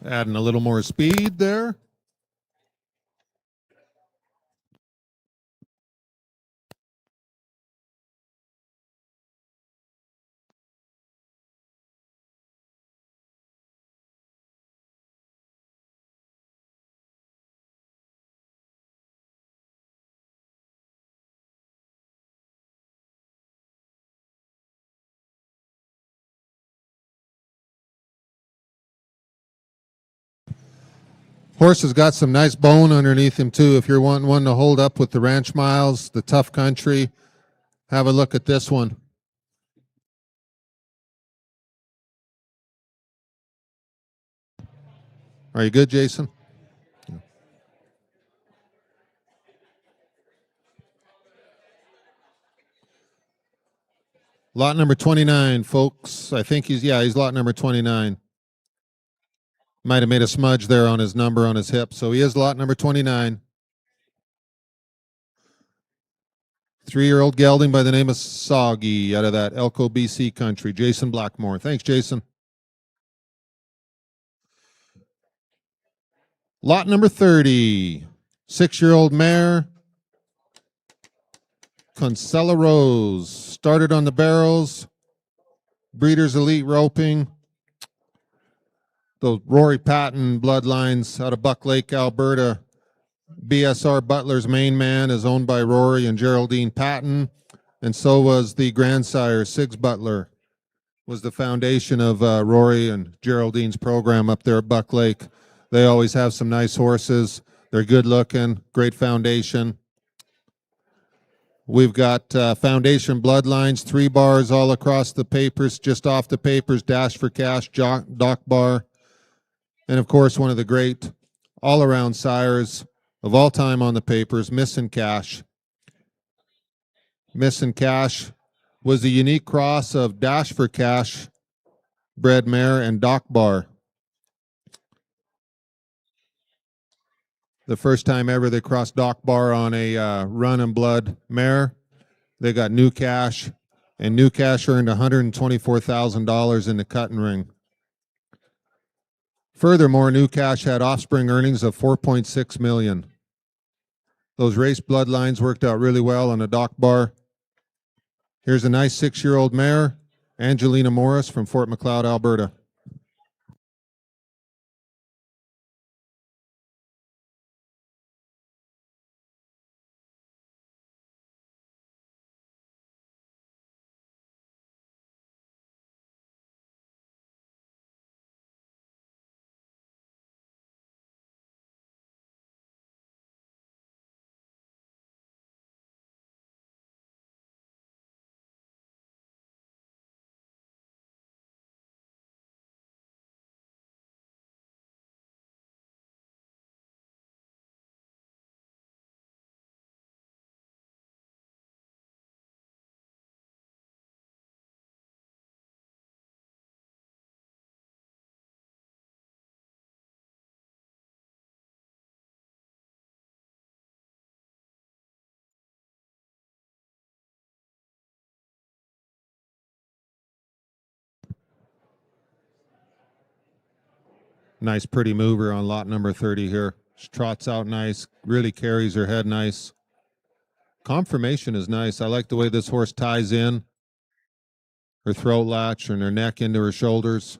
Adding a little more speed there. Horse has got some nice bone underneath him too. If you're wanting one to hold up with the ranch miles, the tough country, have a look at this one. Are you good, Jason? Lot number 29, folks. I think he's lot number 29. Might have made a smudge there on his number on his hip. So he is lot number 29. 3-year-old gelding by the name of Soggy out of that Elko, BC country. Jason Blackmore. Thanks, Jason. Lot number 30. 6-year-old mare. Concella Rose. Started on the barrels. Breeders Elite Roping. Those Rory Patton bloodlines out of Buck Lake, Alberta. BSR Butler's main man is owned by Rory and Geraldine Patton, and so was the grandsire, Sigs Butler, was the foundation of Rory and Geraldine's program up there at Buck Lake. They always have some nice horses. They're good looking, great foundation. We've got foundation bloodlines, 3 bars all across the papers, just off the papers, Dash for Cash, Dock Bar, and of course one of the great all-around sires of all time on the papers, Missin' Cash. Missin' Cash was the unique cross of Dash for Cash, bred mare, and Dock Bar. The first time ever they crossed Dock Bar on a run and blood mare, they got New Cash, and New Cash earned $124,000 in the cutting ring. Furthermore, New Cash had offspring earnings of $4.6 million. Those race bloodlines worked out really well on a Dock Bar. Here's a nice 6-year-old mare, Angelina Morris from Fort Macleod, Alberta. Nice pretty mover on lot number 30 here. She trots out nice, really carries her head nice. Conformation is nice. I like the way this horse ties in her throat latch and her neck into her shoulders.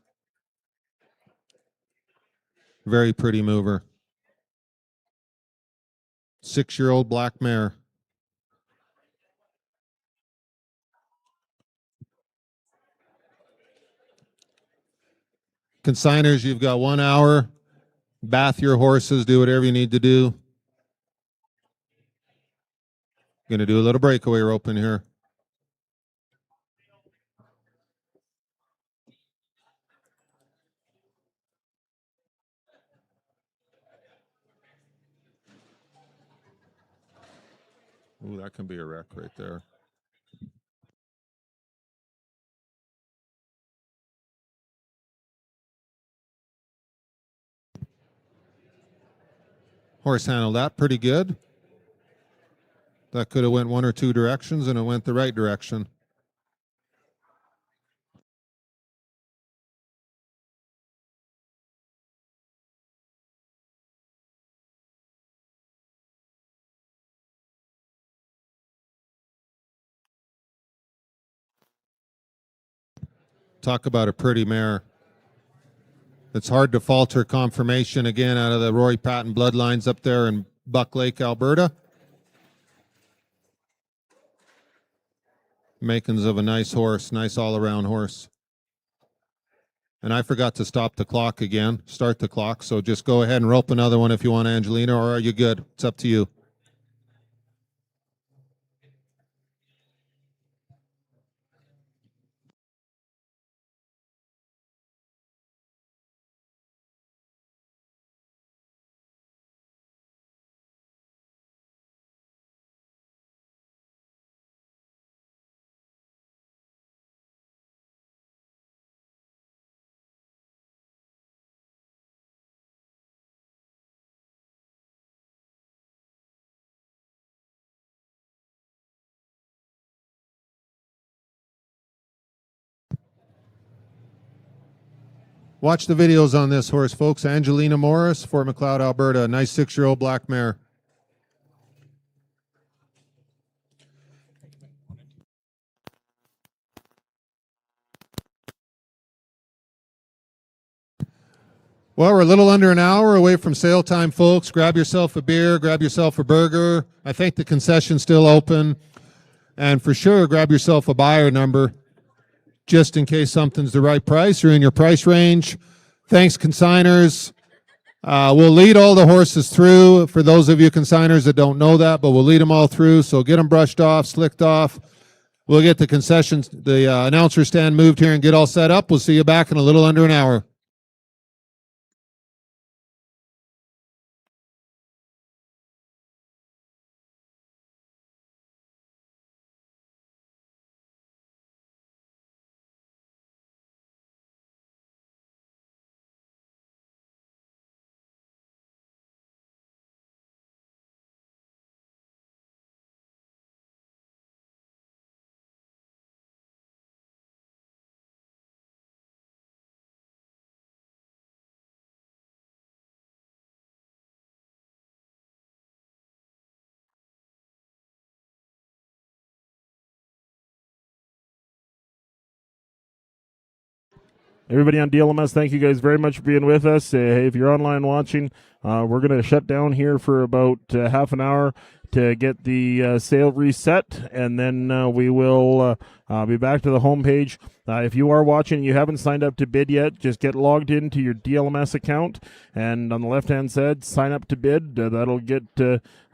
Very pretty mover. 6-year-old black mare. Consigners, you've got 1 hour. Bath your horses, do whatever you need to do. Going to do a little breakaway roping here. Ooh, that can be a wreck right there. Horse handled that pretty good. That could have went 1 or 2 directions, and it went the right direction. Talk about a pretty mare. It's hard to falter conformation again out of the Rory Patton bloodlines up there in Buck Lake, Alberta. Makings of a nice horse, nice all-around horse. And I forgot to stop the clock again, start the clock. So just go ahead and rope another one if you want, Angelina, or are you good? It's up to you. Watch the videos on this horse, folks. Angelina Morris, Fort McLeod, Alberta. Nice 6-year-old black mare. Well, we're a little under an hour away from sale time, folks. Grab yourself a beer, grab yourself a burger. I think the concession's still open. And for sure, grab yourself a buyer number just in case something's the right price or in your price range. Thanks, consigners. We'll lead all the horses through for those of you consigners that don't know that, but we'll lead them all through. So get them brushed off, slicked off. We'll get the concessions, the announcer stand moved here and get all set up. We'll see you back in a little under an hour. Everybody on DLMS, thank you guys very much for being with us. Hey, if you're online watching, we're going to shut down here for about half an hour to get the sale reset, and then we will be back to the homepage. If you are watching and you haven't signed up to bid yet, just get logged into your DLMS account, and on the left-hand side, sign up to bid. That'll get,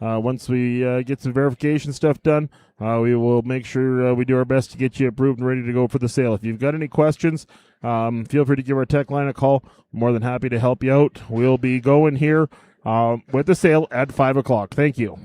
once we get some verification stuff done, we will make sure we do our best to get you approved and ready to go for the sale. If you've got any questions, feel free to give our tech line a call. More than happy to help you out. We'll be going here with the sale at 5 o'clock. Thank you.